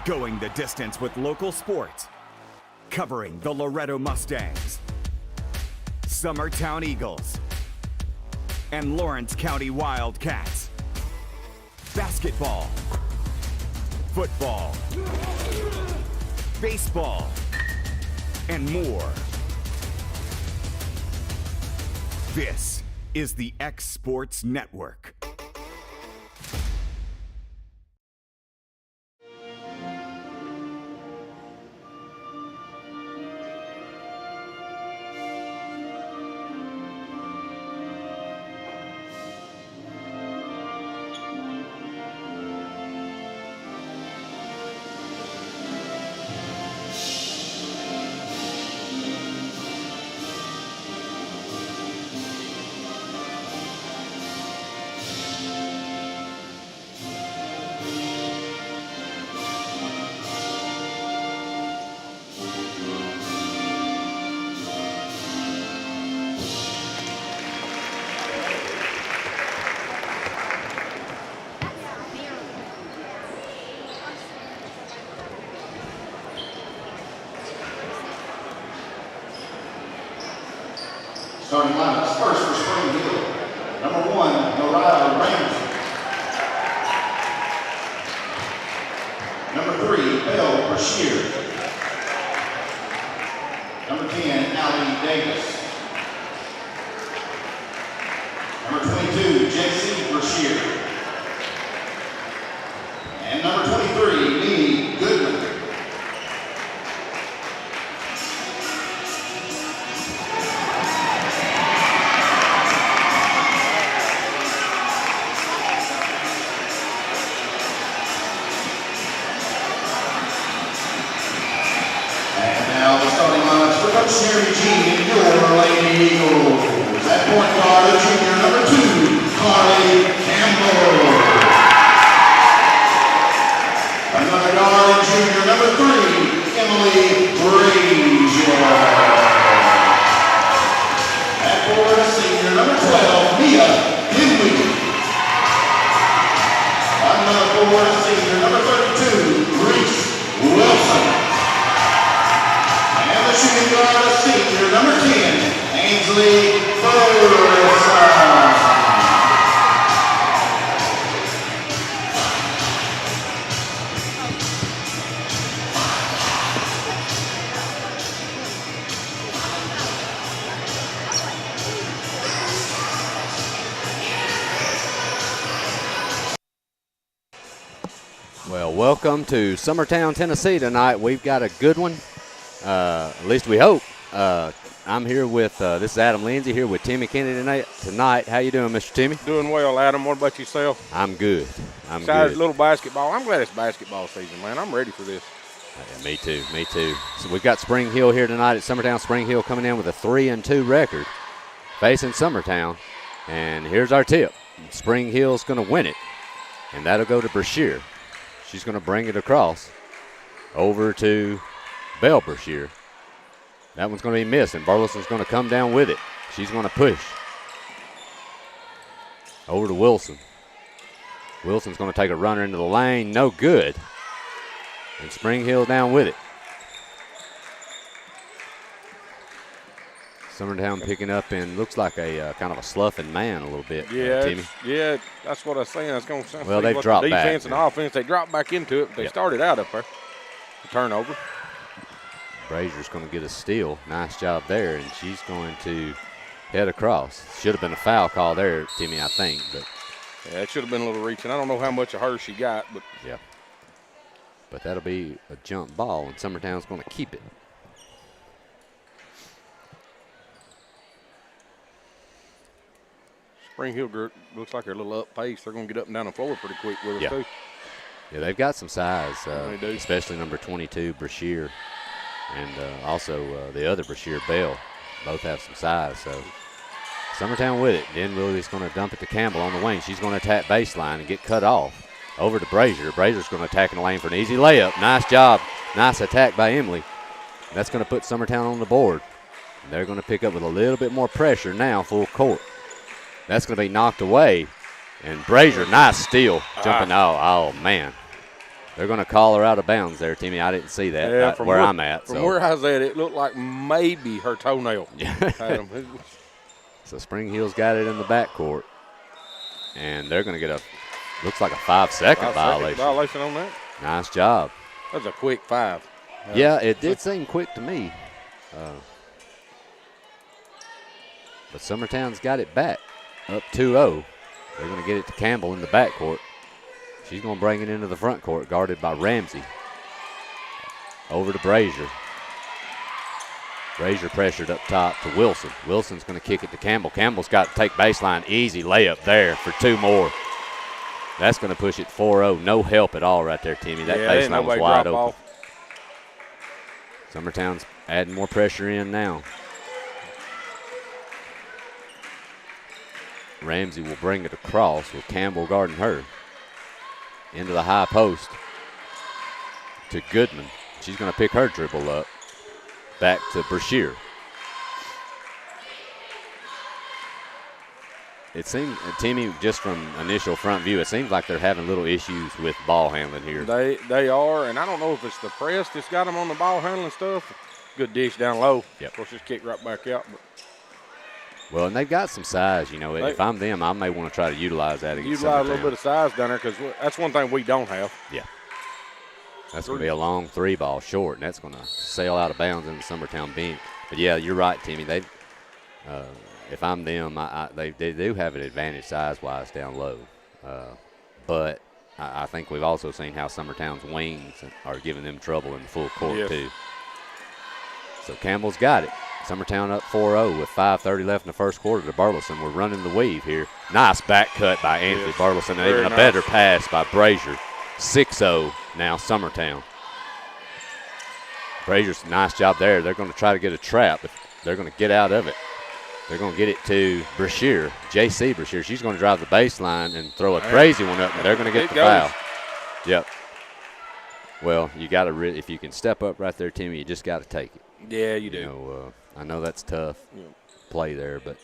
Going the distance with local sports. Covering the Loretto Mustangs, Summertown Eagles, and Lawrence County Wildcats. Basketball, football, baseball, and more. This is the X Sports Network. Starting lineups first for Spring Hill. Number 1, Norada Ramsey. Number 3, Belle Brashear. Number 10, Allie Davis. Number 22, J.C. Brashear. And number 23, Mimi Goodman. Sherry G and your Lady Eagles. At point guard, junior number 2, Carly Campbell. Another guard, junior number 3, Emily Brazier. At forward, senior number 12, Mia Henry. Another forward, senior number 32, Reese Wilson. Shooting guard, senior number 10, Ainsley Ferguson. Well, welcome to Summertown, Tennessee tonight. We've got a good one. At least we hope. I'm here with, this is Adam Lindsay here with Timmy Kennedy tonight. How you doing, Mr. Timmy? Doing well, Adam. What about yourself? I'm good. Besides a little basketball. I'm glad it's basketball season, man. I'm ready for this. Yeah, me too. So we've got Spring Hill here tonight at Summertown. Spring Hill coming in with a 3-2 record facing Summertown. And here's our tip. Spring Hill's going to win it, and that'll go to Brashear. She's going to bring it across over to Belle Brashear. That one's going to be missed, and Burleson's going to come down with it. She's going to push. Over to Wilson. Wilson's going to take a runner into the lane. No good. And Spring Hill down with it. Summertown picking up and looks like a kind of a sloughing man a little bit. Timmy. Yeah, that's what I was saying. It's going to well, they've dropped back. Defense and offense, they dropped back into it. They started out up there. The turnover. Brazier's going to get a steal. Nice job there, and she's going to head across. Should have been a foul call there, Timmy, I think. But yeah, it should have been a little reaching. I don't know how much of her she got, but yeah. But that'll be a jump ball, and Summertown's going to keep it. Spring Hill looks like they're a little up pace. They're going to get up and down the floor pretty quick with us, too. Yeah, they've got some size, they do. Especially number 22, Brashear, and also the other Brashear, Belle. Both have some size, so Summertown with it. Then Willie's going to dump it to Campbell on the wing. She's going to attack baseline and get cut off. Over to Brazier. Brazier's going to attack in the lane for an easy layup. Nice job. Nice attack by Emily. That's going to put Summertown on the board. And they're going to pick up with a little bit more pressure now, full court. That's going to be knocked away. And Brazier, nice steal. Jumping, oh, man. They're going to call her out of bounds there, Timmy. I didn't see that. Yeah, From where I'm at. From where I was at, it looked like maybe her toenail. So Spring Hill's got it in the backcourt. And they're going to get looks like a 5-second violation. Violation on that. Nice job. That was a quick 5. Yeah, it did seem quick to me. But Summertown's got it back, up 2-0. They're going to get it to Campbell in the backcourt. She's going to bring it into the front court, guarded by Ramsey. Over to Brazier. Brazier pressured up top to Wilson. Wilson's going to kick it to Campbell. Campbell's got to take baseline. Easy layup there for 2 more. That's going to push it 4-0. No help at all right there, Timmy. That baseline was wide open. Summertown's adding more pressure in now. Ramsey will bring it across with Campbell guarding her. Into the high post to Goodman. She's going to pick her dribble up. Back to Brashear. It seems, Timmy, just from initial front view, it seems like they're having little issues with ball handling here. They are, and I don't know if it's the press that's got them on the ball handling stuff. Good dish down low. Yep. Of course, just kick right back out. But well, and they've got some size. You know, if I'm them, I may want to try to utilize that against Utilize a little bit of size down there because that's one thing we don't have. Yeah. That's going to be a long 3-ball short, and that's going to sail out of bounds in the Summertown bench. But, yeah, you're right, Timmy. If I'm them, they do have an advantage size-wise down low. But I think we've also seen how Summertown's wings are giving them trouble in the full court, too. So Campbell's got it. Summertown up 4-0 with 5:30 left in the first quarter to Burleson. We're running the weave here. Nice back cut by Anthony Burleson, and even a better pass by Brazier. 6-0 now Summertown. Brazier's nice job there. They're going to try to get a trap, but they're going to get out of it. They're going to get it to Brashear, J.C. Brashear. She's going to drive the baseline and throw a crazy one up, and they're going to get the foul. Yep. Well, you got to if you can step up right there, Timmy, you just got to take it. Yeah, you do. You know, I know that's tough play there, but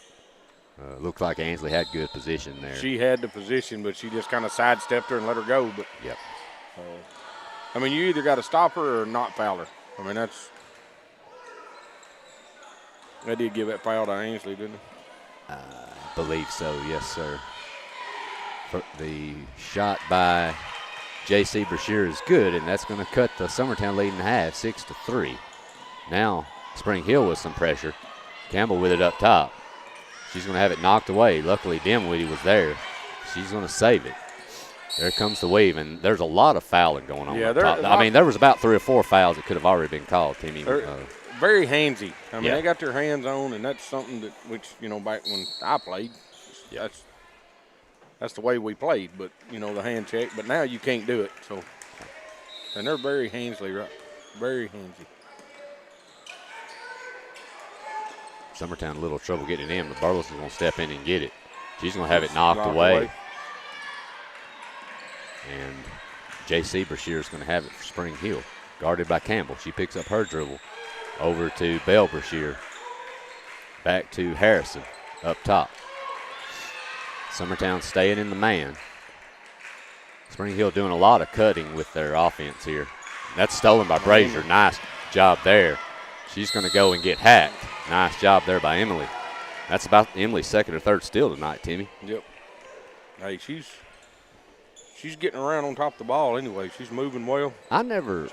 looks like Ansley had good position there. She had the position, but she just kind of sidestepped her and let her go. But yep. I mean, you either got to stop her or not foul her. I mean, they did give that foul to Ainsley, didn't they? I believe so, yes, sir. The shot by J.C. Brashear is good, and that's going to cut the Summertown lead in half, 6-3. Now Spring Hill with some pressure. Campbell with it up top. She's going to have it knocked away. Luckily, Dimwitty was there. She's going to save it. There comes the wave, and there's a lot of fouling going on. Yeah, I mean, there was about 3 or 4 fouls that could have already been called, Timmy. Very handsy. I mean, they got their hands on, and that's something back when I played, that's the way we played. But the hand check. But now you can't do it. So, and they're very handsy, right? Very handsy. Summertown a little trouble getting it in, but Burleson's going to step in and get it. She's going to have it knocked away. And J.C. Brashear is going to have it for Spring Hill, guarded by Campbell. She picks up her dribble over to Bell Brashear. Back to Harrison up top. Summertown staying in the man. Spring Hill doing a lot of cutting with their offense here. That's stolen by Brazier. Nice job there. She's going to go and get hacked. Nice job there by Emily. That's about Emily's second or third steal tonight, Timmy. Yep. Hey, she's getting around on top of the ball anyway. She's moving well. I never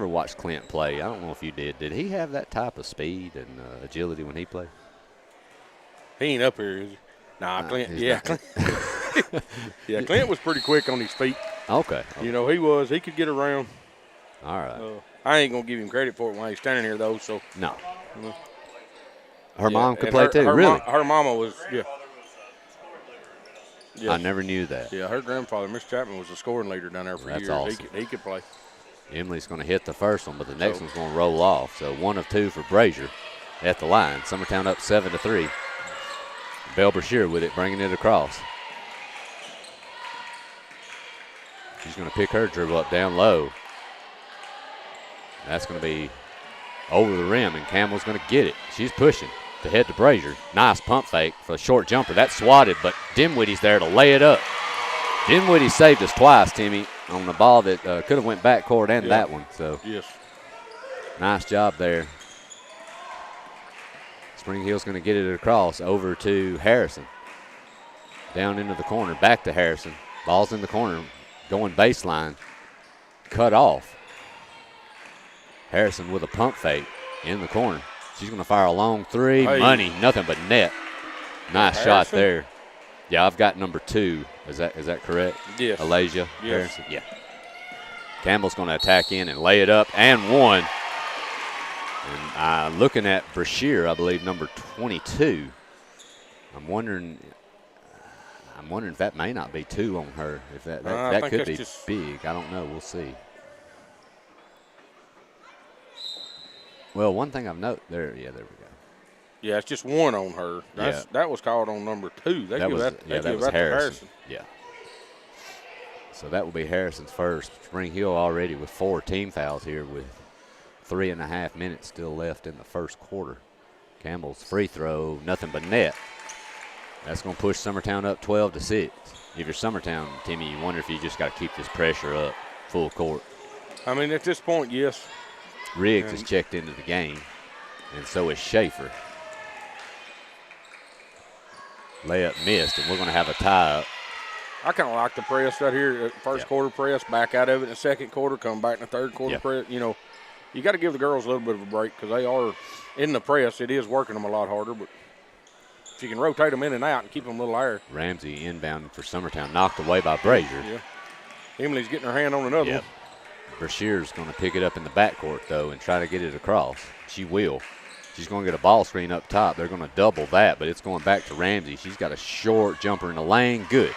watched Clint play. I don't know if you did. Did he have that type of speed and agility when he played? He ain't up here, is he? Nah, Clint. Yeah, Clint. Yeah, Clint was pretty quick on his feet. Okay. He was. He could get around. All right. I ain't gonna give him credit for it when he's standing here though. So no. Her mom could play too. Really? Her mama was. Yeah. Yes. I never knew that. Yeah, her grandfather, Mr. Chapman, was a scoring leader down there for years. Awesome. He could play. Emily's going to hit the first one, but the next one's going to roll off. So 1 of 2 for Brazier at the line. Summertown up 7-3. Bell Brashear with it, bringing it across. She's going to pick her dribble up down low. That's going to be over the rim, and Campbell's going to get it. She's pushing to head to Brazier. Nice pump fake for a short jumper. That's swatted, but Dimwitty's there to lay it up. Dimwitty saved us twice, Timmy. on the ball that could have went backcourt and that one. So yes, nice job there. Spring Hill's going to get it across over to Harrison. Down into the corner, back to Harrison. Ball's in the corner, going baseline. Cut off. Harrison with a pump fake in the corner. She's going to fire a long three. Hey. Money, nothing but net. Nice shot Harrison? there. Yeah, I've got number 2. Is that correct? Yes. Alasia Yes. Harrison? Yeah. Campbell's going to attack in and lay it up and one. And looking at Brashear, I believe number 22. I'm wondering if that may not be 2 on her. If that I think could that's be just big. I don't know. We'll see. Well, one thing I've noted there. Yeah, there we go. Yeah, it's just 1 on her. That was called on number 2. They That give was that. They that give was that to Harrison. Yeah. So that will be Harrison's first. Spring Hill already with 4 team fouls here with 3.5 minutes still left in the first quarter. Campbell's free throw, nothing but net. That's going to push Summertown up 12-6. If you're Summertown, Timmy, you wonder if you just got to keep this pressure up full court. I mean, at this point, yes. Riggs has checked into the game, and so is Schaefer. Layup missed, and we're going to have a tie-up. I kind of like the press right here. First quarter press, back out of it in the second quarter, come back in the third quarter press. You know, you got to give the girls a little bit of a break because they are in the press. It is working them a lot harder, but if you can rotate them in and out and keep them a little higher. Ramsey inbound for Summertown, knocked away by Brazier. Yeah. Emily's getting her hand on another one. Brashear's going to pick it up in the backcourt, though, and try to get it across. She will. She's going to get a ball screen up top. They're going to double that, but it's going back to Ramsey. She's got a short jumper in the lane. Good.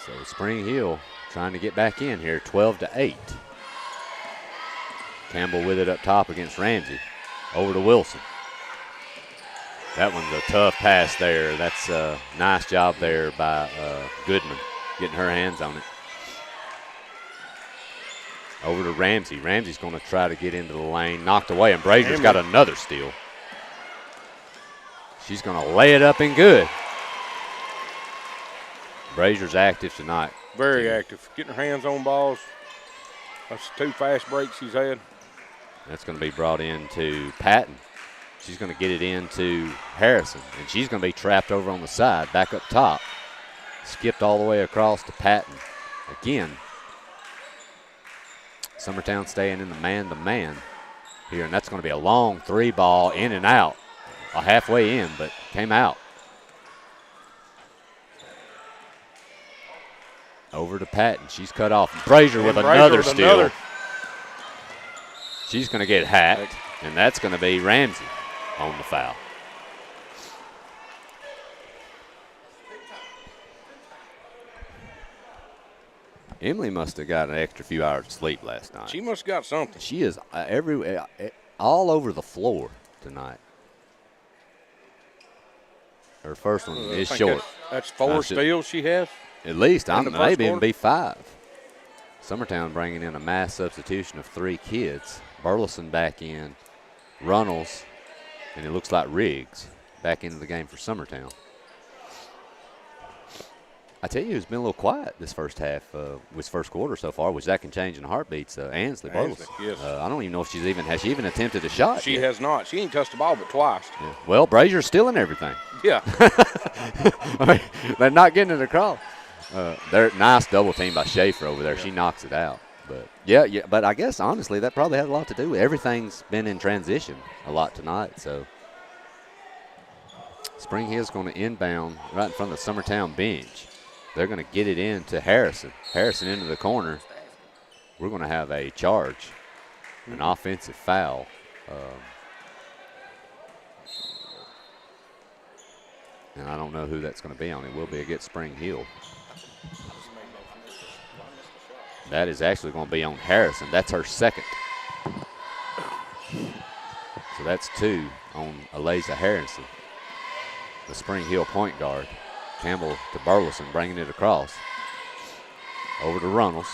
So Spring Hill trying to get back in here, 12-8. Campbell with it up top against Ramsey. Over to Wilson. That one's a tough pass there. That's a nice job there by Goodman, getting her hands on it. Over to Ramsey. Ramsey's going to try to get into the lane. Knocked away, and Brazier's got another steal. She's going to lay it up and good. Brazier's active tonight. Very active. Getting her hands on balls. That's 2 fast breaks she's had. That's going to be brought in to Patton. She's going to get it into Harrison, and she's going to be trapped over on the side, back up top. Skipped all the way across to Patton. Again, Summertown staying in the man-to-man here, and that's going to be a long 3-ball in and out. Halfway in, but came out. Over to Patton. She's cut off. Brazier with another steal. She's going to get hacked, and that's going to be Ramsey on the foul. Emily must have got an extra few hours of sleep last night. She must have got something. She is all over the floor tonight. Her first one is short. That's 4 steals she has. At least, maybe even quarter? be 5. Summertown bringing in a mass substitution of 3 kids. Burleson back in, Runnels, and it looks like Riggs back into the game for Summertown. I tell you who's been a little quiet this first half, this first quarter so far, which that can change in a heartbeat. Ansley Burleson. Yes. I don't even know if has she even attempted a shot She yet? has not. She ain't touched the ball but twice. Yeah. Well, Brazier's stealing everything. Yeah. I mean, they're not getting it across. They're nice double team by Schaefer over there. Yeah. She knocks it out. But yeah. But I guess honestly that probably has a lot to do with everything's been in transition a lot tonight. So Spring Hill's going to inbound right in front of the Summertown bench. They're going to get it in to Harrison. Harrison into the corner. We're going to have a charge, an offensive foul. And I don't know who that's going to be on. It will be against Spring Hill. That is actually going to be on Harrison. That's her second. So that's 2 on Eliza Harrison, the Spring Hill point guard. Campbell to Burleson, bringing it across. Over to Runnels.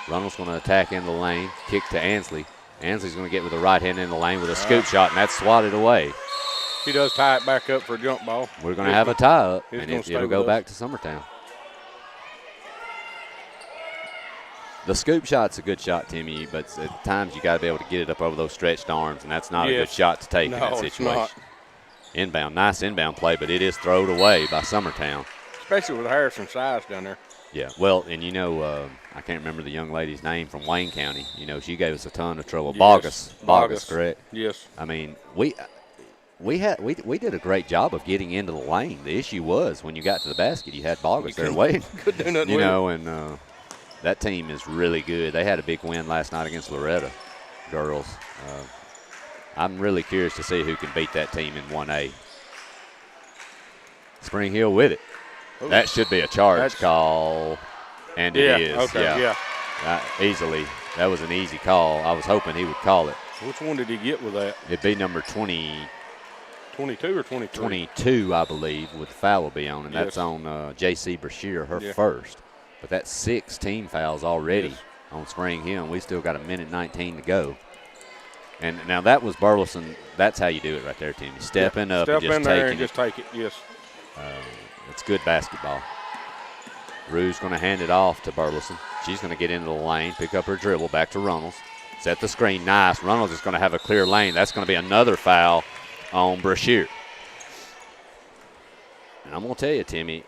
Runnels going to attack in the lane. Kick to Ansley. Ansley's going to get with the right hand in the lane with a scoop shot, and that's swatted away. She does tie it back up for a jump ball. We're going to have a tie-up, and it'll go back to Summertown. The scoop shot's a good shot, Timmy, but at times you got to be able to get it up over those stretched arms, and that's not a good shot to take in that situation. It's not. Inbound, nice inbound play, but it is thrown away by Summertown. Especially with Harrison's size down there. Yeah, well, and I can't remember the young lady's name from Wayne County. She gave us a ton of trouble. Yes. Bogus, correct? Yes. I mean, we did a great job of getting into the lane. The issue was when you got to the basket, you had Bogus there waiting. Couldn't do nothing with it. And that team is really good. They had a big win last night against Loretta girls. I'm really curious to see who can beat that team in 1A. Spring Hill with it. Ooh. That should be a charge call, and it is. Okay, yeah. Easily. That was an easy call. I was hoping he would call it. Which one did he get with that? It'd be number 20. 22 or 23? 22, I believe, with the foul will be on, and that's on J.C. Brashear, her first. But that's 6 team fouls already on Spring Hill, and we still got a minute 19 to go. And now that was Burleson. That's how you do it right there, Timmy. Stepping up and just in there taking and just take it, yes. It's good basketball. Rue's going to hand it off to Burleson. She's going to get into the lane, pick up her dribble, back to Runnels. Set the screen, nice. Runnels is going to have a clear lane. That's going to be another foul on Brashear. And I'm going to tell you, Timmy,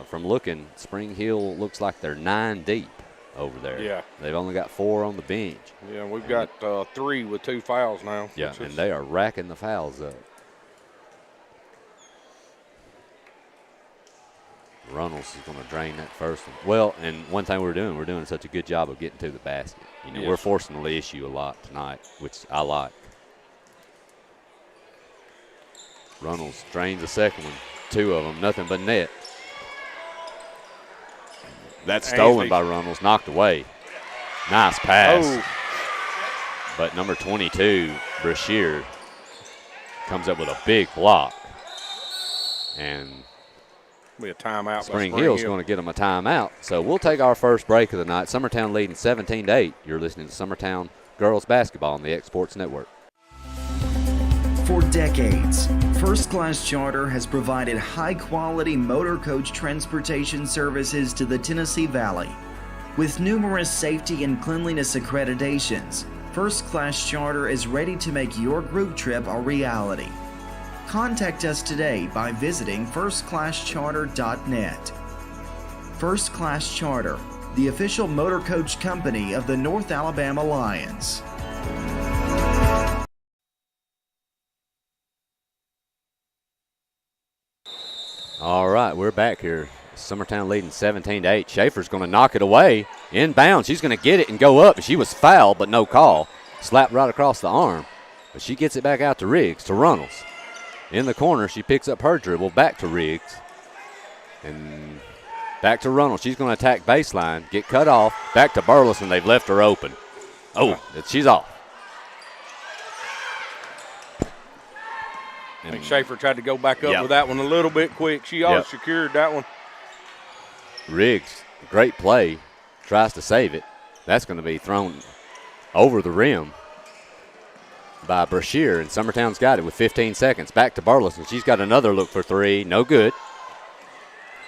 from looking, Spring Hill looks like they're 9 deep over there. Yeah. They've only got 4 on the bench. Yeah, we've got 3 with 2 fouls now. Yeah, and they are racking the fouls up. Runnels is going to drain that first one. Well, and one thing we're doing such a good job of getting to the basket. We're forcing the issue a lot tonight, which I like. Runnels drains the second one. 2 of them, nothing but net. That's stolen by Runnels, knocked away. Nice pass. Oh. But number 22, Brashear, comes up with a big block. And be a timeout. Spring Hill's going to get them a timeout. So we'll take our first break of the night. Summertown leading 17-8. You're listening to Summertown Girls Basketball on the X Sports Network. For decades, First Class Charter has provided high-quality motor coach transportation services to the Tennessee Valley. With numerous safety and cleanliness accreditations, First Class Charter is ready to make your group trip a reality. Contact us today by visiting firstclasscharter.net. First Class Charter, the official motor coach company of the North Alabama Lions. All right, we're back here. Summertown leading 17-8. Schaefer's going to knock it away. Inbound, she's going to get it and go up. She was fouled, but no call. Slapped right across the arm. But she gets it back out to Riggs, to Runnels. In the corner, she picks up her dribble, back to Riggs. And back to Runnels. She's going to attack baseline, get cut off. Back to Burleson. They've left her open. Oh, she's off. I think Schaefer tried to go back up with that one a little bit quick. She always secured that one. Riggs, great play, tries to save it. That's going to be thrown over the rim by Brashear, and Summertown's got it with 15 seconds. Back to Burleson. She's got another look for 3. No good.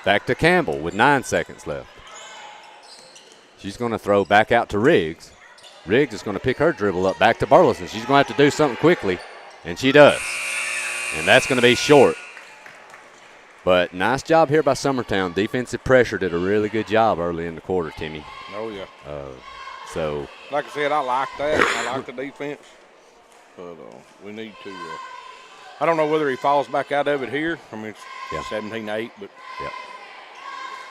Back to Campbell with 9 seconds left. She's going to throw back out to Riggs. Riggs is going to pick her dribble up back to Burleson. She's going to have to do something quickly, and she does. And that's going to be short. But nice job here by Summertown. Defensive pressure did a really good job early in the quarter, Timmy. Oh, yeah. So, like I said, I like that. I like the defense. But we need to I don't know whether he falls back out of it here. I mean, it's 17-8, but. Yep.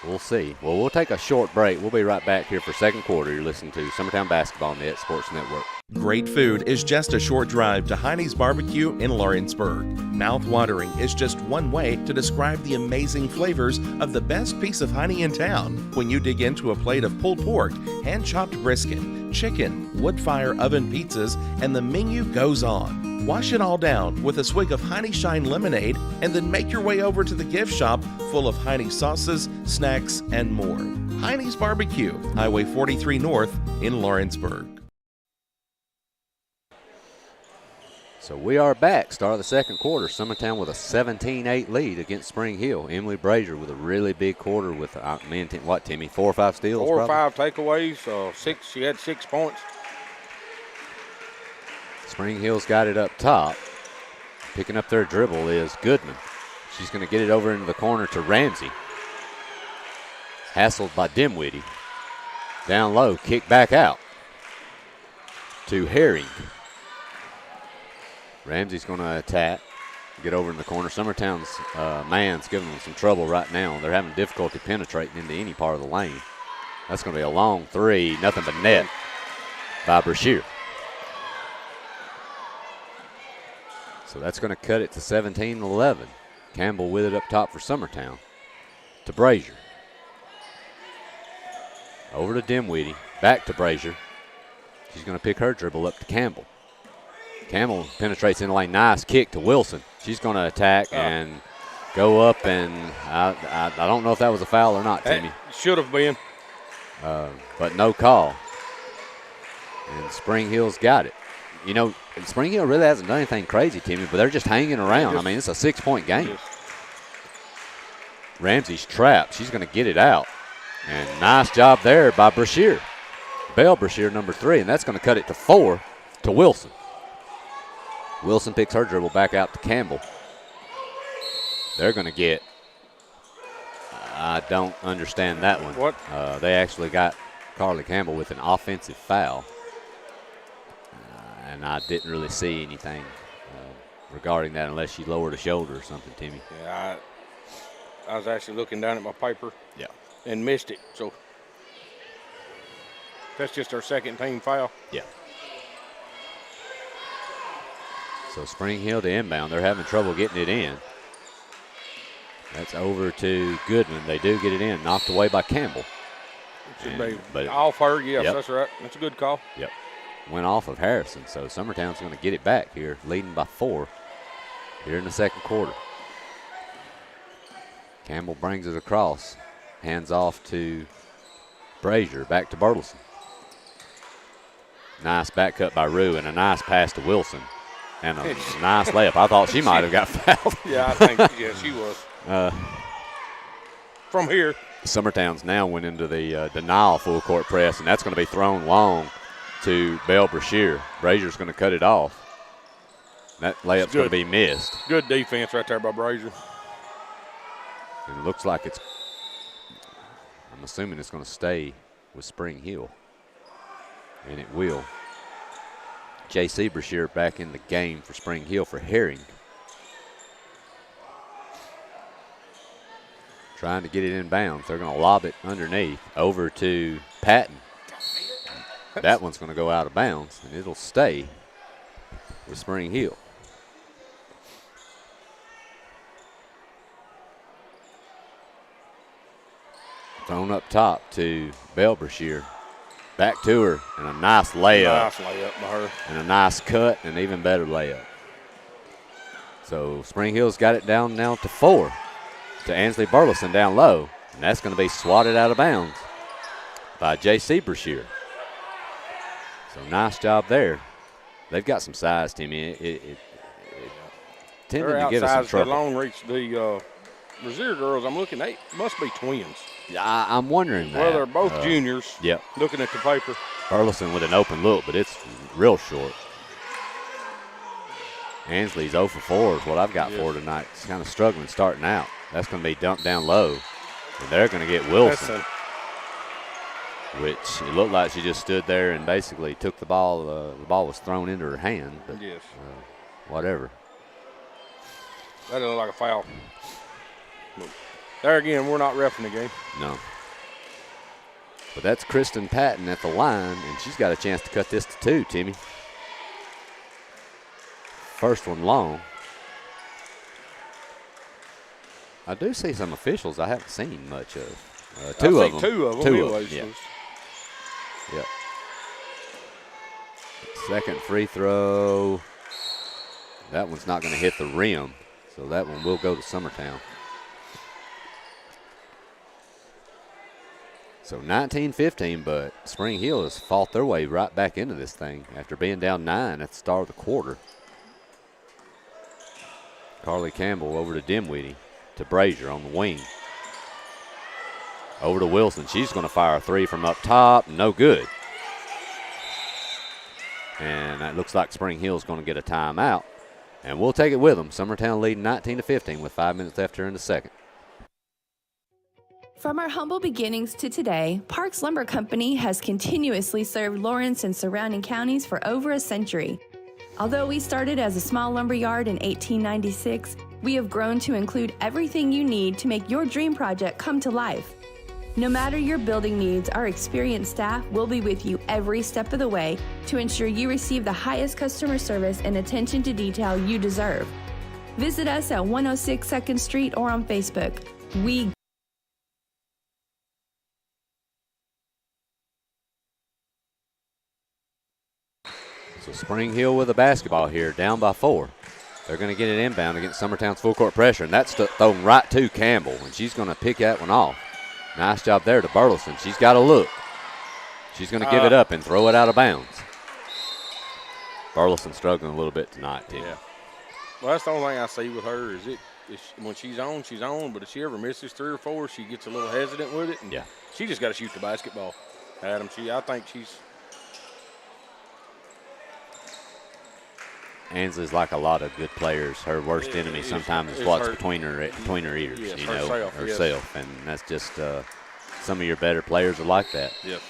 We'll see. Well, we'll take a short break. We'll be right back here for second quarter. You're listening to Summertown Basketball on the X Sports Network. Great food is just a short drive to Heine's Barbecue in Lawrenceburg. Mouth-watering is just one way to describe the amazing flavors of the best piece of Heine in town. When you dig into a plate of pulled pork, hand-chopped brisket, chicken, wood-fire oven pizzas, and the menu goes on. Wash it all down with a swig of Heine Shine lemonade and then make your way over to the gift shop full of Heine sauces, snacks, and more. Heine's Barbecue, Highway 43 North in Lawrenceburg. So we are back, start of the second quarter. Summertown with a 17-8 lead against Spring Hill. Emily Brazier with a really big quarter with, what, Timmy, 4 or 5 steals? 4 or 5 takeaways, 6. She had 6 points. Spring Hill's got it up top. Picking up their dribble is Goodman. She's going to get it over into the corner to Ramsey. Hassled by Dimwitty. Down low, kick back out to Herring. Ramsey's going to attack, get over in the corner. Summertown's man's giving them some trouble right now. They're having difficulty penetrating into any part of the lane. That's going to be a long 3, nothing but net by Brashear. So that's going to cut it to 17-11. Campbell with it up top for Summertown. To Brazier. Over to Dimwitty. Back to Brazier. She's going to pick her dribble up to Campbell. Campbell penetrates in the lane. Nice kick to Wilson. She's going to attack and go up, and I don't know if that was a foul or not, Timmy. Should have been. But no call. And Spring Hill's got it. You know, Spring Hill really hasn't done anything crazy, Timmy, but they're just hanging around. I mean, it's a 6-point game. Yes. Ramsey's trapped. She's going to get it out. And nice job there by Brashear. Belle Brashear, number 3, and that's going to cut it to 4 to Wilson. Wilson picks her dribble back out to Campbell. They're going to get, I don't understand that one. What? They actually got Carly Campbell with an offensive foul. And I didn't really see anything regarding that unless she lowered a shoulder or something, Timmy. Yeah, I was actually looking down at my paper. Yeah. And missed it. So that's just our second team foul. Yeah. So Spring Hill to inbound. They're having trouble getting it in. That's over to Goodman. They do get it in. Knocked away by Campbell. Should be off her. Yes, Yep. that's right. That's a good call. Yep. Went off of Harrison. So Summertown's going to get it back here, leading by 4 here in the second quarter. Campbell brings it across. Hands off to Brazier. Back to Burleson. Nice back cut by Rue and a nice pass to Wilson. And a nice layup. I thought she might have got fouled. Yeah, I think she was. From here. Summertown's now went into the denial full court press, and that's going to be thrown long to Belle Brashear. Brazier's going to cut it off. That layup's going to be missed. Good defense right there by Brazier. And it looks like it's, I'm assuming it's going to stay with Spring Hill. And it will. J.C. Brashear back in the game for Spring Hill for Herring. Trying to get it in bounds. They're going to lob it underneath over to Patton. That one's going to go out of bounds, and it'll stay with Spring Hill. Thrown up top to Belle Brashear. Back to her, and a nice layup. Nice layup by her. And a nice cut, and an even better layup. So Spring Hill's got it down now to 4 to Ansley Burleson down low, and that's going to be swatted out of bounds by J.C. Brashear. So nice job there. They've got some size, Timmy. It tended to give us some trouble. The long reach. The Brazier girls, I'm looking, they must be twins. I'm wondering that. Well, they're both juniors. Yep. Looking at the paper. Burleson with an open look, but it's real short. Ansley's 0 for 4 is what I've got for her tonight. She's kind of struggling starting out. That's going to be dumped down low. And they're going to get Wilson, which it looked like she just stood there and basically took the ball. The ball was thrown into her hand. But, yes. Whatever. That doesn't look like a foul. But there again, we're not reffing the game. No. But that's Kristen Patton at the line, and she's got a chance to cut this to 2, Timmy. First one long. I do see some officials I haven't seen much of. Two of them. Two of them. Two of them, yeah. Yep. Second free throw. That one's not going to hit the rim, so that one will go to Summertown. So 19-15, but Spring Hill has fought their way right back into this thing after being down 9 at the start of the quarter. Carly Campbell over to Dimwitty, to Brazier on the wing. Over to Wilson. She's going to fire a three from up top. No good. And that looks like Spring Hill's going to get a timeout. And we'll take it with them. Summertown leading 19-15 with 5 minutes left here in the second. From our humble beginnings to today, Parks Lumber Company has continuously served Lawrence and surrounding counties for over a century. Although we started as a small lumber yard in 1896, we have grown to include everything you need to make your dream project come to life. No matter your building needs, our experienced staff will be with you every step of the way to ensure you receive the highest customer service and attention to detail you deserve. Visit us at 106 2nd Street or on Facebook. So Spring Hill with a basketball here, down by 4. They're going to get it inbound against Summertown's full court pressure, and that's thrown right to Campbell, and she's going to pick that one off. Nice job there to Burleson. She's got a look. She's going to give it up and throw it out of bounds. Burleson struggling a little bit tonight, too. Yeah. Well, that's the only thing I see with her is when she's on, she's on. But if she ever misses 3 or 4, she gets a little hesitant with it. And yeah. She just got to shoot the basketball, Adam. I think she's. Ansley's like a lot of good players. Her worst enemy sometimes is what's between her ears, yes, you know, herself. Yes. And that's just some of your better players are like that. Yes.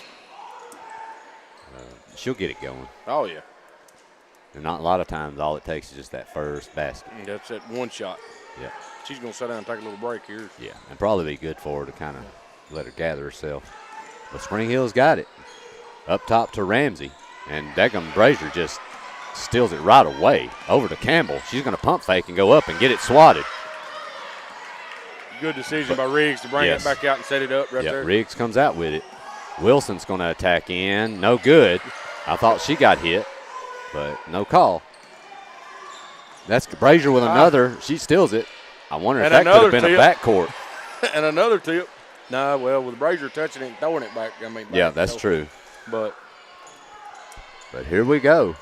She'll get it going. Oh, yeah. And not a lot of times all it takes is just that first basket. That's that one shot. Yeah. She's going to sit down and take a little break here. Yeah, and probably be good for her to kind of let her gather herself. But Spring Hill's got it. Up top to Ramsey. And Deckham Brazier just steals it right away over to Campbell. She's going to pump fake and go up and get it swatted. Good decision by Riggs to bring it back out and set it up right there. Riggs comes out with it. Wilson's going to attack in. No good. I thought she got hit, but no call. That's Brazier with another. She steals it. I wonder if that could have been a backcourt. And another tip. No, well, with Brazier touching it and throwing it back. Yeah, that's true. But here we go.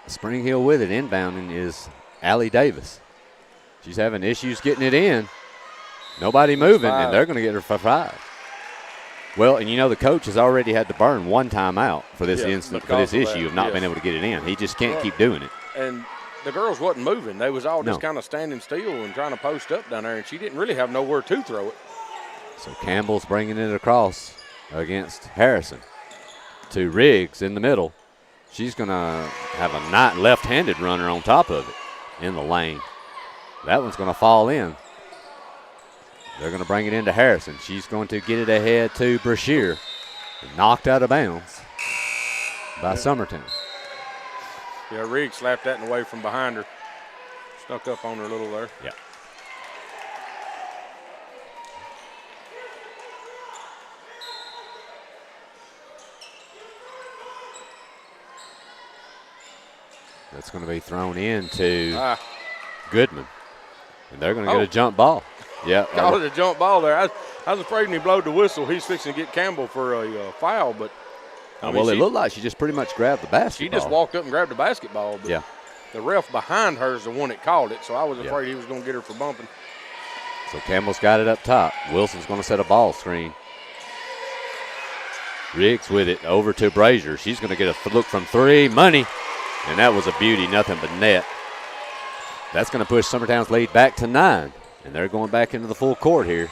Spring Hill with it. Inbounding is Allie Davis. She's having issues getting it in. Nobody moving, and they're going to get her for 5. Well, and you know the coach has already had to burn one timeout for this issue of not being able to get it in. He just can't keep doing it. And the girls wasn't moving. They was all just kind of standing still and trying to post up down there, and she didn't really have nowhere to throw it. So Campbell's bringing it across against Harrison to Riggs in the middle. She's going to have a left-handed runner on top of it in the lane. That one's going to fall in. They're going to bring it into Harrison. She's going to get it ahead to Brashear. Knocked out of bounds by Summertown. Yeah, Riggs slapped that away from behind her. Snuck up on her a little there. Yeah. That's going to be thrown into Goodman. And they're going to get a jump ball. Yeah. Called it a jump ball there. I was afraid when he blowed the whistle, he's fixing to get Campbell for a foul, but it looked like she just pretty much grabbed the basketball. She just walked up and grabbed the basketball. But the ref behind her is the one that called it, so I was afraid he was going to get her for bumping. So Campbell's got it up top. Wilson's going to set a ball screen. Riggs with it over to Brazier. She's going to get a look from 3. Money. And that was a beauty, nothing but net. That's going to push Summertown's lead back to 9. And they're going back into the full court here.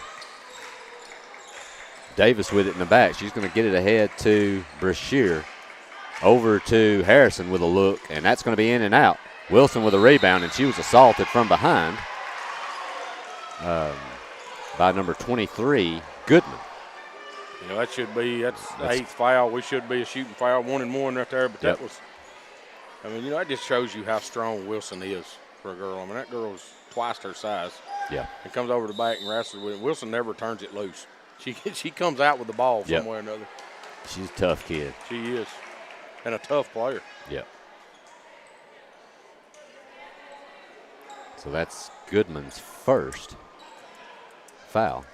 Davis with it in the back. She's going to get it ahead to Brashear. Over to Harrison with a look, and that's going to be in and out. Wilson with a rebound, and she was assaulted from behind by number 23, Goodman. You know, that's the 8th foul. We should be a shooting foul, 1 and 1 right there, but that was, that just shows you how strong Wilson is for a girl. I mean, that girl's twice her size. Yeah. And comes over the back and wrestles with it. Wilson never turns it loose. She comes out with the ball some way or another. She's a tough kid. She is. And a tough player. Yep. So that's Goodman's first foul.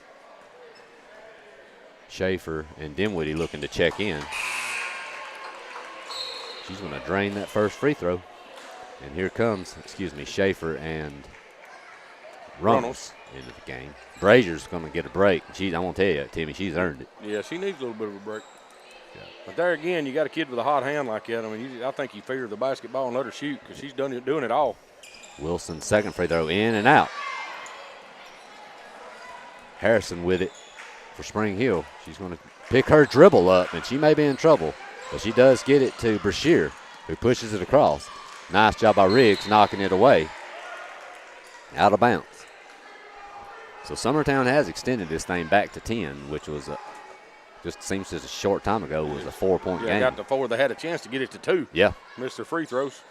Schaefer and Dimwitty looking to check in. She's going to drain that first free throw. And here comes, Schaefer and Runnels into the game. Brazier's going to get a break. I won't tell you, Timmy, she's earned it. Yeah, she needs a little bit of a break. Yeah. But there again, you got a kid with a hot hand like that. I mean, I think you figure the basketball and let her shoot because she's doing it all. Wilson's second free throw in and out. Harrison with it for Spring Hill. She's going to pick her dribble up, and she may be in trouble, but she does get it to Brashear, who pushes it across. Nice job by Riggs knocking it away. Out of bounds. So Summertown has extended this thing back to 10, which was just seems as a short time ago was a 4-point game. Got to 4. They had a chance to get it to 2. Yeah. Missed their free throws.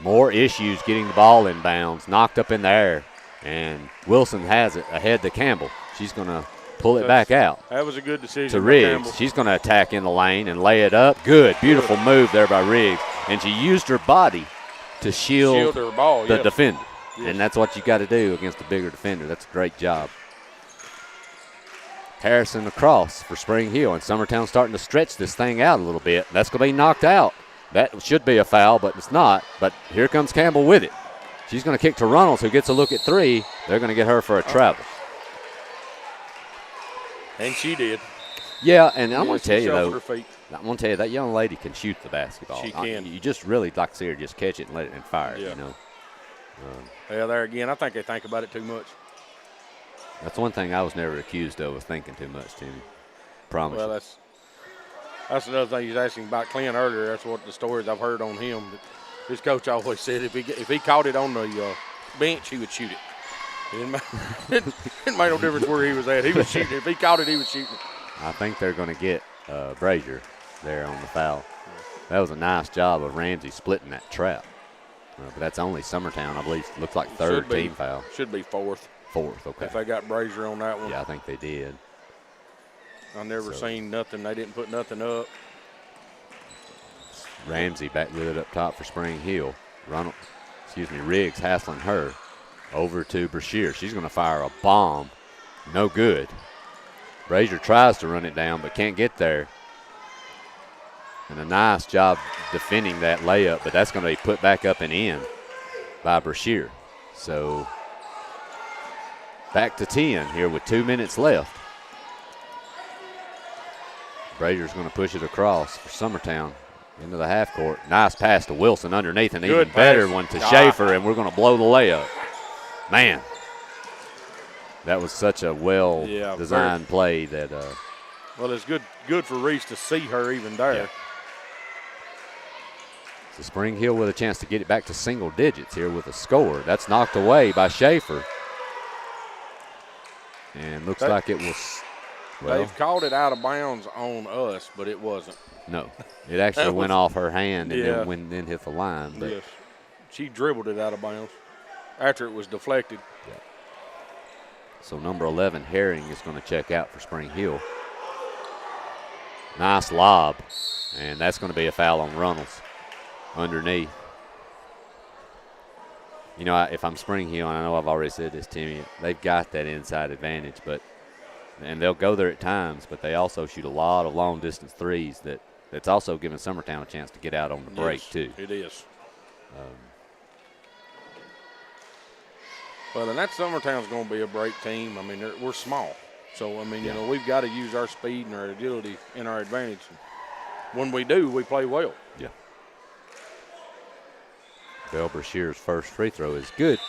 More issues getting the ball in bounds, knocked up in the air, and Wilson has it ahead to Campbell. She's going to pull it back out. That was a good decision to by Riggs. Campbell. She's going to attack in the lane and lay it up. Good, beautiful move there by Riggs, and she used her body to shield her ball, the yes. defender. Yes. And that's what you got to do against a bigger defender. That's a great job. Harrison across for Spring Hill, and Summertown starting to stretch this thing out a little bit. That's going to be knocked out. That should be a foul, but it's not. But here comes Campbell with it. She's going to kick to Runnels, who gets a look at 3. They're going to get her for a travel. And she did. Yeah, and I'm going to tell you, though, her feet. I'm going to tell you, that young lady can shoot the basketball. She can. You just really like to see her just catch it and let it and fire it, Yeah. you know. Yeah, there again, I think they think about it too much. That's one thing I was never accused of thinking too much, Timmy. Promise. Well, you. that's another thing you was asking about Clint earlier. That's what the stories I've heard on him. His coach always said if he caught it on the bench, he would shoot it. It made no difference where he was at. He was shooting. If he caught it, he was shooting it. I think they're going to get Brazier there on the foul. That was a nice job of Ramsey splitting that trap. But that's only Summertown, I believe. Looks like third team foul. Should be fourth. Fourth, okay. If they got Brazier on that one. Yeah, I think they did. I never seen nothing. They didn't put nothing up. Ramsey back with it up top for Spring Hill. Riggs hassling her over to Brashear. She's going to fire a bomb. No good. Brazier tries to run it down but can't get there. And a nice job defending that layup, but that's going to be put back up and in by Brashear. So back to 10 here with 2 minutes left. Brazier's going to push it across for Summertown into the half court. Nice pass to Wilson underneath, and even better one to Schaefer, and we're going to blow the layup. Man, that was such a well-designed play that. Well, it's good for Reese to see her even there. Yeah. So Spring Hill with a chance to get it back to single digits here with a score. That's knocked away by Schaefer. And looks like it was, they've called it out of bounds on us, but it wasn't. No. It actually went off her hand and then hit the line. But yes. She dribbled it out of bounds after it was deflected. Yeah. So number 11, Herring, is going to check out for Spring Hill. Nice lob. And that's going to be a foul on Runnels underneath. You know, if I'm Spring Hill, and I know I've already said this, Timmy, they've got that inside advantage, and they'll go there at times, but they also shoot a lot of long-distance threes that's also giving Summertown a chance to get out on the break, too. It is. Well, and that Summertown's going to be a break team. I mean, we're small. So, I mean, you know, we've got to use our speed and our agility in our advantage. When we do, we play well. Yeah. Belle Brashear's first free throw is good.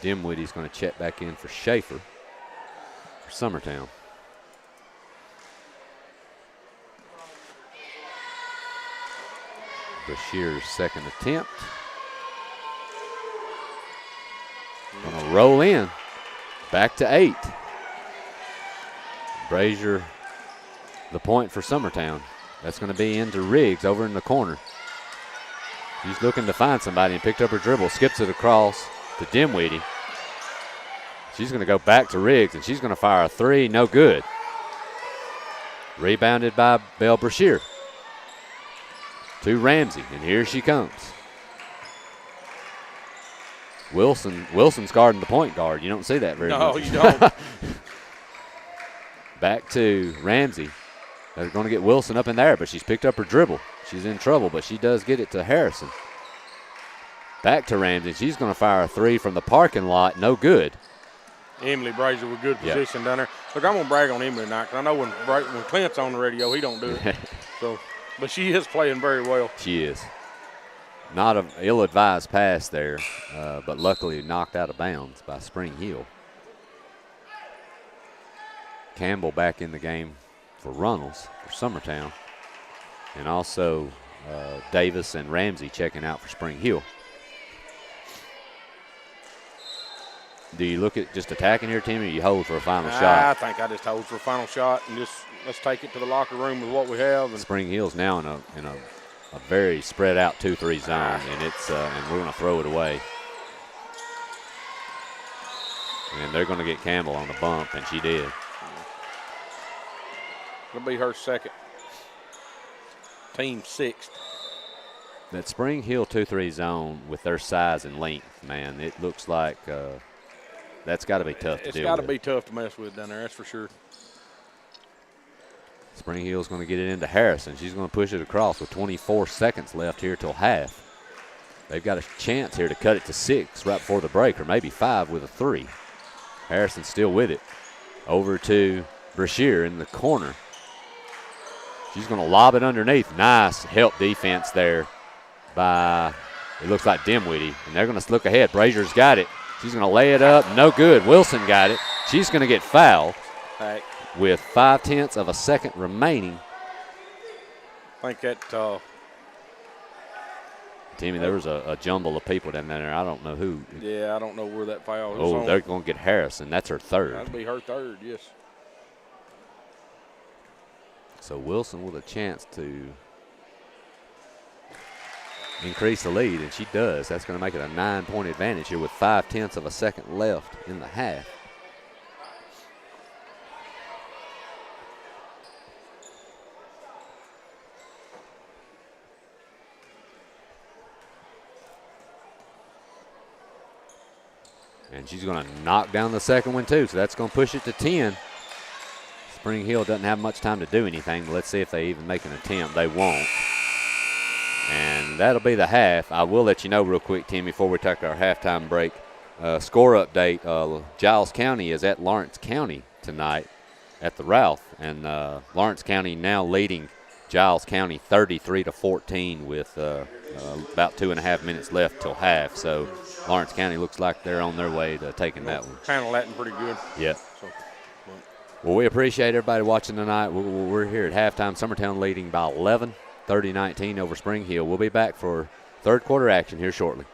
Dimwitty's going to check back in for Schaefer for Summertown. Brashear's second attempt. Going to roll in. Back to 8. Brazier, the point for Summertown. That's going to be into Riggs over in the corner. She's looking to find somebody and picked up her dribble, skips it across to Dimwitty. She's going to go back to Riggs, and she's going to fire a 3. No good. Rebounded by Belle Brashear. To Ramsey, and here she comes. Wilson's guarding the point guard. You don't see that very much. No, you don't. Back to Ramsey. They're going to get Wilson up in there, but she's picked up her dribble. She's in trouble, but she does get it to Harrison. Back to Ramsey. She's going to fire a three from the parking lot. No good. Emily Brazier with good position down there. Look, I'm going to brag on Emily tonight because I know when Clint's on the radio, he don't do it. But she is playing very well. She is. Not an ill-advised pass there, but luckily knocked out of bounds by Spring Hill. Campbell back in the game for Runnels for Summertown. And also Davis and Ramsey checking out for Spring Hill. Do you look at just attacking here, Timmy, or you hold for a final shot? I think I just hold for a final shot and just let's take it to the locker room with what we have. And Spring Hill's now in a very spread out 2-3 zone, and it's and we're going to throw it away. And they're going to get Campbell on the bump, and she did. It'll be her second. Team sixth. That Spring Hill 2-3 zone with their size and length, man, it looks like that's got to be tough to deal with. It's got to be tough to mess with down there, that's for sure. Spring Hill's going to get it into Harrison. She's going to push it across with 24 seconds left here till half. They've got a chance here to cut it to 6 right before the break, or maybe 5 with a 3. Harrison's still with it. Over to Brashear in the corner. She's going to lob it underneath. Nice help defense there by, it looks like Dimwitty. And they're going to look ahead. Brazier's got it. She's going to lay it up. No good. Wilson got it. She's going to get fouled with 0.5 of a second remaining. I think that Timmy, there was a jumble of people down there. I don't know who. Yeah, I don't know where that foul is. Oh, they're going to get Harrison. That's her third. That'll be her third, yes. So Wilson with a chance to increase the lead, and she does. That's going to make it a 9-point advantage here with 0.5 of a second left in the half. And she's going to knock down the second one too, so that's going to push it to 10. Spring Hill doesn't have much time to do anything, but let's see if they even make an attempt. They won't. And that'll be the half. I will let you know real quick, Tim, before we take our halftime break. Score update, Giles County is at Lawrence County tonight at the Ralph. And Lawrence County now leading Giles County 33-14 with about 2.5 minutes left till half. So Lawrence County looks like they're on their way to taking that one. Handle that pretty good. Yeah. Well, we appreciate everybody watching tonight. We're here at halftime. Summertown leading by 11, 30-19 over Spring Hill. We'll be back for third quarter action here shortly.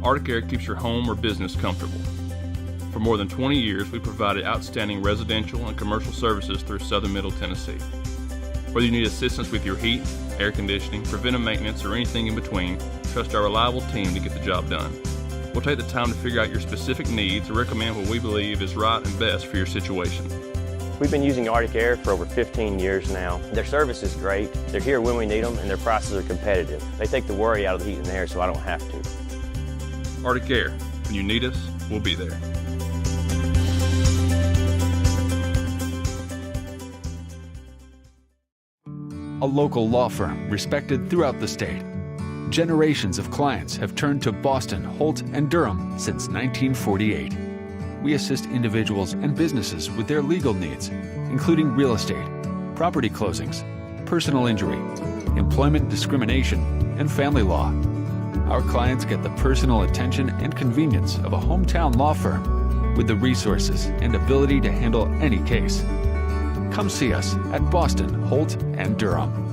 Arctic Air keeps your home or business comfortable. For more than 20 years, we provided outstanding residential and commercial services through Southern Middle Tennessee. Whether you need assistance with your heat, air conditioning, preventive maintenance, or anything in between, trust our reliable team to get the job done. We'll take the time to figure out your specific needs and recommend what we believe is right and best for your situation. We've been using Arctic Air for over 15 years now. Their service is great, they're here when we need them, and their prices are competitive. They take the worry out of the heat and air so I don't have to. Arctic Air, when you need us, we'll be there. A local law firm respected throughout the state. Generations of clients have turned to Boston, Holt, and Durham since 1948. We assist individuals and businesses with their legal needs, including real estate, property closings, personal injury, employment discrimination, and family law. Our clients get the personal attention and convenience of a hometown law firm with the resources and ability to handle any case. Come see us at Boston, Holt, and Durham.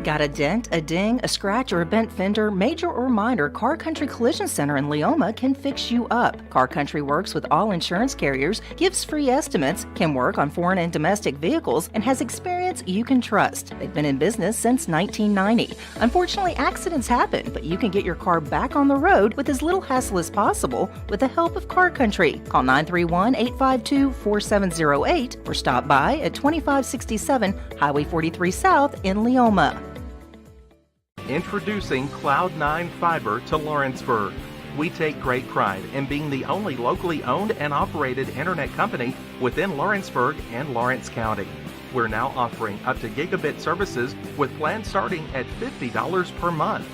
Got a dent, a ding, a scratch, or a bent fender? Major or minor, Car Country Collision Center in Leoma can fix you up. Car Country works with all insurance carriers, gives free estimates, can work on foreign and domestic vehicles, and has experience you can trust. They've been in business since 1990. Unfortunately, accidents happen, but you can get your car back on the road with as little hassle as possible with the help of Car Country. Call 931-852-4708 or stop by at 2567 Highway 43 South in Leoma. Introducing Cloud9 Fiber to Lawrenceburg. We take great pride in being the only locally owned and operated internet company within Lawrenceburg and Lawrence County. We're now offering up to gigabit services with plans starting at $50 per month.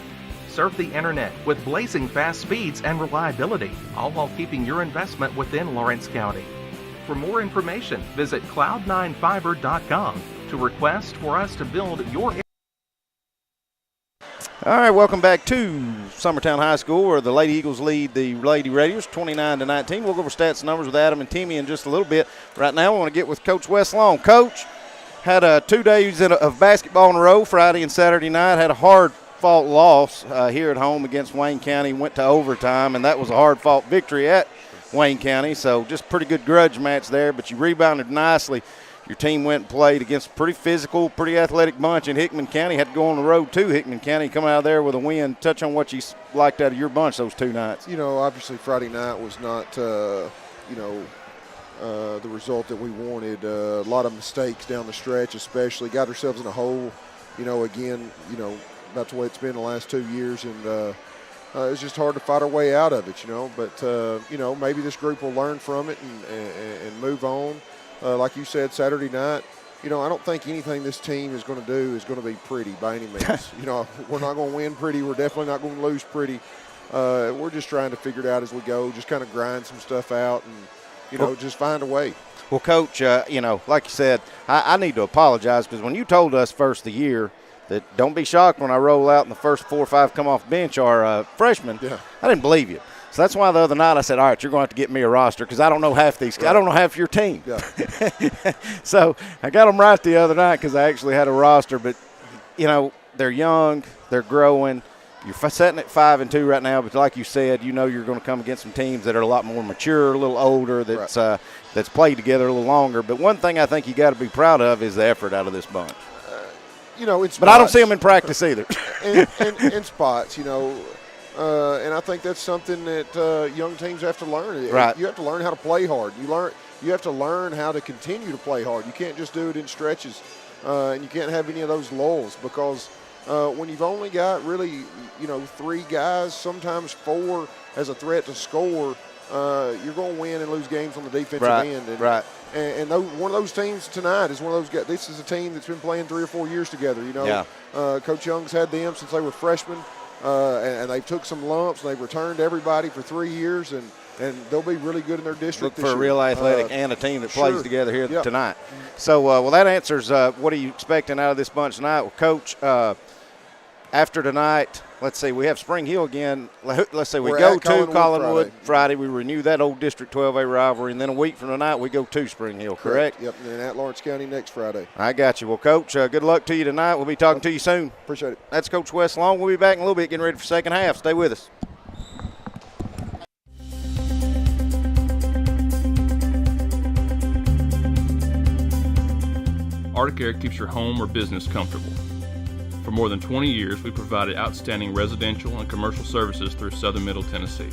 Serve the internet with blazing fast speeds and reliability, all while keeping your investment within Lawrence County. For more information, visit cloud9fiber.com to request for us to build your. All right, welcome back to Summertown High School, where the Lady Eagles lead the Lady Raiders 29-19. We'll go over stats and numbers with Adam and Timmy in just a little bit. Right now, we want to get with Coach Wes Long. Coach, had 2 days of basketball in a row, Friday and Saturday night. Had a hard-fought loss here at home against Wayne County. Went to overtime, and that was a hard-fought victory at Wayne County. So just pretty good grudge match there, but you rebounded nicely. Your team went and played against a pretty physical, pretty athletic bunch in Hickman County. Had to go on the road to Hickman County, come out of there with a win. Touch on what you liked out of your bunch those 2 nights. You know, obviously Friday night was not, the result that we wanted. A lot of mistakes down the stretch, especially. Got ourselves in a hole, again, about the way it's been the last 2 years. And it's just hard to fight our way out of it, But, maybe this group will learn from it and move on. Like you said, Saturday night, I don't think anything this team is going to do is going to be pretty by any means. We're not going to win pretty. We're definitely not going to lose pretty. We're just trying to figure it out as we go, just kind of grind some stuff out and, just find a way. Well, Coach, like you said, I need to apologize because when you told us first of the year that don't be shocked when I roll out and the first 4 or 5 come off the bench are freshmen, I didn't believe you. So that's why the other night I said, all right, you're going to have to get me a roster because I don't know half these. Right. I don't know half your team. Yeah. So I got them right the other night because I actually had a roster. But, they're young, they're growing. You're sitting at 5-2 right now, but like you said, you're going to come against some teams that are a lot more mature, a little older, that's played together a little longer. But one thing I think you got to be proud of is the effort out of this bunch. But I don't see them in practice either. in spots, and I think that's something that young teams have to learn. Right. You have to learn how to play hard. You have to learn how to continue to play hard. You can't just do it in stretches, and you can't have any of those lulls because when you've only got really, 3 guys, sometimes 4 as a threat to score, you're going to win and lose games on the defensive end. And, right. And one of those teams tonight is one of those guys. This is a team that's been playing 3 or 4 years together. Yeah. Coach Young's had them since they were freshmen. And they took some lumps, and they've returned everybody for 3 years, and they'll be really good in their district. Look for a real athletic and a team that plays together here tonight. So, that answers what are you expecting out of this bunch tonight? Well, Coach, after tonight, let's see, we have Spring Hill again. Let's say we go to Collinwood Friday. We renew that old District 12A rivalry, and then a week from tonight we go to Spring Hill, correct? Yep, and at Lawrence County next Friday. I got you. Well, Coach, good luck to you tonight. We'll be talking to you soon. Appreciate it. That's Coach Wes Long. We'll be back in a little bit getting ready for second half. Stay with us. Arctic Air keeps your home or business comfortable. For more than 20 years, we provided outstanding residential and commercial services through southern Middle Tennessee.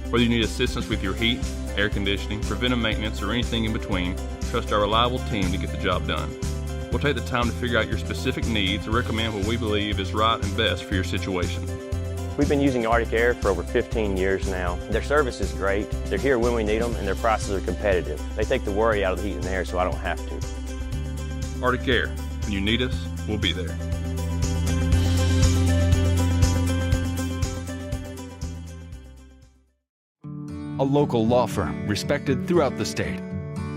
Whether you need assistance with your heat, air conditioning, preventive maintenance, or anything in between, trust our reliable team to get the job done. We'll take the time to figure out your specific needs and recommend what we believe is right and best for your situation. We've been using Arctic Air for over 15 years now. Their service is great, they're here when we need them, and their prices are competitive. They take the worry out of the heat and air so I don't have to. Arctic Air, when you need us, we'll be there. A local law firm respected throughout the state.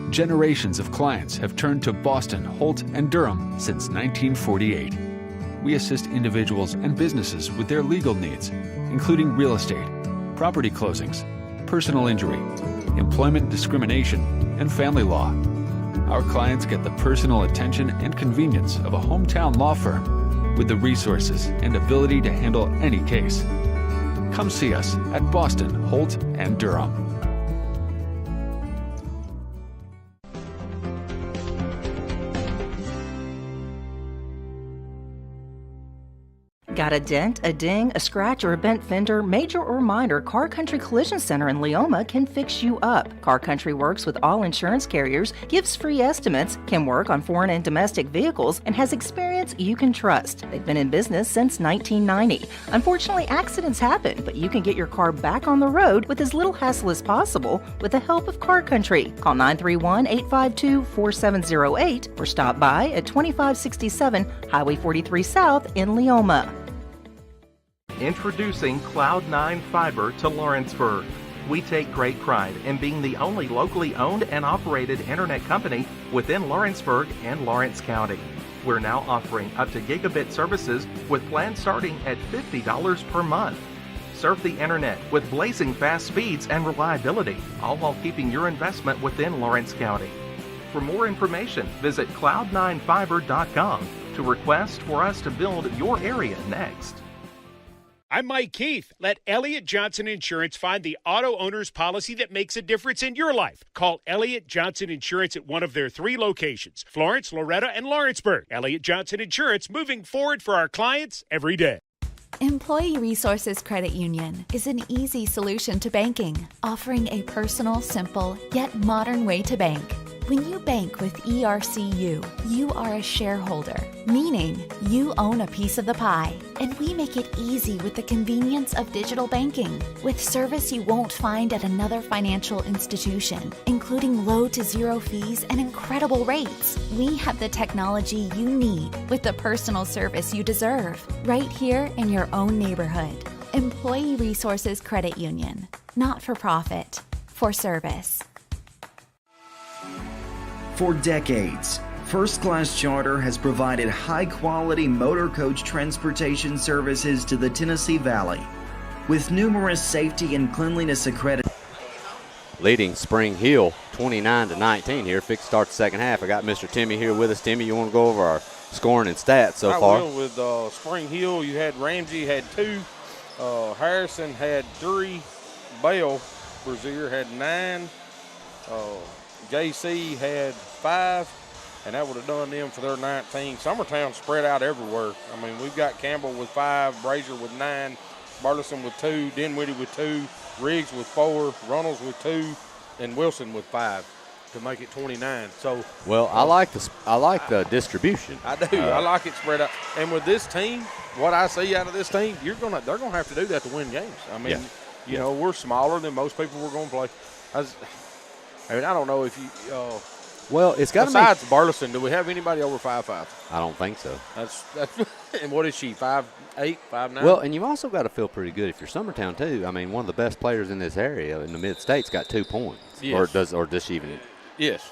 Generations of clients have turned to Boston, Holt, and Durham since 1948. We assist individuals and businesses with their legal needs, including real estate, property closings, personal injury, employment discrimination, and family law. Our clients get the personal attention and convenience of a hometown law firm. with the resources and ability to handle any case. Come see us at Boston, Holt, and Durham. Got a dent, a ding, a scratch, or a bent fender? Major or minor, Car Country Collision Center in Leoma can fix you up. Car Country works with all insurance carriers, gives free estimates, can work on foreign and domestic vehicles, and has experience you can trust. They've been in business since 1990. Unfortunately, accidents happen, but you can get your car back on the road with as little hassle as possible with the help of Car Country. Call 931-852-4708 or stop by at 2567 Highway 43 South in Leoma. Introducing Cloud9 Fiber to Lawrenceburg. We take great pride in being the only locally owned and operated internet company within Lawrenceburg and Lawrence County. We're now offering up to gigabit services with plans starting at $50 per month. Surf the internet with blazing fast speeds and reliability, all while keeping your investment within Lawrence County. For more information, visit cloud9fiber.com to request for us to build your area next. I'm Mike Keith. Let Elliott Johnson Insurance find the auto owner's policy that makes a difference in your life. Call Elliott Johnson Insurance at one of their 3 locations, Florence, Loretto, and Lawrenceburg. Elliott Johnson Insurance, moving forward for our clients every day. Employee Resources Credit Union is an easy solution to banking, offering a personal, simple, yet modern way to bank. When you bank with ERCU, you are a shareholder, meaning you own a piece of the pie, and we make it easy with the convenience of digital banking, with service you won't find at another financial institution, including low to zero fees and incredible rates. We have the technology you need with the personal service you deserve, right here in your own neighborhood. Employee Resources Credit Union, not for profit, for service. For decades, First Class Charter has provided high-quality motor coach transportation services to the Tennessee Valley. With numerous safety and cleanliness accredited. Leading Spring Hill 29-19 here. Fix start the second half. I got Mr. Timmy here with us. Timmy, you want to go over our scoring and stats so far? I will. With Spring Hill, you had Ramsey had 2, Harrison had 3, Bale Brazier had 9, JC had 5, and that would have done them for their 19. Summertown spread out everywhere. I mean, we've got Campbell with 5, Brazier with 9, Burleson with 2, Dinwiddie with 2, Riggs with 4, Runnels with 2, and Wilson with 5 to make it 29. So, well, I like the distribution. I do. I like it spread out. And with this team, what I see out of this team, they're gonna have to do that to win games. I mean, you know, we're smaller than most people we're going to play. I mean, I don't know if you. Well, it's got to be. Besides Burleson, do we have anybody over 5'5"? I don't think so. That's and what is she? 5'8", 5'9"? Well, and you've also got to feel pretty good if you're Summertown too. I mean, one of the best players in this area in the Mid-State's got 2 points. Yes. Or does she even? Yes.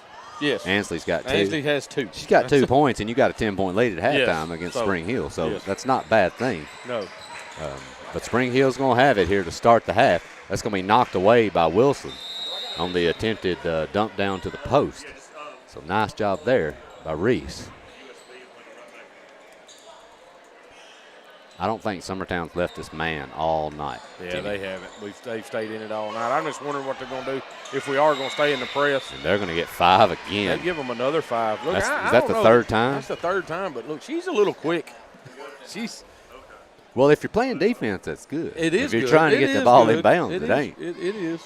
Ansley's got 2. Ansley has 2. She's got 2 points, and you got a 10-point lead at halftime against Spring Hill. So that's not a bad thing. No. But Spring Hill's going to have it here to start the half. That's going to be knocked away by Wilson on the attempted dump down to the post. So nice job there by Reese. I don't think Summertown's left this man all night. Yeah, they haven't. They've stayed in it all night. I'm just wondering what they're going to do if we are going to stay in the press. And they're going to get 5 again. They give them another 5. Look, is that the third time? That's the third time. But look, she's a little quick. Well, if you're playing defense, that's good. It is. If you're trying to get the ball in bounds, it ain't. It is.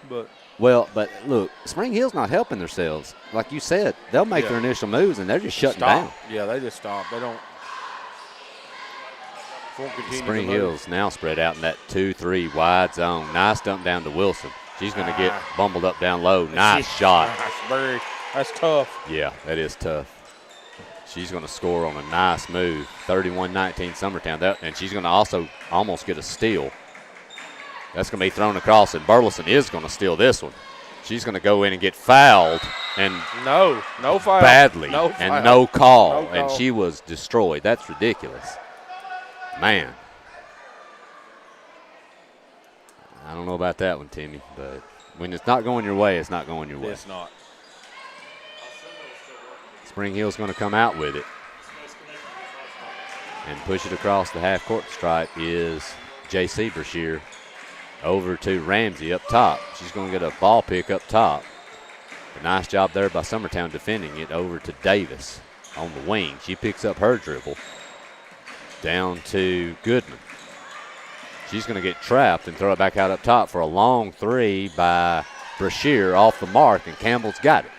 But. Well, but look, Spring Hill's not helping themselves. Like you said, they'll make their initial moves, and they're just shutting down. Yeah, they just stop. They don't. Spring Hill's now spread out in that 2-3 wide zone. Nice dump down to Wilson. She's going to get bumbled up down low. Nice shot. That's tough. Yeah, that is tough. She's going to score on a nice move. 31-19 Summertown. And she's going to also almost get a steal. That's going to be thrown across, and Burleson is going to steal this one. She's going to go in and get fouled. And no foul. Badly. No foul. And no call. And she was destroyed. That's ridiculous. Man. I don't know about that one, Timmy, but when it's not going your way, it's not going your way. It's not. Spring Hill's going to come out with it. And push it across the half-court stripe is J.C. Brashear over to Ramsey up top. She's going to get a ball pick up top. A nice job there by Summertown defending it over to Davis on the wing. She picks up her dribble down to Goodman. She's going to get trapped and throw it back out up top for a long three by Brashear off the mark, and Campbell's got it.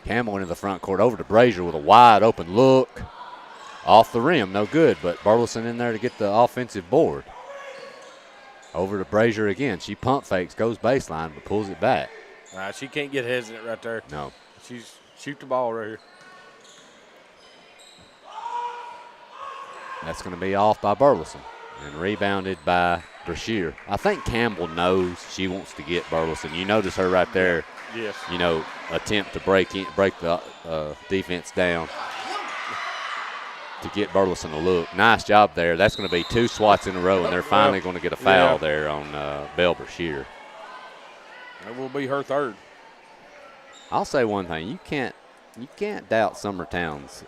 Campbell into the front court over to Brazier with a wide open look. Off the rim, no good, but Burleson in there to get the offensive board. Over to Brazier again. She pump fakes, goes baseline, but pulls it back. She can't get hesitant right there. No. She's shoot the ball right here. That's going to be off by Burleson and rebounded by Brashear. I think Campbell knows she wants to get Burleson. You notice her right there. Yes. You know, attempt to break the defense down to get Burleson a look. Nice job there. That's going to be 2 swats in a row, and they're finally going to get a foul there on Belle Brashear. It will be her third. I'll say one thing: you can't doubt Summertown's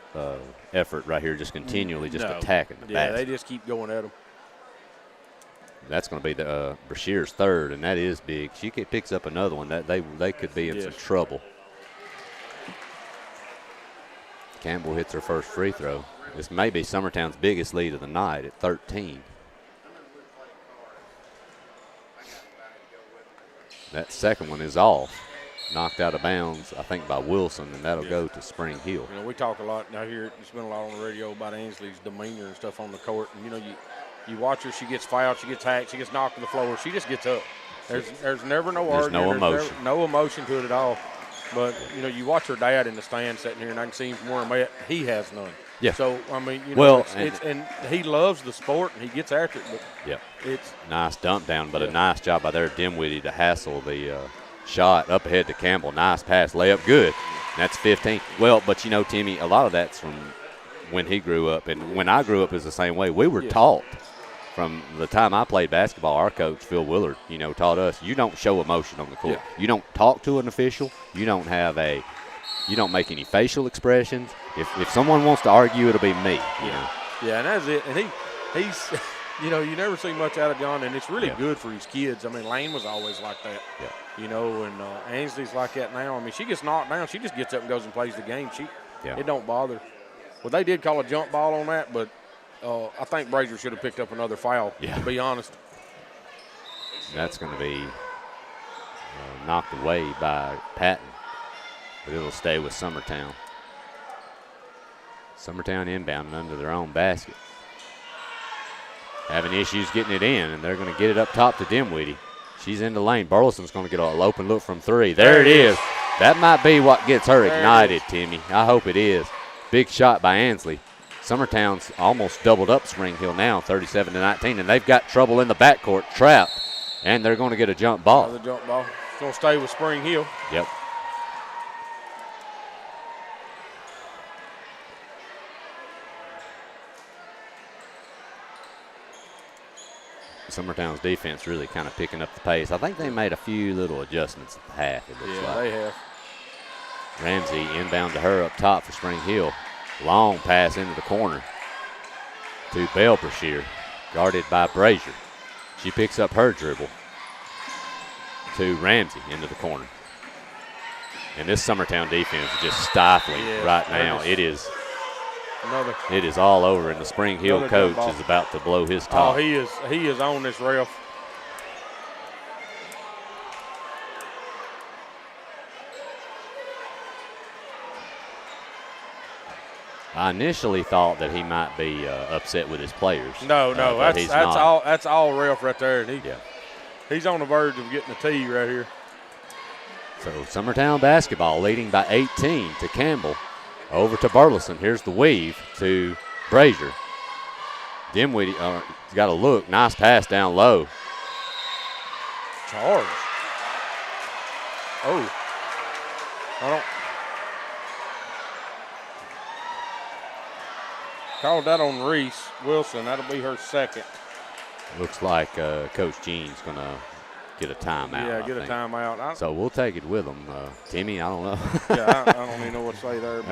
effort right here, just continually attacking the basket. They just keep going at them. That's going to be the Brashear's third, and that is big. She picks up another one. That they could be in some trouble. Campbell hits her first free throw. This may be Summertown's biggest lead of the night at 13. That second one is off. Knocked out of bounds, I think, by Wilson, and that'll go to Spring Hill. You know, we talk a lot now here. It's been a lot on the radio about Ainsley's demeanor and stuff on the court. And, you know, you watch her. She gets fouled. She gets hacked. She gets knocked to the floor. She just gets up. There's never no argument. No emotion. No emotion to it at all. But, you know, you watch her dad in the stand sitting here, and I can see him from where I'm at. He has none. Yeah. So, I mean, you know, and he loves the sport, and he gets after it. But it's nice dump down, but a nice job by their Dimwitty to hassle the shot up ahead to Campbell. Nice pass, layup, good. And that's 15. Well, but, you know, Timmy, a lot of that's from when he grew up. And when I grew up, it was the same way. We were taught from the time I played basketball, our coach, Phil Willard, you know, taught us, you don't show emotion on the court. Yeah. You don't talk to an official. You don't make any facial expressions. If someone wants to argue, it'll be me. You know? Yeah, and that's it. And he's, you know, you never see much out of John, and it's really good for his kids. I mean, Lane was always like that. Yeah. You know, and Ainsley's like that now. I mean, she gets knocked down. She just gets up and goes and plays the game. It don't bother. Well, they did call a jump ball on that, but I think Brazier should have picked up another foul, to be honest. That's going to be knocked away by Patton, but it'll stay with Summertown. Summertown inbounding under their own basket. Having issues getting it in, and they're going to get it up top to Dimwitty. She's in the lane. Burleson's going to get an open look from 3. There it is. That might be what gets her ignited, Timmy. I hope it is. Big shot by Ansley. Summertown's almost doubled up Spring Hill now, 37-19, and they've got trouble in the backcourt, trapped, and they're going to get a jump ball. Another jump ball. It's going to stay with Spring Hill. Yep. Summertown's defense really kind of picking up the pace. I think they made a few little adjustments at the half, it looks like. They have. Ramsey inbound to her up top for Spring Hill. Long pass into the corner to Belle Brashear, guarded by Brazier. She picks up her dribble to Ramsey into the corner. And this Summertown defense is just stifling right now. It is all over, and the Spring Hill coach is about to blow his top. Oh, he is on this ref. I initially thought that he might be upset with his players. No, that's all ref right there, and he's on the verge of getting a tee right here. So Summertown basketball leading by 18 to Campbell. Over to Burleson. Here's the weave to Brazier. Dimwitty got a look. Nice pass down low. Charge. Oh. Called that on Reese Wilson. That'll be her second. Looks like Coach Jean's going to get a timeout. Yeah, get a timeout. So we'll take it with them. Timmy, I don't know. I don't even know what to say there.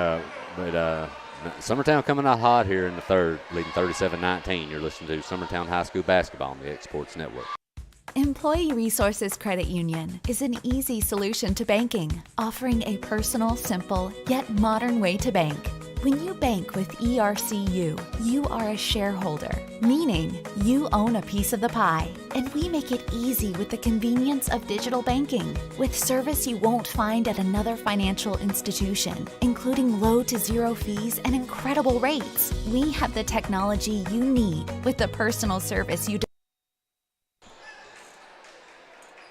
But Summertown coming out hot here in the third, leading 37-19. You're listening to Summertown High School basketball on the X Sports Network. Employee Resources Credit Union is an easy solution to banking, offering a personal, simple, yet modern way to bank. When you bank with ERCU, you are a shareholder, meaning you own a piece of the pie. And we make it easy with the convenience of digital banking, with service you won't find at another financial institution, including low to zero fees and incredible rates. We have the technology you need with the personal service you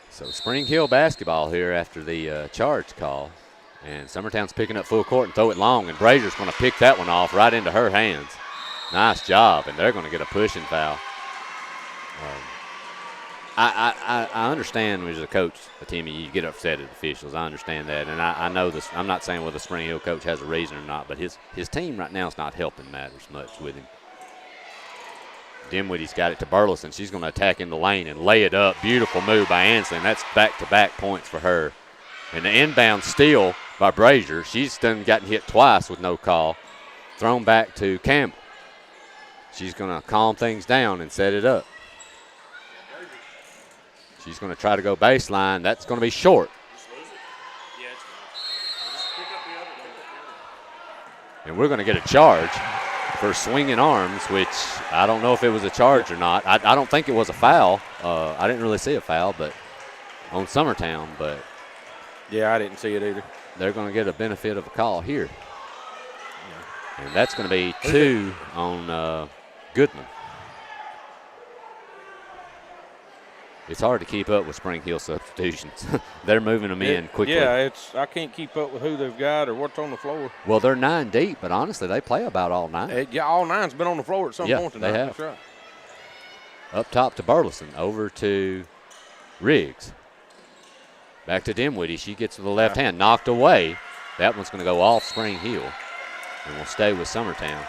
So Spring Hill basketball here after the charge call. And Summertown's picking up full court and throw it long, and Brazier's going to pick that one off right into her hands. Nice job, and they're going to get a pushing foul. I understand as a coach, Timmy, you get upset at officials. I understand that, and I know this. I'm not saying whether the Spring Hill coach has a reason or not, but his team right now is not helping matters much with him. Dinwiddie's got it to Burleson. She's going to attack in the lane and lay it up. Beautiful move by Ansley, and that's back-to-back points for her. And the inbound steal by Brazier. She's done gotten hit twice with no call. Thrown back to Campbell. She's going to calm things down and set it up. She's going to try to go baseline. That's going to be short. And we're going to get a charge for swinging arms, which I don't know if it was a charge or not. I don't think it was a foul. I didn't really see a foul, but on Summertown, but yeah, I didn't see it either. They're going to get a benefit of a call here. And that's going to be 2 on Goodman. It's hard to keep up with Spring Hill substitutions. They're moving them in quickly. Yeah, I can't keep up with who they've got or what's on the floor. Well, they're 9 deep, but honestly, they play about all 9. Yeah, all 9's been on the floor at some point tonight. They have. That's right. Up top to Burleson, over to Riggs. Back to Dinwiddie. She gets to the left hand, knocked away. That one's going to go off Spring Hill, and we'll stay with Summertown.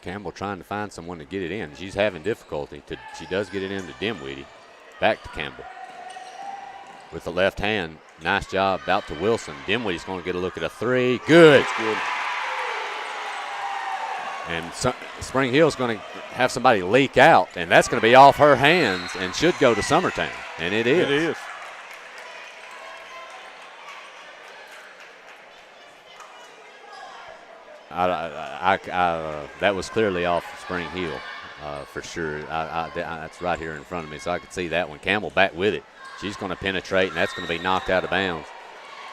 Campbell trying to find someone to get it in. She's having difficulty. She does get it into Dinwiddie. Back to Campbell. With the left hand, nice job out to Wilson. Dinwiddie's going to get a look at a 3. Good. That's good. And Spring Hill's going to have somebody leak out, and that's going to be off her hands and should go to Summertown. And it is. It is. That was clearly off Spring Hill for sure. That's right here in front of me, so I could see that one. Campbell back with it. She's going to penetrate, and that's going to be knocked out of bounds.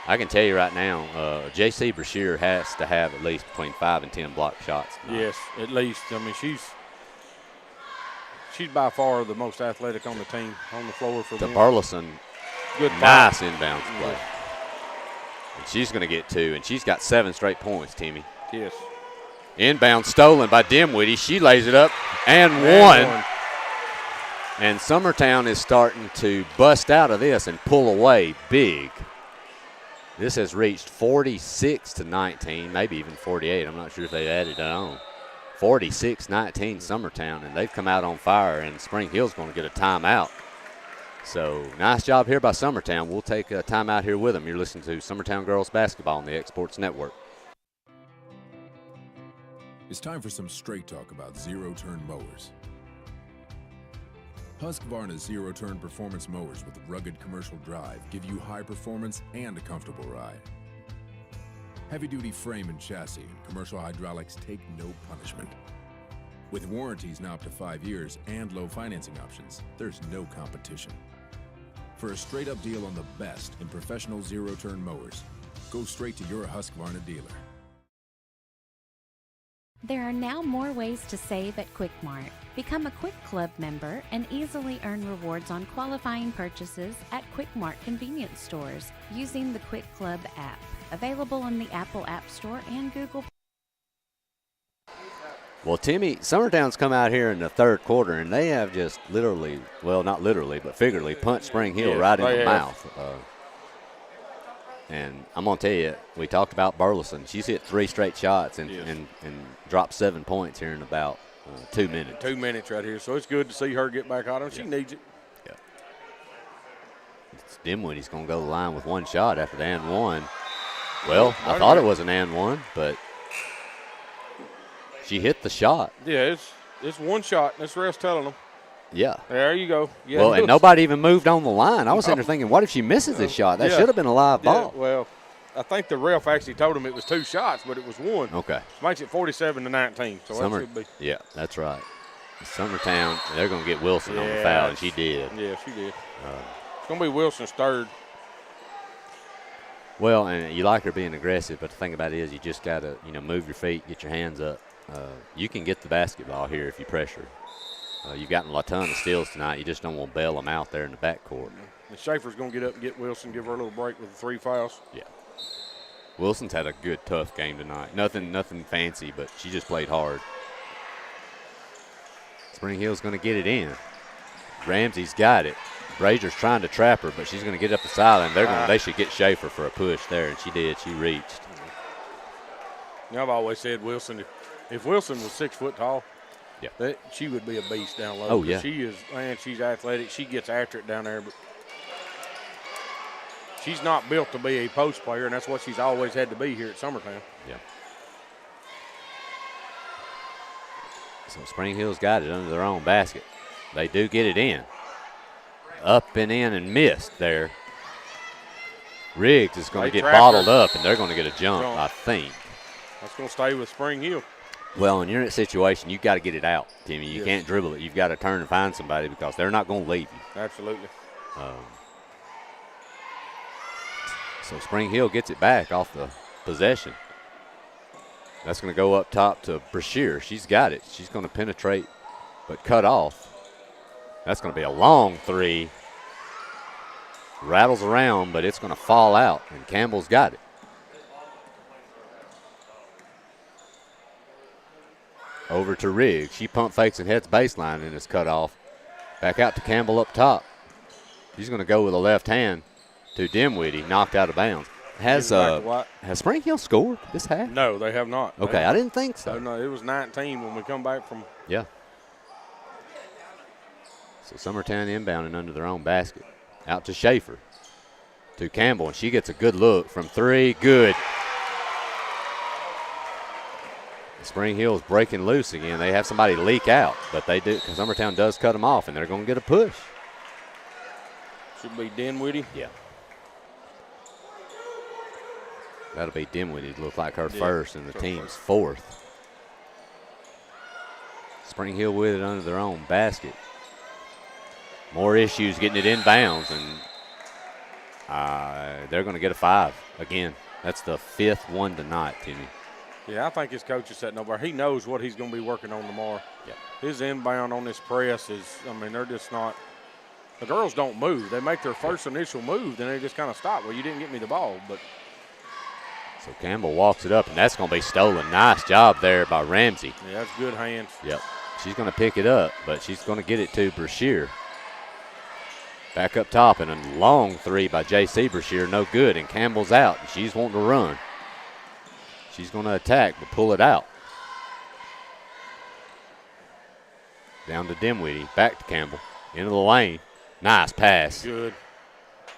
I can tell you right now, J.C. Brashear has to have at least between 5 and 10 block shots tonight. Yes, at least. I mean, she's by far the most athletic on the team, on the floor for them. Burleson, good, nice inbounds play. And she's going to get 2, and she's got 7 straight points, Timmy. Yes. Inbound stolen by Dinwiddie. She lays it up and one. And Summertown is starting to bust out of this and pull away big. This has reached 46-19, maybe even 48. I'm not sure if they added it on. 46-19 Summertown, and they've come out on fire, and Spring Hill's going to get a timeout. So nice job here by Summertown. We'll take a timeout here with them. You're listening to Summertown Girls Basketball on the X Sports Network. It's time for some straight talk about zero-turn mowers. Husqvarna's zero-turn performance mowers with rugged commercial drive give you high performance and a comfortable ride. Heavy-duty frame and chassis and commercial hydraulics take no punishment. With warranties now up to 5 years and low financing options, there's no competition. For a straight-up deal on the best in professional zero-turn mowers, go straight to your Husqvarna dealer. There are now more ways to save at Quick Mart. Become a Quick Club member and easily earn rewards on qualifying purchases at Quick Mart convenience stores using the Quick Club app. Available on the Apple App Store and Google. Well, Timmy, Summertown's come out here in the third quarter, and they have just literally, well, not literally, but figuratively punched Spring Hill right in the mouth. And I'm going to tell you, we talked about Burleson. She's hit 3 straight shots and dropped 7 points here in about 2 minutes. 2 minutes right here. So it's good to see her get back on her. She needs it. Dimwitty's going to go to the line with one shot after the and one. Well, I thought it was an and one, but she hit the shot. Yeah, it's one shot. That's the ref's telling them. Yeah. There you go. Yeah, well, and nobody even moved on the line. I was sitting there thinking, what if she misses this shot? That should have been a live ball. Well, I think the ref actually told him it was 2 shots, but it was one. Okay. Which makes it 47-19. So that should be. Yeah, that's right. Summertown, they're going to get Wilson on the foul, and she did. Yeah, she did. It's going to be Wilson's third. Well, and you like her being aggressive, but the thing about it is you just got to, move your feet, get your hands up. You can get the basketball here if you pressure. You've gotten a ton of steals tonight. You just don't want to bail them out there in the backcourt. And Schaefer's going to get up and get Wilson, give her a little break with the 3 fouls. Yeah. Wilson's had a good, tough game tonight. Nothing fancy, but she just played hard. Spring Hill's going to get it in. Ramsey's got it. Brazier's trying to trap her, but she's going to get up the sideline. They should get Schaefer for a push there, and she did. She reached. I've always said Wilson, if Wilson was 6 foot tall, yeah, she would be a beast down low. Oh, yeah. She is, man, she's athletic. She gets after it down there, but she's not built to be a post player, and that's what she's always had to be here at Summertown. Yeah. So Spring Hill's got it under their own basket. They do get it in. Up and in and missed there. Riggs is going to get bottled up, and they're going to get a jump, I think. That's going to stay with Spring Hill. Well, in your situation, you've got to get it out, Timmy. You can't dribble it. You've got to turn and find somebody because they're not going to leave you. Absolutely. So Spring Hill gets it back off the possession. That's going to go up top to Brashear. She's got it. She's going to penetrate, but cut off. That's going to be a long 3. Rattles around, but it's going to fall out, and Campbell's got it. Over to Riggs. She pump fakes and heads baseline, and it's cut off. Back out to Campbell up top. She's going to go with a left hand to Dimwitty, knocked out of bounds. Has Spring Hill scored this half? No, they have not. Okay, I didn't think so. No, it was 19 when we come back from. Yeah. So Summertown inbounding under their own basket. Out to Schaefer. To Campbell, and she gets a good look from 3. Good. Spring Hill's breaking loose again. They have somebody leak out, but they do. Summertown does cut them off, and they're going to get a push. Should be Dinwiddie. Yeah. That'll be Dinwiddie. Look like her first, and the team's 4th. Spring Hill with it under their own basket. More issues getting it inbounds, and they're going to get a 5 again. That's the 5th one tonight, Timmy. Yeah, I think his coach is setting over. He knows what he's going to be working on tomorrow. Yeah. His inbound on this press is, they're just not. The girls don't move. They make their first initial move, then they just kind of stop. Well, you didn't get me the ball, but. So Campbell walks it up, and that's going to be stolen. Nice job there by Ramsey. Yeah, that's good hands. Yep. She's going to pick it up, but she's going to get it to Brashear. Back up top, and a long 3 by J.C. Brashear, no good, and Campbell's out, and she's wanting to run. She's going to attack, but pull it out. Down to Dimwitty, back to Campbell, into the lane. Nice pass. Good.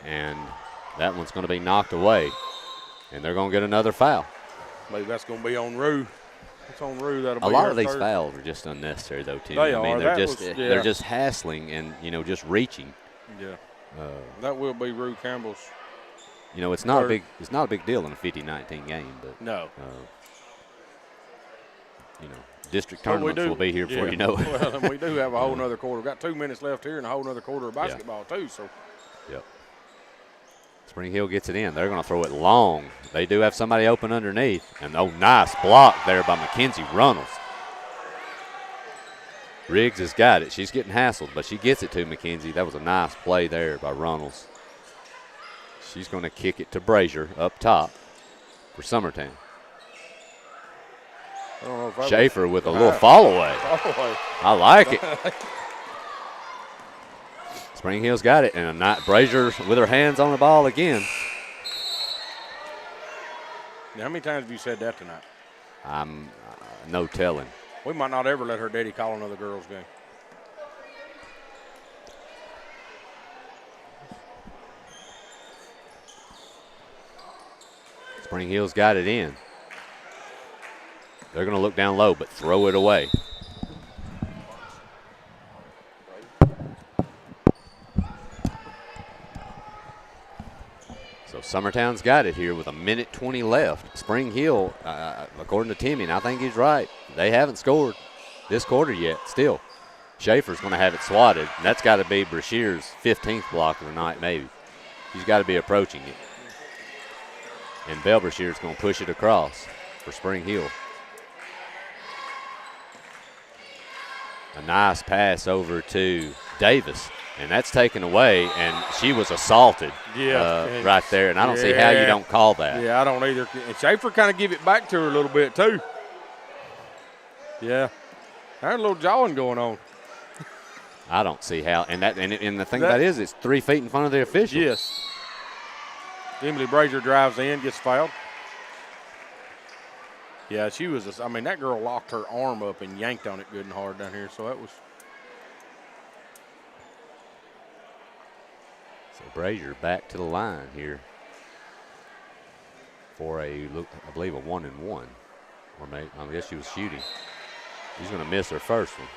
And that one's going to be knocked away, and they're going to get another foul. Maybe that's going to be on Rue. It's on Rue. That'll be a lot of these third. fouls are just unnecessary, though, Tim. They are. They're just hassling and just reaching. Yeah. That will be Rue Campbell's. It's not a big deal in a 50-19 game, but no. District tournaments will be here before you know it. Well, and we do have a whole nother quarter. We've got 2 minutes left here and a whole nother quarter of basketball too. So. Yep. Spring Hill gets it in. They're going to throw it long. They do have somebody open underneath, and nice block there by Mackenzie Runnels. Riggs has got it. She's getting hassled, but she gets it to Mackenzie. That was a nice play there by Runnels. She's going to kick it to Brazier up top for Summertown. Schaefer with a little fall-away. I like it. Spring Hill's got it, and Brazier with her hands on the ball again. Now, how many times have you said that tonight? I'm no telling. We might not ever let her daddy call another girls' game. Spring Hill's got it in. They're going to look down low, but throw it away. So Summertown's got it here with 1:20 left. Spring Hill, according to Timmy, and I think he's right, they haven't scored this quarter yet still. Schaefer's going to have it swatted, and that's got to be Brashear's 15th block of the night maybe. He's got to be approaching it. And Bell Brashear's going to push it across for Spring Hill. A nice pass over to Davis, and that's taken away, and she was assaulted right there, and I don't see how you don't call that. Yeah, I don't either. And Schaefer kind of give it back to her a little bit, too. Yeah. There's a little jawing going on. I don't see how, and the thing about it is it's 3 feet in front of the official. Yes. Emily Brazier drives in, gets fouled. Yeah, she was, that girl locked her arm up and yanked on it good and hard down here, so that was. So Brazier back to the line here for I believe a 1-and-1. Or maybe, I guess she was shooting. She's going to miss her first one.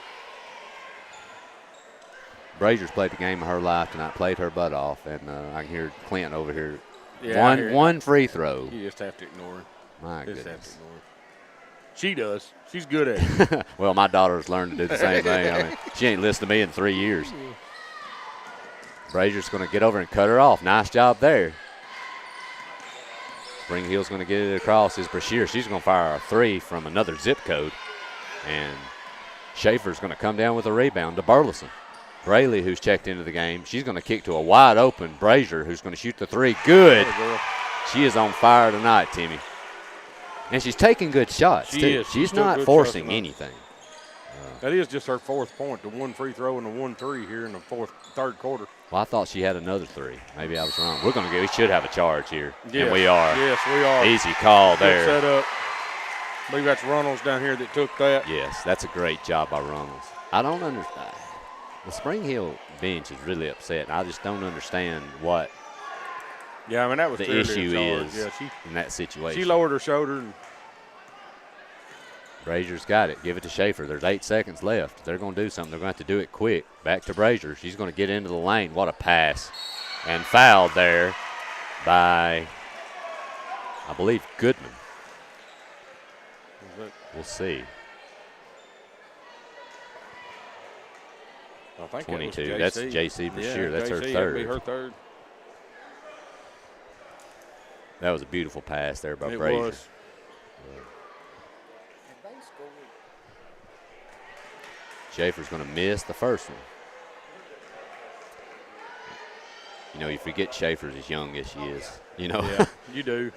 Brazier's played the game of her life tonight, played her butt off, and I can hear Clint over here. Yeah, one free throw. You just have to ignore her. My just goodness. have to ignore her. She does. She's good at it. Well, my daughter's learned to do the same thing. She ain't listened to me in 3 years. Brazier's going to get over and cut her off. Nice job there. Spring Hill's going to get it across. Is Brashear. She's going to fire a 3 from another zip code. And Schaefer's going to come down with a rebound to Burleson. Braley, who's checked into the game, she's going to kick to a wide open Brazier, who's going to shoot the 3. Good. She is on fire tonight, Timmy. And she's taking good shots, too. She's not forcing anything. That is just her 4th point, the 1 free throw and the 1-3 here in the third quarter. Well, I thought she had another 3. Maybe I was wrong. We should have a charge here. Yes. And we are. Yes, we are. Easy call there. Good set up. I believe that's Runnels down here that took that. Yes, that's a great job by Runnels. I don't understand. The Spring Hill bench is really upset. I just don't understand what that was the issue is in that situation. She lowered her shoulder. And Brazier's got it. Give it to Schaefer. There's 8 seconds left. They're going to do something. They're going to have to do it quick. Back to Brazier. She's going to get into the lane. What a pass. And fouled there by, I believe, Goodman. We'll see. I think 22. That's J.C. Brashear. That's her 3rd. Be her 3rd. That was a beautiful pass there by Brazier. It was. Schaefer's going to miss the first one. You forget Schaefer's as young as she is. Yeah, you do.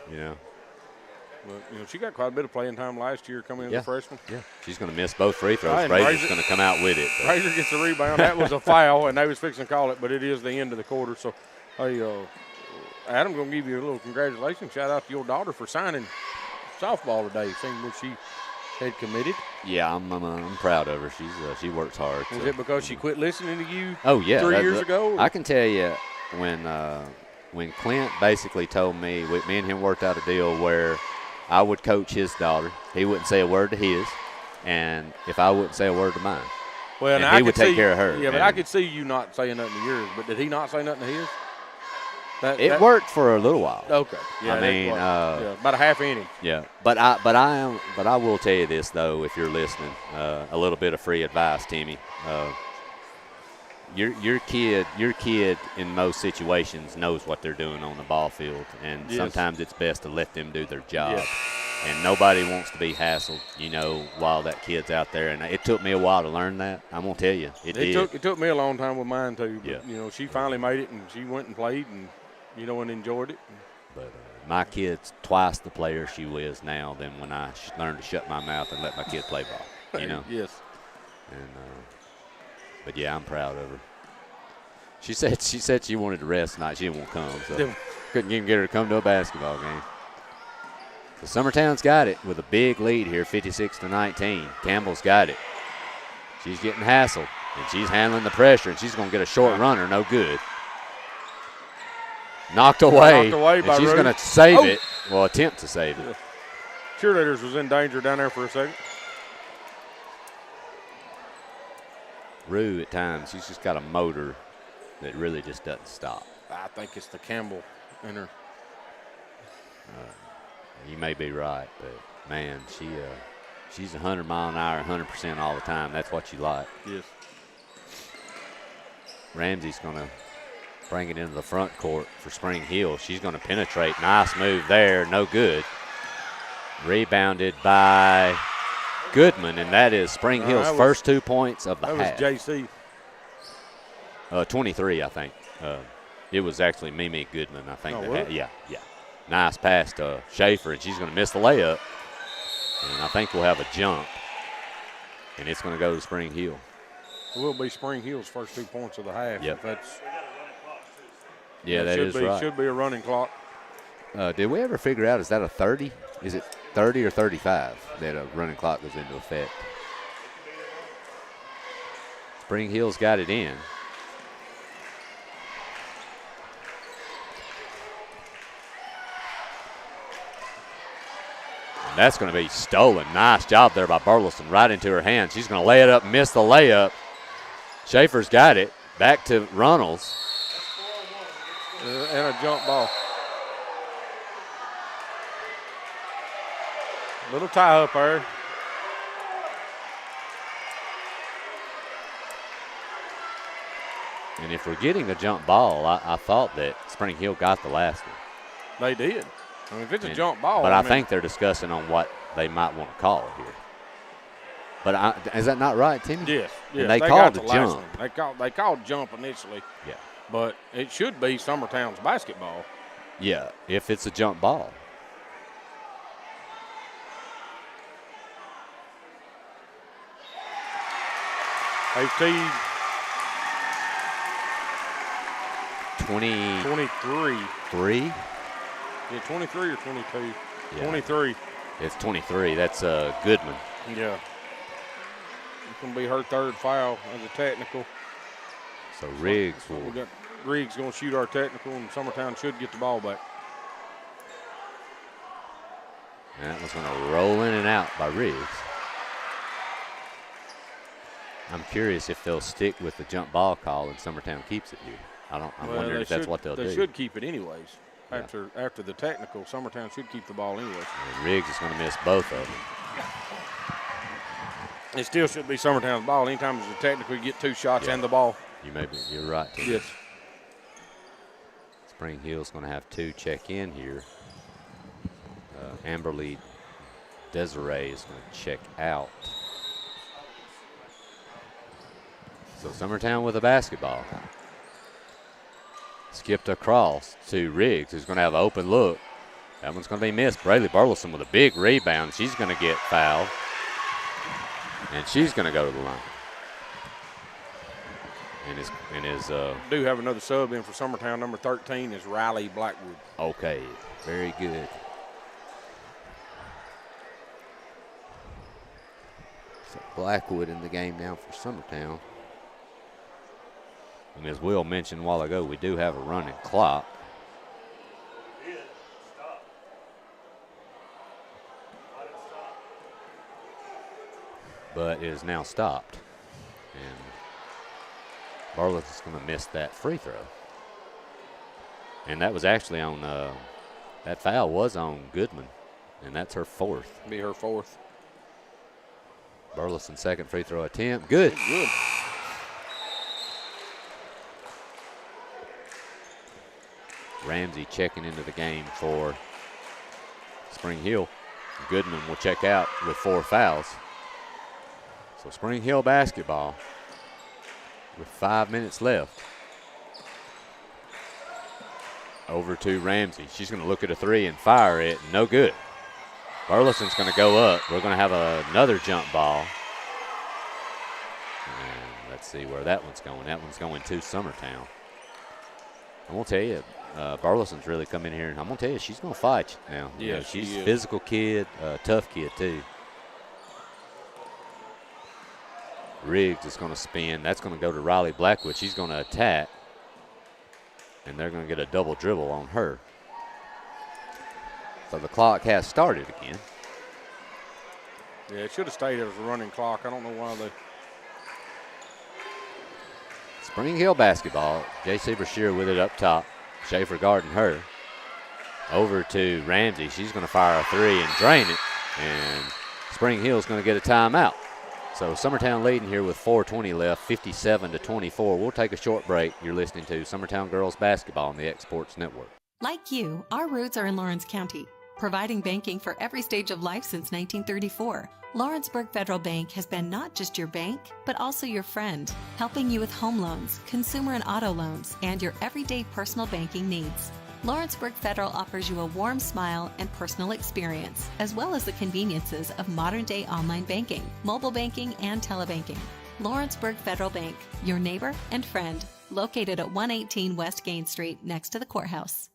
But, she got quite a bit of playing time last year coming in as a freshman. Yeah. She's going to miss both free throws. Brazier's going to come out with it. Brazier gets the rebound. That was a foul, and they was fixing to call it, but it is the end of the quarter. So, Adam, going to give you a little congratulations. Shout out to your daughter for signing softball today, seeing what she had committed. Yeah, I'm proud of her. She works hard. Was it because she quit listening to you? Oh yeah, 3 years ago. I can tell you when Clint basically told me, me and him worked out a deal where I would coach his daughter. He wouldn't say a word to his, and if I wouldn't say a word to mine, well, and he would take care of her. Yeah, but I could see you not saying nothing to yours. But did he not say nothing to his? It worked for a little while. Okay. Yeah, I mean, about a half inning. Yeah, but I will tell you this though, if you're listening, a little bit of free advice, Timmy. Your kid in most situations knows what they're doing on the ball field, and sometimes it's best to let them do their job. Yes. And nobody wants to be hassled, while that kid's out there. And it took me a while to learn that. I'm gonna tell you, it took me a long time with mine too. But, she finally made it, and she went and played, and and enjoyed it. But my kid's twice the player she is now than when I learned to shut my mouth and let my kid play ball. Yes. And but yeah, I'm proud of her. She said she wanted to rest tonight. She didn't want to come, so couldn't even get her to come to a basketball game. So Summertown's got it with a big lead here, 56-19. Campbell's got it. She's getting hassled, and she's handling the pressure, and she's going to get a short runner, no good. Knocked away by and she's Ruth. going to save it. Well, attempt to save it. Cheerleaders was in danger down there for a second. Rue, at times, she's just got a motor that really just doesn't stop. I think it's the Campbell in her. You may be right, but, man, she's 100 mile an hour, 100% all the time. That's what you like. Yes. Ramsey's going to bring it into the front court for Spring Hill. She's going to penetrate. Nice move there. No good. Rebounded by Goodman, and that is Spring Hill's first 2 points of the half. That was JC. 23, I think. It was actually Mimi Goodman, I think. Oh, Yeah. Nice pass to Schaefer, and she's going to miss the layup. And I think we'll have a jump, and it's going to go to Spring Hill. It will be Spring Hill's first 2 points of the half. Yep. That is right. Should be a running clock. Did we ever figure out, is that a 30? Is it 30 or 35 that a running clock goes into effect? Spring Hill's got it in. And that's going to be stolen. Nice job there by Burleson, right into her hand. She's going to lay it up, miss the layup. Schaefer's got it. Back to Runnels. And a jump ball. Little tie up there. And if we're getting a jump ball, I thought that Spring Hill got the last one. They did. I mean, if it's a jump ball. But I think they're discussing on what they might want to call here. But is that not right, Timmy? Yes. And they called the jump. They called jump initially. Yeah. But it should be Summertown's basketball. Yeah, if it's a jump ball. They've teed 23. 3? Yeah, 23 or 22? Yeah. 23. It's 23. That's Goodman. Yeah. It's going to be her third foul as a technical. So Riggs will. We got Riggs going to shoot our technical, and Summertown should get the ball back. And that was going to roll in and out by Riggs. I'm curious if they'll stick with the jump ball call and Summertown keeps it here. I'm wondering if that's what they'll do. They should keep it anyways. Yeah. After the technical, Summertown should keep the ball anyways. And Riggs is going to miss both of them. It still should be Summertown's ball. Anytime there's a technical, you get 2 shots and the ball. You're right. Tim. Yes. Spring Hill's going to have 2 check in here. Amberly Desiree is going to check out. So Summertown with a basketball. Skipped across to Riggs, who's going to have an open look. That one's going to be missed. Braylee Burleson with a big rebound. She's going to get fouled. And she's going to go to the line. Do have another sub in for Summertown. Number 13 is Riley Blackwood. Okay, very good. So Blackwood in the game now for Summertown. And as Will mentioned a while ago, we do have a running clock. But it is now stopped. And Burleson is going to miss that free throw. And that was actually on, that foul was on Goodman. And that's her 4th. Be her 4th. Burleson's second free throw attempt. Good. Good. Ramsey checking into the game for Spring Hill. Goodman will check out with 4 fouls. So Spring Hill basketball with 5 minutes left. Over to Ramsey. She's going to look at a 3 and fire it. No good. Burleson's going to go up. We're going to have another jump ball. And let's see where that one's going. That one's going to Summertown. I'm going to tell you, Burleson's really come in here, and I'm going to tell you, she's going to fight you now. Yeah, you know, she's a physical kid, tough kid, too. Riggs is going to spin. That's going to go to Riley Blackwood. She's going to attack, and they're going to get a double dribble on her. So the clock has started again. Yeah, it should have stayed as a running clock. I don't know why they. Spring Hill basketball. J.C. Brashear with it up top. Schaefer guarding her. Over to Ramsey. She's going to fire a three and drain it. And Spring Hill's going to get a timeout. So Summertown leading here with 4:20 left, 57-24. We'll take a short break. You're listening to Summertown Girls Basketball on the X Sports Network. Like you, our roots are in Lawrence County, providing banking for every stage of life since 1934. Lawrenceburg Federal Bank has been not just your bank, but also your friend, helping you with home loans, consumer and auto loans, and your everyday personal banking needs. Lawrenceburg Federal offers you a warm smile and personal experience, as well as the conveniences of modern-day online banking, mobile banking, and telebanking. Lawrenceburg Federal Bank, your neighbor and friend, located at 118 West Gain Street next to the courthouse.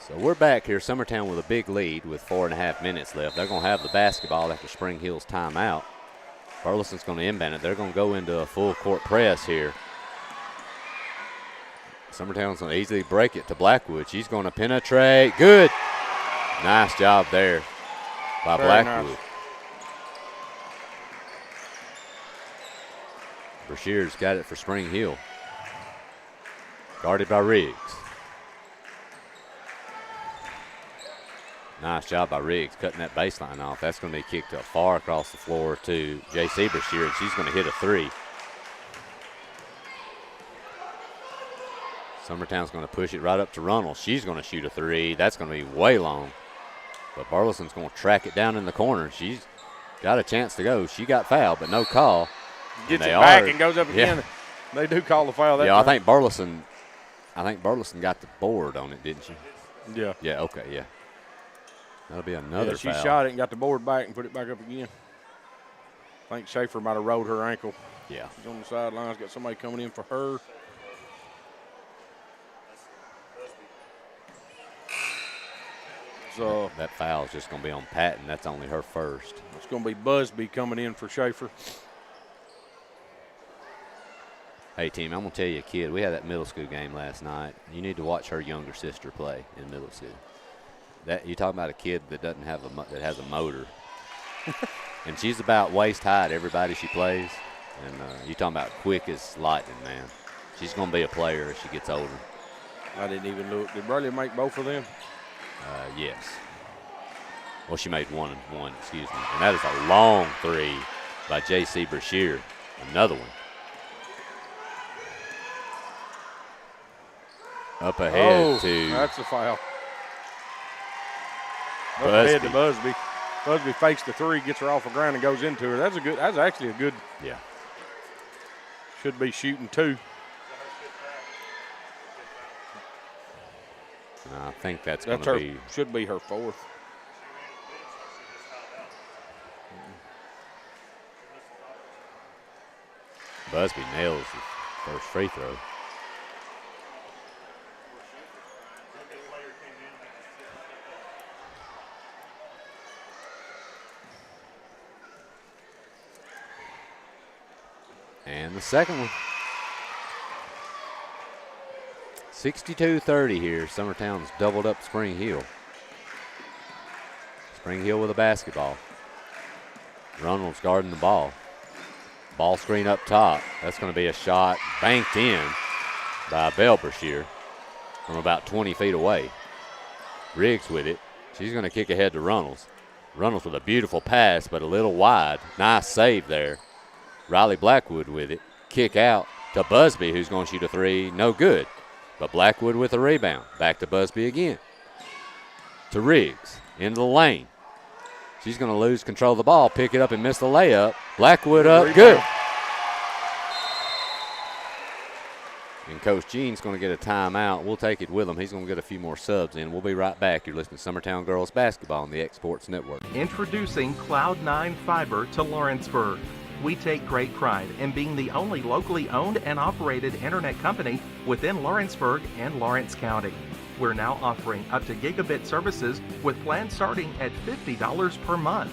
So we're back here, Summertown with a big lead with 4.5 minutes left. They're going to have the basketball after Spring Hill's timeout. Burleson's going to inbound it. They're going to go into a full court press here. Summertown's going to easily break it to Blackwood. She's going to penetrate. Good. Nice job there by Very Blackwood. nice. Brashear's got it for Spring Hill. Guarded by Riggs. Nice job by Riggs cutting that baseline off. That's going to be kicked up far across the floor to J.C. Brashear, and she's going to hit a three. Summertown's going to push it right up to Runnels. She's going to shoot a three. That's going to be way long. But Burleson's going to track it down in the corner. She's got a chance to go. She got fouled, but no call. Gets it back and goes up again. They do call the foul. I think Burleson got the board on it, didn't she? Yeah. Yeah, okay, yeah. That'll be another she foul. shot it and got the board back and put it back up again. I think Schaefer might have rolled her ankle. Yeah. She's on the sidelines, got somebody coming in for her. So that foul is just going to be on Patton. That's only her first. It's going to be Busby coming in for Schaefer. Hey, team, I'm going to tell you, kid, we had that middle school game last night. You need to watch her younger sister play in middle school. That you're talking about a kid that doesn't have that has a motor, and she's about waist high to everybody she plays. And you're talking about quick as lightning, man. She's going to be a player as she gets older. I didn't even look. Did Burley make both of them? Yes. Well, she made one, excuse me. And that is a long three by J.C. Brashear. Another one. Up ahead to. That's a foul. Busby. Up ahead to Busby. Busby fakes the three, gets her off the ground, and goes into her. That's actually a good. Yeah. Should be shooting two. I think that's going to be. Should be her fourth. Busby nails the first free throw. And the second one. 62-30 here. Summertown's doubled up Spring Hill. Spring Hill with a basketball. Runnels guarding the ball. Ball screen up top. That's going to be a shot banked in by Belle Brashear from about 20 feet away. Riggs with it. She's going to kick ahead to Runnels. Runnels with a beautiful pass, but a little wide. Nice save there. Riley Blackwood with it. Kick out to Busby, who's going to shoot a three. No good. But Blackwood with a rebound. Back to Busby again. To Riggs. Into the lane. She's going to lose control of the ball, pick it up and miss the layup. Blackwood up, good. And Coach Gene's going to get a timeout. We'll take it with him. He's going to get a few more subs in. We'll be right back. You're listening to Summertown Girls Basketball on the X Sports Network. Introducing Cloud9 Fiber to Lawrenceburg. We take great pride in being the only locally owned and operated internet company within Lawrenceburg and Lawrence County. We're now offering up to gigabit services with plans starting at $50 per month.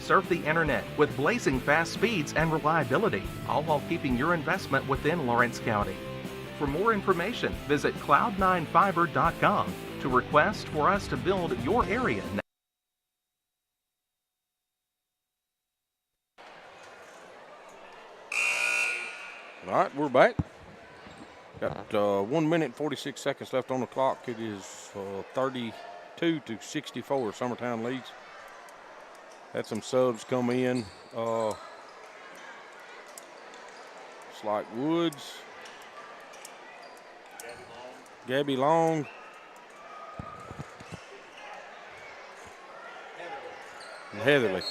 Serve the internet with blazing fast speeds and reliability, all while keeping your investment within Lawrence County. For more information, visit cloud9fiber.com to request for us to build your area. All right, we're back. Got 1 minute and 46 seconds left on the clock. It is 32-64. Summertown leads. Had some subs come in. It's like Woods, Gabby Long, and Heatherly.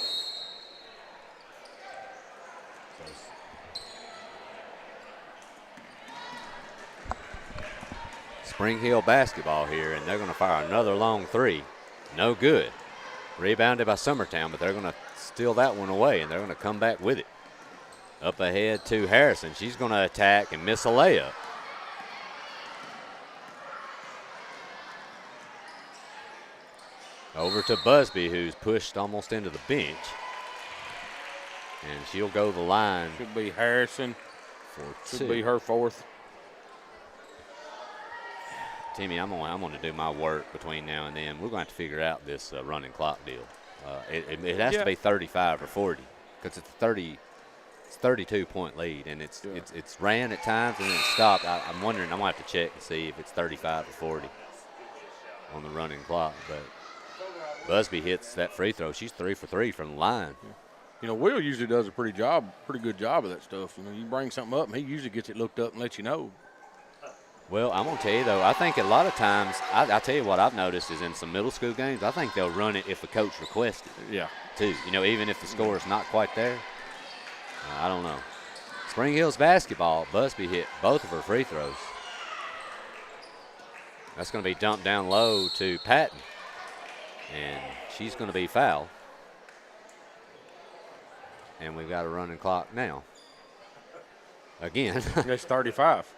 Spring Hill basketball here, and they're going to fire another long three. No good. Rebounded by Summertown, but they're going to steal that one away, and they're going to come back with it. Up ahead to Harrison. She's going to attack and miss a layup. Over to Busby, who's pushed almost into the bench. And she'll go the line. Should be Harrison. Should be her fourth. Timmy, I'm gonna do my work between now and then. We're going to have to figure out this running clock deal. It has to be 35 or 40 because it's 32-point lead, and it's ran at times and then it stopped. I'm wondering. I'm going to have to check and see if it's 35 or 40 on the running clock. But Busby hits that free throw. She's 3 for 3 from the line. Yeah. You know, Will usually does a pretty good job of that stuff. You know, you bring something up, and he usually gets it looked up and lets you know. Well, I'm going to tell you, though, I think a lot of times, I tell you what I've noticed is in some middle school games, I think they'll run it if the coach requests it. Yeah. Too. You know, even if the score is not quite there. I don't know. Spring Hills basketball, Busby hit both of her free throws. That's going to be dumped down low to Patton. And she's going to be fouled. And we've got a running clock now. Again. That's 35.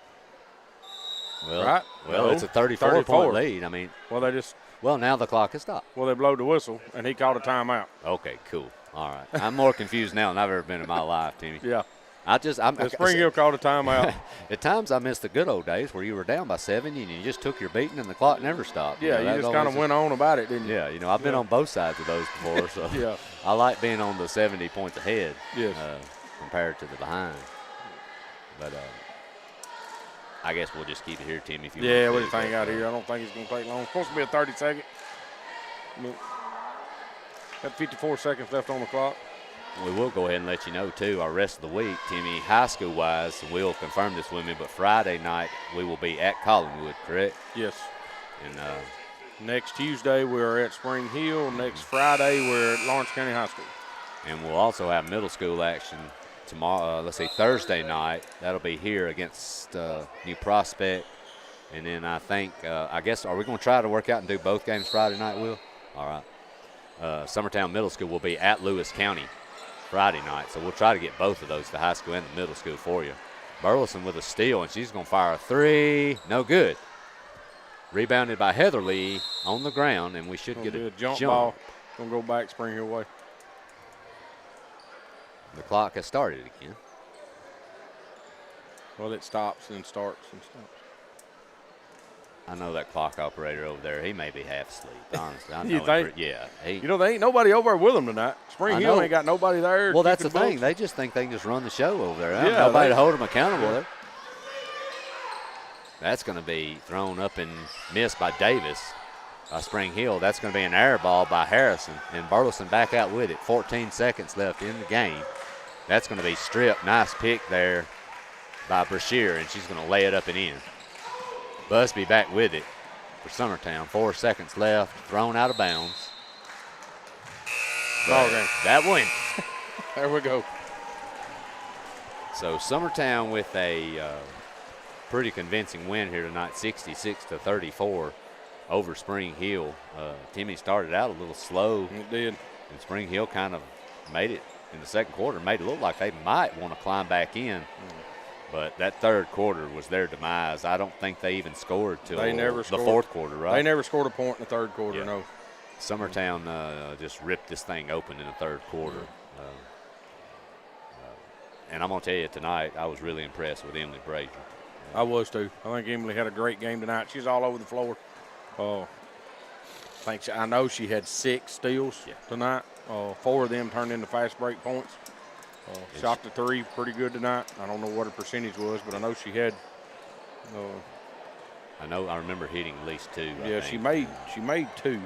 Well, right? Well, no, it's a 34-point lead. I mean, well, now the clock has stopped. Well, they blowed the whistle, and he called a timeout. Okay, cool. All right. I'm more confused now than I've ever been in my life, Timmy. Yeah. Spring Hill called a timeout. At times, I miss the good old days where you were down by 7 and you just took your beating and the clock never stopped. Yeah, you just kind of went on about it, didn't you? Yeah, you know, I've been on both sides of those before, so yeah. I like being on the 70 points ahead yes. Compared to the behind. But I guess we'll just keep it here, Tim, if you want. Yeah, what do you think out here? I don't think it's going to take long. It's supposed to be a 30-second. Got 54 seconds left on the clock. We will go ahead and let you know, too, our rest of the week, Timmy, high school-wise, we'll confirm this with me, but Friday night we will be at Collinwood, correct? Yes. And next Tuesday we're at Spring Hill. Next Friday we're at Lawrence County High School. And we'll also have middle school action tomorrow, Thursday night. That'll be here against New Prospect. And then I think, I guess, are we going to try to work out and do both games Friday night, Will? All right. Summertown Middle School will be at Lewis County Friday night. So we'll try to get both of those, the high school and the middle school, for you. Burleson with a steal, and she's going to fire a three. No good. Rebounded by Heatherly on the ground, and we should get a jump ball. Going to go back Spring Hill way. The clock has started again. Well, it stops and starts and stops. I know that clock operator over there, he may be half asleep, honestly. I know you think? Yeah. You know, there ain't nobody over there with them tonight. Spring Hill ain't got nobody there. Well, that's the thing. They just think they can just run the show over there. Yeah, nobody to hold them accountable there. That's going to be thrown up and missed by Davis. By Spring Hill. That's going to be an air ball by Harrison. And Burleson back out with it. 14 seconds left in the game. That's going to be stripped. Nice pick there by Brashear, and she's going to lay it up and in. Busby back with it for Summertown. 4 seconds left. Thrown out of bounds. That win. There we go. So Summertown with a pretty convincing win here tonight, 66-34 over Spring Hill. Timmy started out a little slow. It did. And Spring Hill kind of made it in the second quarter made it look like they might want to climb back in. But that third quarter was their demise. I don't think they even scored till the fourth quarter, right? They never scored a point in the third quarter, no. Summertown just ripped this thing open in the third quarter. And I'm going to tell you, tonight, I was really impressed with Emily Brazier. I was, too. I think Emily had a great game tonight. She's all over the floor. I know she had 6 steals tonight. 4 of them turned into fast break points. Shot the 3 pretty good tonight. I don't know what her percentage was, but I know she had. I remember hitting at least 2. Yeah, she made 2.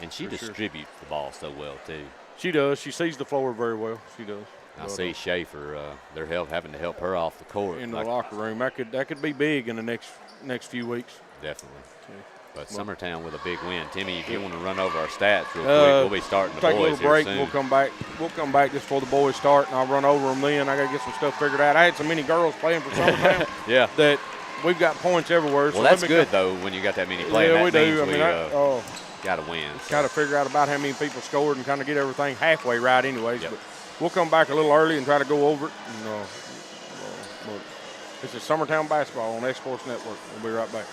And she distributes the ball so well, too. She does. She sees the floor very well. She does. I see Schaefer. They're having to help her off the court in the locker room. That could be big in the next few weeks. Definitely. But Summertown with a big win. Timmy, if you want to run over our stats real quick, we'll be starting the boys here soon. Take a little break. We'll come back just before the boys start, and I'll run over them then. I got to get some stuff figured out. I had so many girls playing for Summertown that we've got points everywhere. Well, that's good, though, when you got that many playing. Yeah, we do. Got to win. Got to figure out about how many people scored and kind of get everything halfway right anyways. But we'll come back a little early and try to go over it. But this is Summertown basketball on X Sports Network. We'll be right back.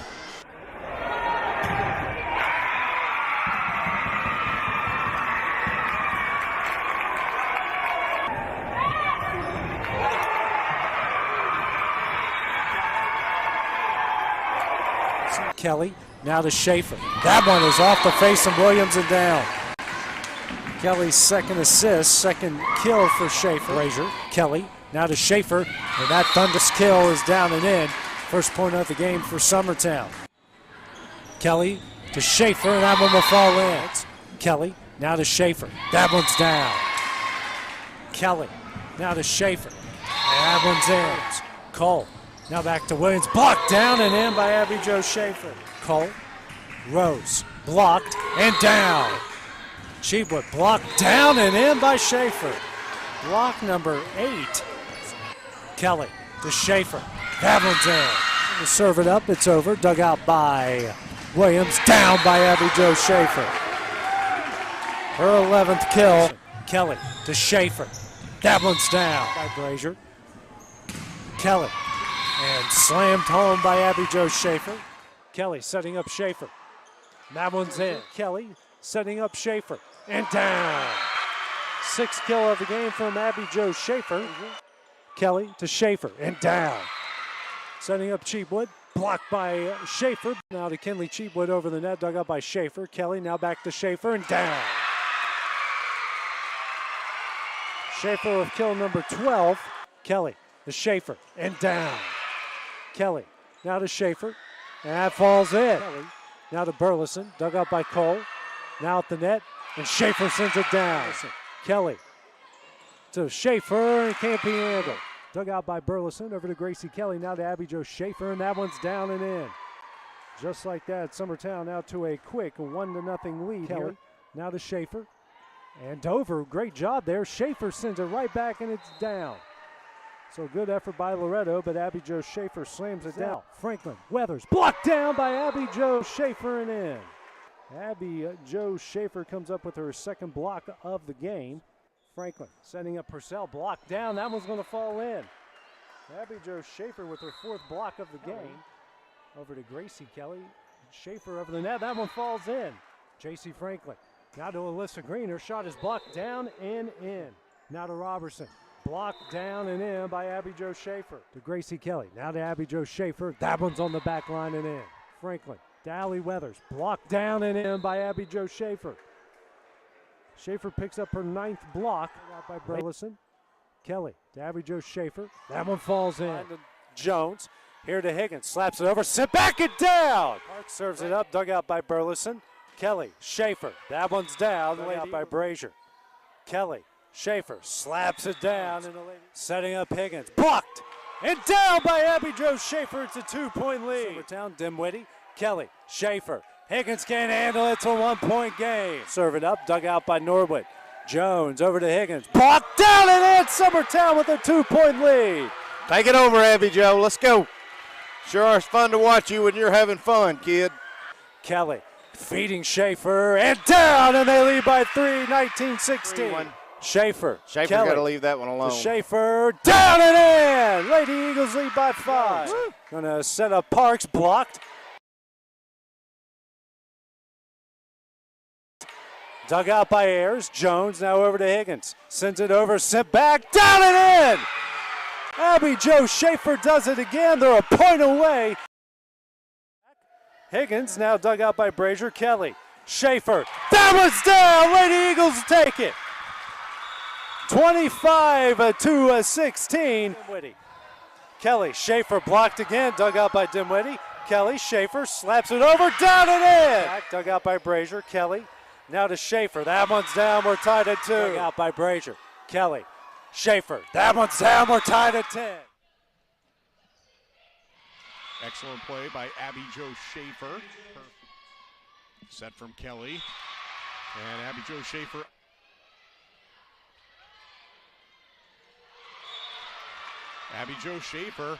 Kelly, now to Schaefer. That one is off the face of Williams and down. Kelly's second assist, second kill for Schaefer. Brazier, Kelly, now to Schaefer, and that thunderous kill is down and in. First point of the game for Summertown. Kelly to Schaefer, and that one will fall in. Kelly, now to Schaefer. That one's down. Kelly, now to Schaefer, and that one's in. Cole. Now back to Williams, blocked down and in by Abby Jo Schaefer. Cole, Rose, blocked and down. Cheapwood blocked down and in by Schaefer. Block number 8. Kelly to Schaefer. That one's in. To serve it up, it's over. Dug out by Williams, down by Abby Jo Schaefer. Her 11th kill. Kelly to Schaefer. That one's down by Brazier. Kelly. And slammed home by Abby Jo Schaefer. Kelly setting up Schaefer. That one's in. Kelly setting up Schaefer. And down. 6th kill of the game from Abby Jo Schaefer. Kelly to Schaefer. And down. Setting up Cheapwood. Blocked by Schaefer. Now to Kinley Cheapwood over the net. Dug out by Schaefer. Kelly now back to Schaefer. And down. Schaefer with kill number 12. Kelly to Schaefer. And down. Kelly, now to Schaefer, and that falls in. Kelly, now to Burleson, dug out by Cole, now at the net, and Schaefer sends it down. Kelly to Schaefer, and can't be handled. Dug out by Burleson, over to Gracie Kelly, now to Abby Jo Schaefer, and that one's down and in. Just like that, Summertown now to a quick 1-0 lead. Kelly, now to Schaefer, and Dover, great job there. Schaefer sends it right back, and it's down. So good effort by Loretto, but Abby Jo Schaefer slams it down. Franklin, Weathers, blocked down by Abby Jo Schaefer and in. Abby Jo Schaefer comes up with her second block of the game. Franklin setting up Purcell, blocked down. That one's going to fall in. Abby Jo Schaefer with her 4th block of the game. Over to Gracie Kelly. Schaefer over the net. That one falls in. J.C. Franklin. Now to Alyssa Green. Her shot is blocked down and in. Now to Robertson. Blocked down and in by Abby Jo Schaefer. To Gracie Kelly. Now to Abby Jo Schaefer. That one's on the back line and in. Franklin. Dally Weathers. Blocked down and in by Abby Jo Schaefer. Schaefer picks up her 9th block. Out by Burleson. Kelly to Abby Jo Schaefer. That one falls in. Jones. Here to Higgins. Slaps it over. Sent back it down. Park serves it up. Dug out by Burleson. Kelly. Schaefer. That one's down. Dug out by Brazier. Kelly. Schaefer slaps it down. Setting up Higgins. Blocked and down by Abby Jo Schaefer. It's a 2-point lead. Summertown, Dimwitty. Kelly. Schaefer. Higgins can't handle it. It's a 1-point game. Serve it up. Dug out by Norwood. Jones over to Higgins. Blocked down and in. Summertown with a 2-point lead. Take it over, Abby Jo. Let's go. Sure, it's fun to watch you when you're having fun, kid. Kelly feeding Schaefer and down, and they lead by 3, 19-16. Schaefer. Schaefer got to leave that one alone. Schaefer down and in. Lady Eagles lead by 5. Going to set up Parks, blocked. Dug out by Ayers. Jones now over to Higgins. Sends it over, sent back, down and in. Abby Jo Schaefer does it again. They're a point away. Higgins now dug out by Brazier. Kelly. Schaefer. That one's down. Lady Eagles take it. 25-16. Dinwiddie. Kelly. Schaefer blocked again. Dug out by Dinwiddie. Kelly. Schaefer slaps it over. Down and in. Back, dug out by Brazier. Kelly. Now to Schaefer. That one's down. We're tied at 2. Dug out by Brazier. Kelly. Schaefer. That one's down. We're tied at 10. Excellent play by Abby Jo Schaefer. Set from Kelly. And Abby Jo Schaefer. Abby Jo Schaefer.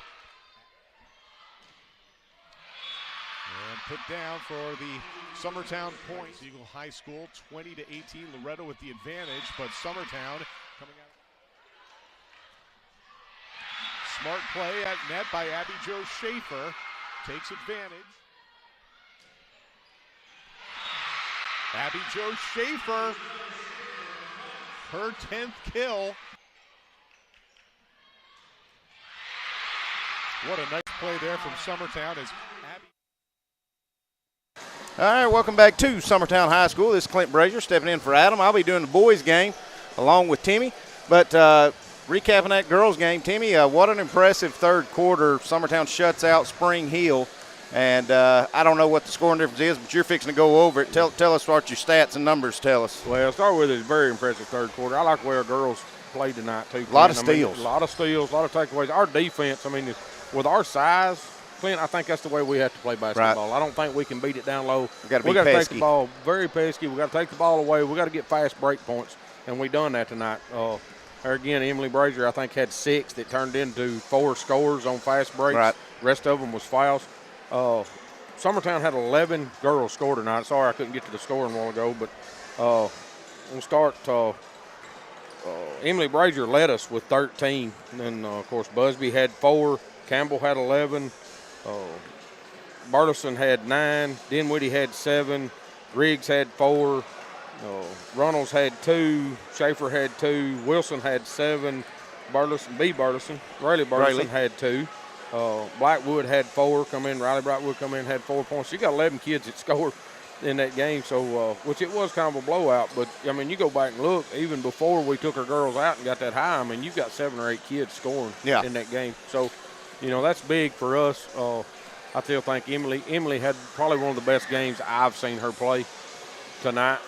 And put down for the Summertown points. Eagle High School 20-18. Loretto with the advantage, but Summertown coming out. Smart play at net by Abby Jo Schaefer. Takes advantage. Abby Jo Schaefer. Her 10th kill. What a nice play there from Summertown as Abby. All right, welcome back to Summertown High School. This is Clint Brazier stepping in for Adam. I'll be doing the boys game along with Timmy. But recapping that girls game, Timmy, what an impressive third quarter. Summertown shuts out Spring Hill. And I don't know what the scoring difference is, but you're fixing to go over it. Tell us what your stats and numbers tell us. Well, start with a very impressive third quarter. I like the way our girls played tonight, too. A lot of steals. A lot of steals, a lot of takeaways. Our defense, with our size, Clint, I think that's the way we have to play basketball. Right. I don't think we can beat it down low. We got to take the ball very pesky. We got to take the ball away. We got to get fast break points, and we done that tonight. There again, Emily Brazier, I think, had 6 that turned into 4 scores on fast breaks. Right. Rest of them was fouls. Summertown had 11 girls score tonight. Sorry I couldn't get to the scoring a while ago, but we'll start. Emily Brazier led us with 13. And then, of course, Busby had 4. Campbell had 11. Burleson had 9. Dinwiddie had 7. Riggs had 4. Runnels had 2. Schaefer had 2. Wilson had 7. Riley Burleson had 2. Blackwood had 4 come in. Riley Blackwood come in, had 4 points. You got 11 kids that scored in that game, so which it was kind of a blowout. But, you go back and look, even before we took our girls out and got that high, you've got 7 or 8 kids scoring in that game. So, that's big for us. I still think Emily had probably one of the best games I've seen her play tonight.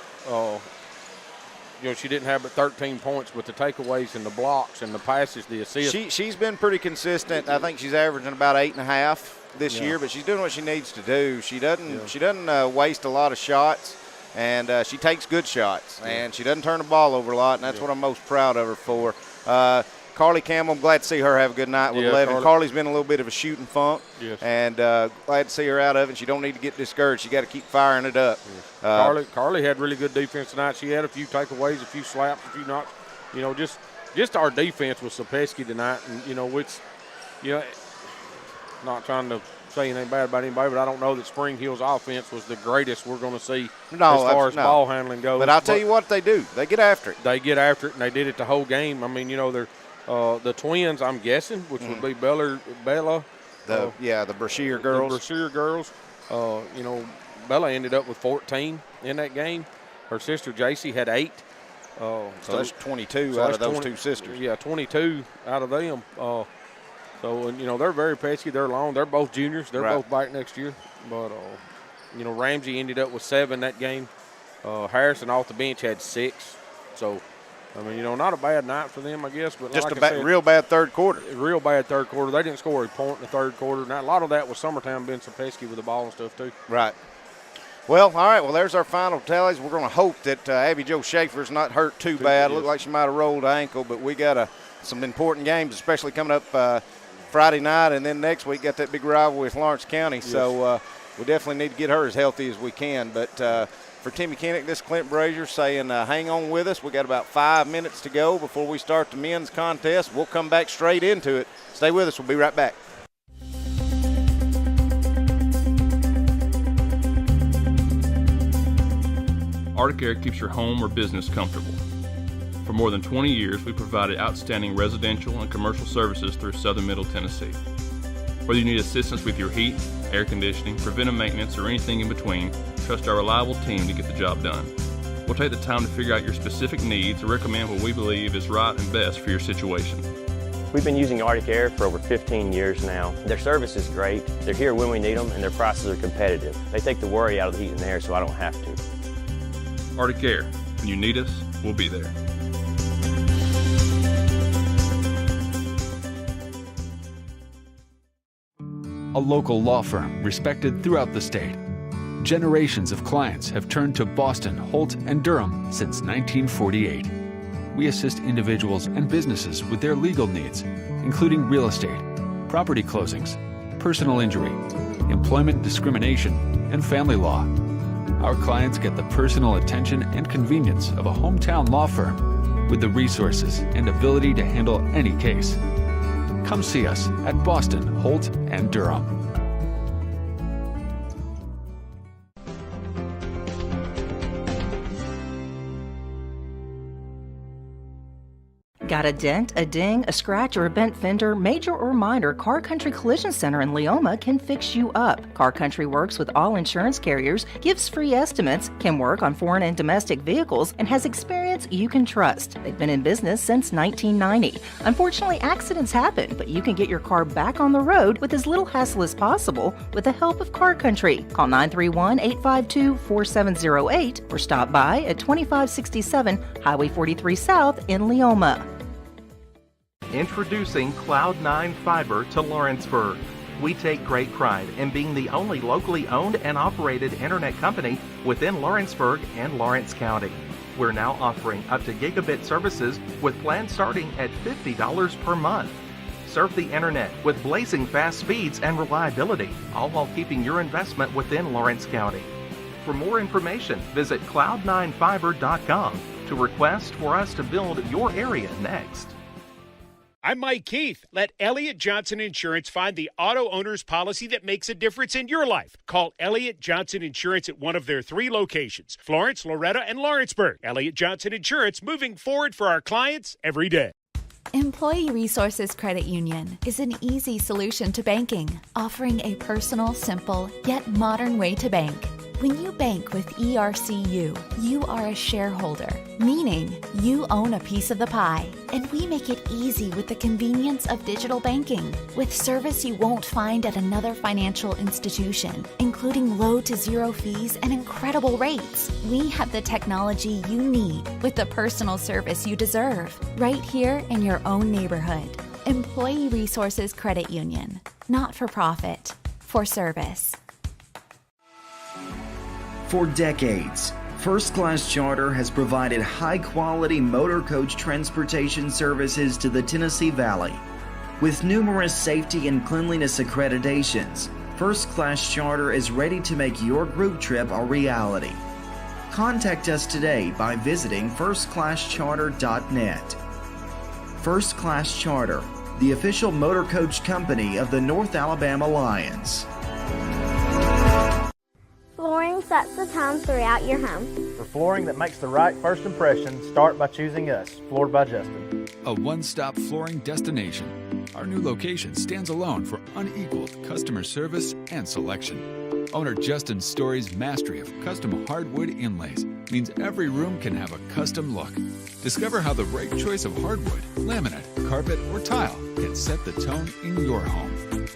She didn't have but 13 points, but the takeaways and the blocks and the passes, the assists. She's been pretty consistent. I think she's averaging about 8.5 this year, but she's doing what she needs to do. She doesn't waste a lot of shots, and she takes good shots, and she doesn't turn the ball over a lot, and that's what I'm most proud of her for. Carly Campbell, I'm glad to see her have a good night with 11. Carly's been a little bit of a shooting funk, and glad to see her out of it. She don't need to get discouraged. She got to keep firing it up. Carly had really good defense tonight. She had a few takeaways, a few slaps, a few knocks. Just our defense was so pesky tonight, and not trying to say anything bad about anybody, but I don't know that Spring Hill's offense was the greatest we're going to see as far as ball handling goes. But I'll tell you what they do. They get after it. They get after it, and they did it the whole game. They're the twins, I'm guessing, which would be Bella. The Brashear girls. The Brashear girls. Bella ended up with 14 in that game. Her sister, JC, had 8. So that's 22 out of those 2 sisters. Yeah, 22 out of them. They're very pesky. They're long. They're both juniors. They're both back next year. But, Ramsey ended up with 7 that game. Harrison off the bench had 6. So, not a bad night for them, I guess. But just real bad third quarter. Real bad third quarter. They didn't score a point in the third quarter. Now, a lot of that was Summertown being so pesky with the ball and stuff, too. Right. Well, all right. Well, there's our final tallies. We're going to hope that Abby Jo Schaefer's not hurt too bad. It looked like she might have rolled an ankle, but we got some important games, especially coming up Friday night, and then next week got that big rivalry with Lawrence County. Yes. So we definitely need to get her as healthy as we can. But for Timmy Kinnick, this is Clint Brazier saying hang on with us. We got about 5 minutes to go before we start the men's contest. We'll come back straight into it. Stay with us. We'll be right back. Arctic Air keeps your home or business comfortable. For more than 20 years, we provided outstanding residential and commercial services through southern Middle Tennessee. Whether you need assistance with your heat, air conditioning, preventive maintenance, or anything in between, trust our reliable team to get the job done. We'll take the time to figure out your specific needs and recommend what we believe is right and best for your situation. We've been using Arctic Air for over 15 years now. Their service is great, they're here when we need them, and their prices are competitive. They take the worry out of the heat and air so I don't have to. Arctic Air, when you need us, we'll be there. A local law firm respected throughout the state. Generations of clients have turned to Boston, Holt, and Durham since 1948. We assist individuals and businesses with their legal needs, including real estate, property closings, personal injury, employment discrimination, and family law. Our clients get the personal attention and convenience of a hometown law firm with the resources and ability to handle any case. Come see us at Boston, Holt, and Durham. Got a dent, a ding, a scratch, or a bent fender? Major or minor, Car Country Collision Center in Leoma can fix you up. Car Country works with all insurance carriers, gives free estimates, can work on foreign and domestic vehicles, and has experience you can trust. They've been in business since 1990. Unfortunately, accidents happen, but you can get your car back on the road with as little hassle as possible with the help of Car Country. Call 931-852-4708 or stop by at 2567 Highway 43 South in Leoma. Introducing Cloud9 Fiber to Lawrenceburg. We take great pride in being the only locally owned and operated internet company within Lawrenceburg and Lawrence County. We're now offering up to gigabit services with plans starting at $50 per month. Surf the internet with blazing fast speeds and reliability, all while keeping your investment within Lawrence County. For more information, visit cloud9fiber.com to request for us to build your area next. I'm Mike Keith. Let Elliott Johnson Insurance find the auto owner's policy that makes a difference in your life. Call Elliott Johnson Insurance at one of their 3 locations, Florence, Loretto, and Lawrenceburg. Elliott Johnson Insurance, moving forward for our clients every day. Employee Resources Credit Union is an easy solution to banking, offering a personal, simple, yet modern way to bank. When you bank with ERCU, you are a shareholder, meaning you own a piece of the pie. And we make it easy with the convenience of digital banking, with service you won't find at another financial institution, including low to zero fees and incredible rates. We have the technology you need with the personal service you deserve, right here in your own neighborhood. Employee Resources Credit Union, not for profit, for service. For decades, First Class Charter has provided high-quality motor coach transportation services to the Tennessee Valley. With numerous safety and cleanliness accreditations, First Class Charter is ready to make your group trip a reality. Contact us today by visiting firstclasscharter.net. First Class Charter, the official motor coach company of the North Alabama Lions. Flooring sets the tone throughout your home. For flooring that makes the right first impression, start by choosing us, Floored by Justin. A one-stop flooring destination. Our new location stands alone for unequaled customer service and selection. Owner Justin Story's mastery of custom hardwood inlays means every room can have a custom look. Discover how the right choice of hardwood, laminate, carpet, or tile can set the tone in your home.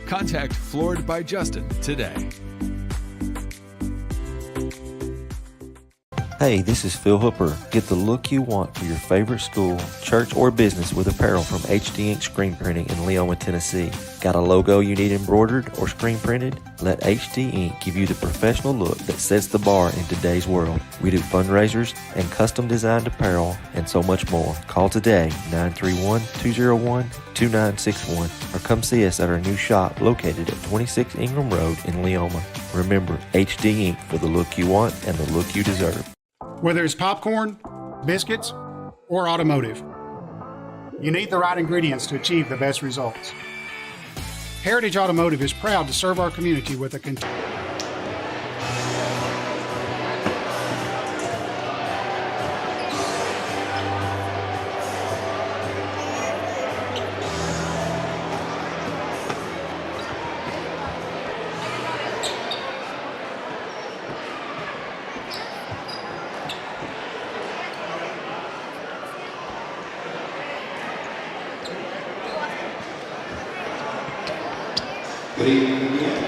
Contact Floored by Justin today. Hey, this is Phil Hooper. Get the look you want for your favorite school, church, or business with apparel from HD Ink Screen Printing in Leoma, Tennessee. Got a logo you need embroidered or screen printed? Let HD Ink give you the professional look that sets the bar in today's world. We do fundraisers and custom designed apparel and so much more. Call today, 931-201-2961, or come see us at our new shop located at 26 Ingram Road in Leoma. Remember, HD Ink for the look you want and the look you deserve. Whether it's popcorn, biscuits, or automotive, you need the right ingredients to achieve the best results. Heritage Automotive is proud to serve our community with a Good evening again.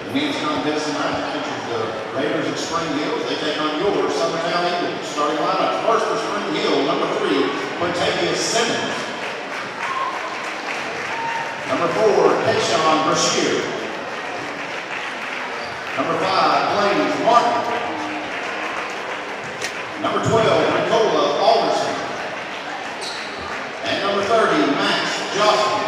The men's contest tonight features the Raiders of Spring Hill. They take on your Summertown Eagles. Starting lineup, first for Spring Hill, number 3, Quintavious Simmons. Number 4, Tayshawn Brashear. Number 5, Blaze Martin. Number 12, Nicola Alderson. And number 30, Max Jocelyn.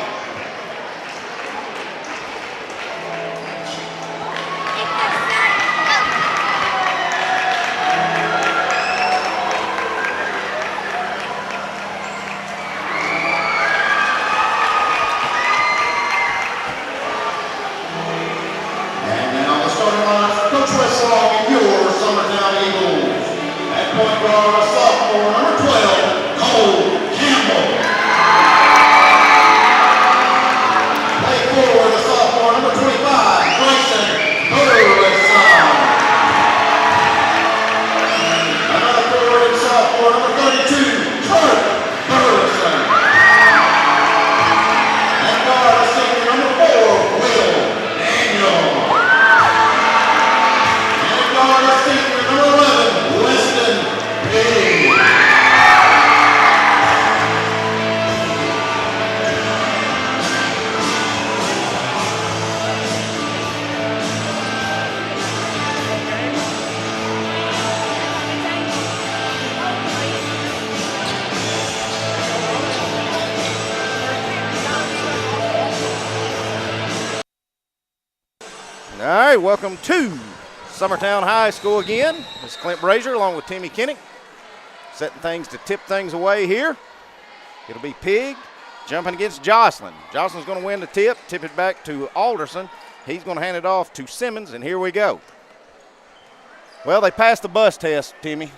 Welcome to Summertown High School again. This is Clint Brazier along with Timmy Kinnick, setting things to tip things away here. It'll be Pig jumping against Jocelyn. Jocelyn's going to win the tip it back to Alderson. He's going to hand it off to Simmons, and here we go. Well, they passed the bus test, Timmy.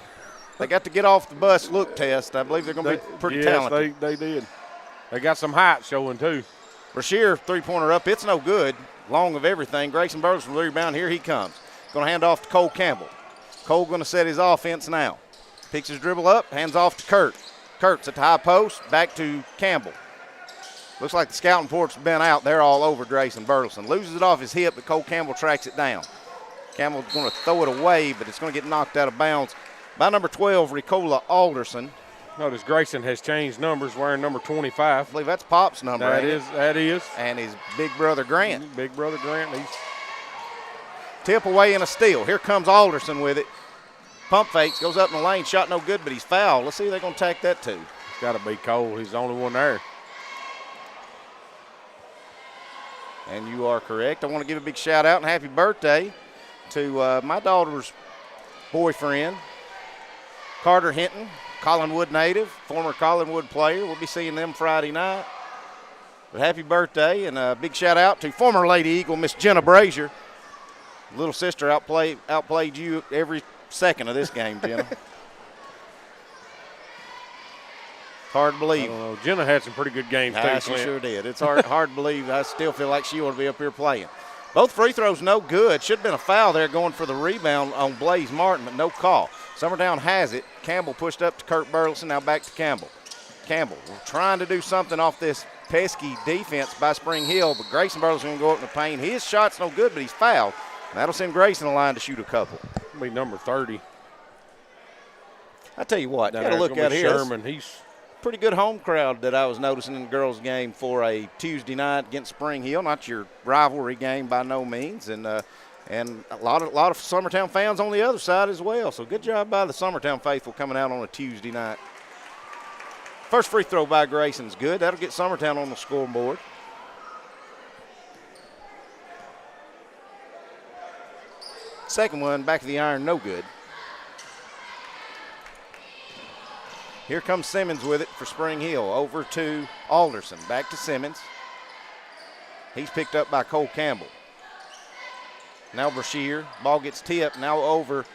They got to get off the bus look test. I believe they're going to be pretty talented. Yes, they did. They got some height showing, too. Brashear, three-pointer up. It's no good. Long of everything. Grayson Burles from the rebound. Here he comes. Going to hand off to Cole Campbell. Cole going to set his offense now. Picks his dribble up, hands off to Kurt. Kurt's at the high post, back to Campbell. Looks like the scouting report's been out. They're all over Grayson Burleson. Loses it off his hip, but Cole Campbell tracks it down. Campbell's going to throw it away, but it's going to get knocked out of bounds by number 12, Ricola Alderson. Notice Grayson has changed numbers, wearing number 25. I believe that's Pop's number. That is. And his big brother Grant. Big brother Grant. He's tip away and a steal. Here comes Alderson with it. Pump fakes, goes up in the lane, shot no good, but he's fouled. Let's see if they're going to tack that too. It's got to be Cole. He's the only one there. And you are correct. I want to give a big shout out and happy birthday to my daughter's boyfriend, Carter Hinton, Collinwood native, former Collinwood player. We'll be seeing them Friday night. But happy birthday, and a big shout out to former Lady Eagle, Miss Jenna Brazier. Little sister outplayed you every second of this game, Jenna. Hard to believe. I don't know. Jenna had some pretty good games, too. She sure did. It's hard to believe. I still feel like she ought to be up here playing. Both free throws no good. Should have been a foul there going for the rebound on Blaze Martin, but no call. Summertown has it. Campbell pushed up to Kurt Burleson, now back to Campbell. Campbell, we're trying to do something off this pesky defense by Spring Hill, but Grayson Burleson's going to go up in the paint. His shot's no good, but he's fouled. And that'll send Grayson the line to shoot a couple. Be number 30. I tell you what, got to look out here. Sherman, he's pretty good home crowd that I was noticing in the girls' game for a Tuesday night against Spring Hill. Not your rivalry game by no means, and a lot of Summertown fans on the other side as well. So good job by the Summertown faithful coming out on a Tuesday night. First free throw by Grayson's good. That'll get Summertown on the scoreboard. Second one, back of the iron, no good. Here comes Simmons with it for Spring Hill. Over to Alderson. Back to Simmons. He's picked up by Cole Campbell. Now Brashear. Ball gets tipped. Now over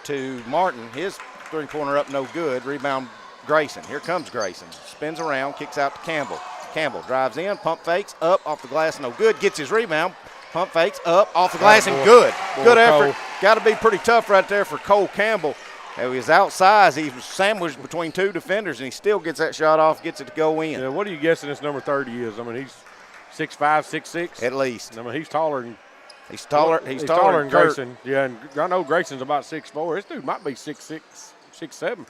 to Martin. His three-pointer up, no good. Rebound Grayson. Here comes Grayson. Spins around, kicks out to Campbell. Campbell drives in, pump fakes, up, off the glass, no good. Gets his rebound. Pump fakes, up, off the glass, and good. Good effort. Got to be pretty tough right there for Cole Campbell. He was outsized. He was sandwiched between two defenders, and he still gets that shot off, gets it to go in. Yeah, what are you guessing this number 30 is? I mean, he's 6'5", 6'6"? At least. I mean, he's taller than – He's taller than Grayson. Yeah, and I know Grayson's about 6'4". This dude might be 6'6", 6'7".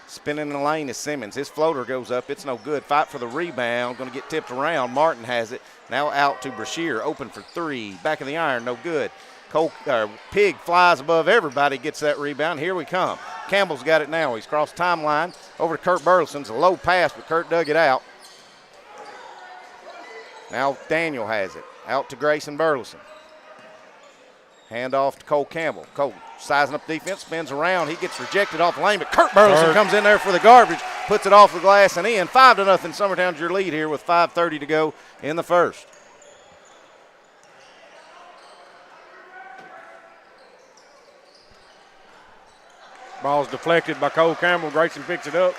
Spinning in the lane is Simmons. His floater goes up. It's no good. Fight for the rebound. Going to get tipped around. Martin has it. Now out to Brashear. Open for three. Back of the iron. No good. Pig flies above everybody. Gets that rebound. Here we come. Campbell's got it now. He's crossed timeline. Over to Kurt Burleson's a low pass, but Kurt dug it out. Now Daniel has it. Out to Grayson Burleson. Hand off to Cole Campbell. Cole sizing up defense, spins around. He gets rejected off the lane, but Kurt Burleson comes in there for the garbage, puts it off the glass and in. 5-0. Summertown's your lead here with 5:30 to go in the first. Ball's deflected by Cole Campbell. Grayson picks it up.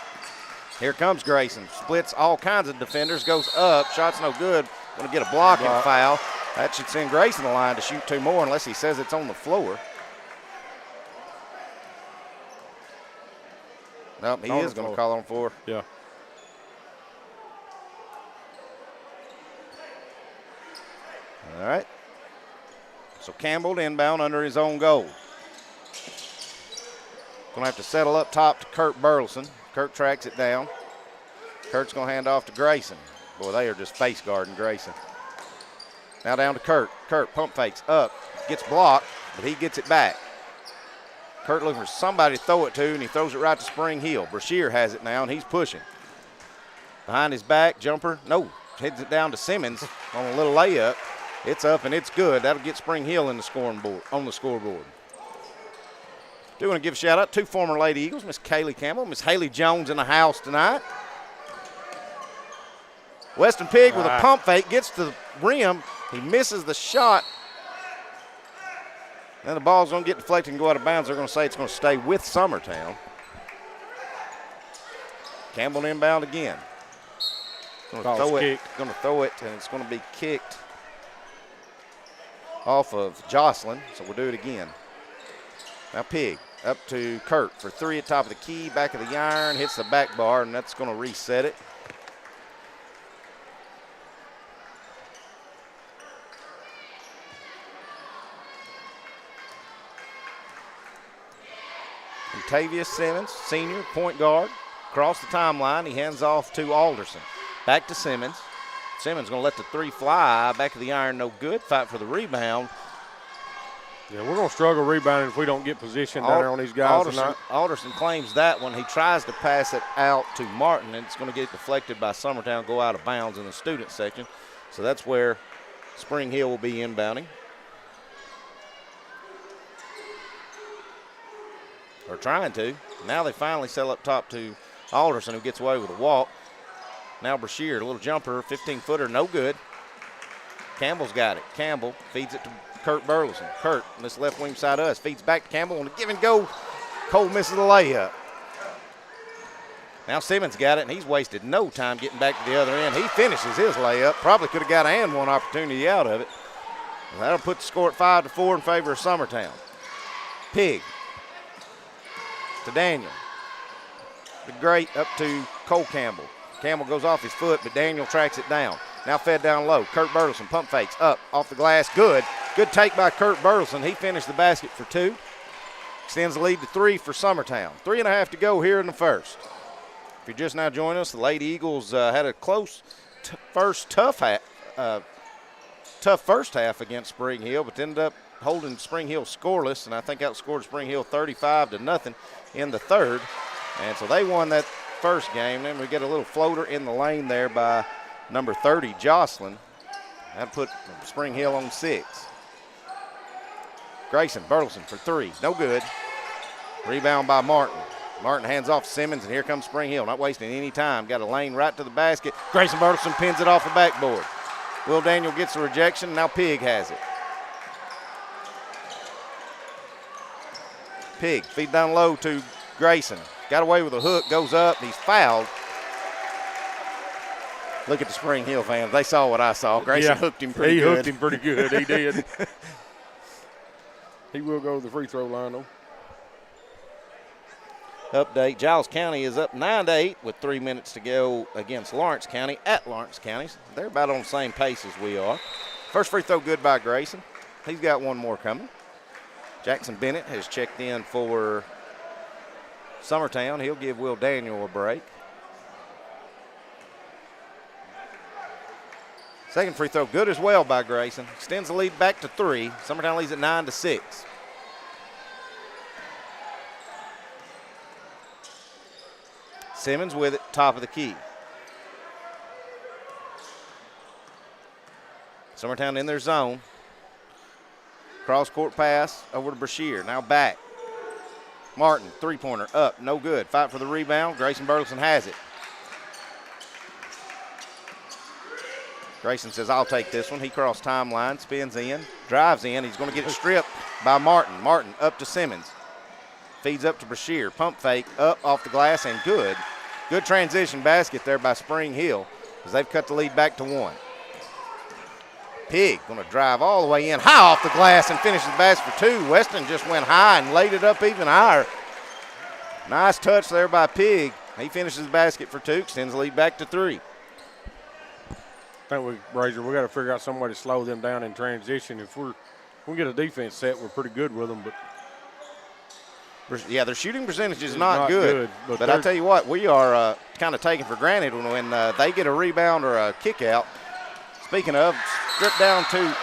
Here comes Grayson. Splits all kinds of defenders, goes up. Shot's no good. Going to get a blocking foul. That should send Grayson the line to shoot two more unless he says it's on the floor. Nope, he is going to call on for. Yeah. All right. So Campbell inbound under his own goal. Going to have to settle up top to Kurt Burleson. Kurt tracks it down. Kurt's going to hand off to Grayson. Boy, they are just face guarding Grayson. Now down to Kurt. Kurt pump fakes up. Gets blocked, but he gets it back. Kurt looking for somebody to throw it to, and he throws it right to Spring Hill. Brashear has it now, and he's pushing. Behind his back, jumper. No, heads it down to Simmons on a little layup. It's up, and it's good. That'll get Spring Hill in the scoreboard. Do want to give a shout out to two former Lady Eagles, Miss Kaylee Campbell, Miss Haley Jones in the house tonight. Weston Pig with a pump fake, gets to the rim. He misses the shot. Then the ball's going to get deflected and go out of bounds. They're going to say it's going to stay with Summertown. Campbell inbound again. Going to throw it, and it's going to be kicked off of Jocelyn, so we'll do it again. Now Pig up to Kurt for three at top of the key, back of the iron, hits the back bar, and that's going to reset it. Tavius Simmons, senior, point guard, across the timeline. He hands off to Alderson. Back to Simmons. Simmons going to let the three fly. Back of the iron, no good. Fight for the rebound. Yeah, we're going to struggle rebounding if we don't get position down there on these guys tonight. Alderson claims that one. He tries to pass it out to Martin, and it's going to get deflected by Summertown, go out of bounds in the student section. So that's where Spring Hill will be inbounding. Or trying to. Now they finally sell up top to Alderson, who gets away with a walk. Now Brashear, a little jumper, 15-footer, no good. Campbell's got it. Campbell feeds it to Kurt Burleson. Kurt, on this left wing side of us, feeds back to Campbell on a give and go. Cole misses the layup. Now Simmons got it, and he's wasted no time getting back to the other end. He finishes his layup. Probably could have got an and one opportunity out of it. And that'll put the score at 5-4 in favor of Summertown. Pig to Daniel. The great up to Cole Campbell. Campbell goes off his foot, but Daniel tracks it down. Now fed down low. Kurt Burleson pump fakes up off the glass. Good. Good take by Kurt Burleson. He finished the basket for two. Extends the lead to 3 for Summertown. 3.5 to go here in the first. If you're just now joining us, the Lady Eagles had a close tough first half against Spring Hill, but ended up holding Spring Hill scoreless, and I think outscored Spring Hill 35-0 in the third. And so they won that first game. Then we get a little floater in the lane there by number 30, Jocelyn. That put Spring Hill on 6. Grayson, Burleson for 3. No good. Rebound by Martin. Martin hands off Simmons, and here comes Spring Hill. Not wasting any time. Got a lane right to the basket. Grayson Burleson pins it off the backboard. Will Daniel gets the rejection. Now Pig has it. Pig feed down low to Grayson. Got away with a hook, goes up, and he's fouled. Look at the Spring Hill fans. They saw what I saw. Grayson hooked him pretty good. He hooked him pretty good. He did. He will go to the free throw line, though. Update, Giles County is up 9-8 with 3 minutes to go against Lawrence County at Lawrence County. They're about on the same pace as we are. First free throw good by Grayson. He's got one more coming. Jackson Bennett has checked in for Summertown. He'll give Will Daniel a break. Second free throw good as well by Grayson. Extends the lead back to 3. Summertown leads at 9-6. Simmons with it, top of the key. Summertown in their zone. Cross-court pass over to Brashear. Now back. Martin, three-pointer, up, no good. Fight for the rebound. Grayson Burleson has it. Grayson says, I'll take this one. He crossed timeline, spins in, drives in. He's going to get it stripped by Martin. Martin up to Simmons. Feeds up to Brashear. Pump fake, up off the glass, and good. Good transition basket there by Spring Hill as they've cut the lead back to 1. Pig going to drive all the way in, high off the glass, and finishes the basket for 2. Weston just went high and laid it up even higher. Nice touch there by Pig. He finishes the basket for 2, extends the lead back to 3. I think we got to figure out some way to slow them down in transition. If we get a defense set, we're pretty good with them. But yeah, their shooting percentage is not good. But I tell you what, we are kind of taken for granted when they get a rebound or a kick out. Speaking of, strip down to,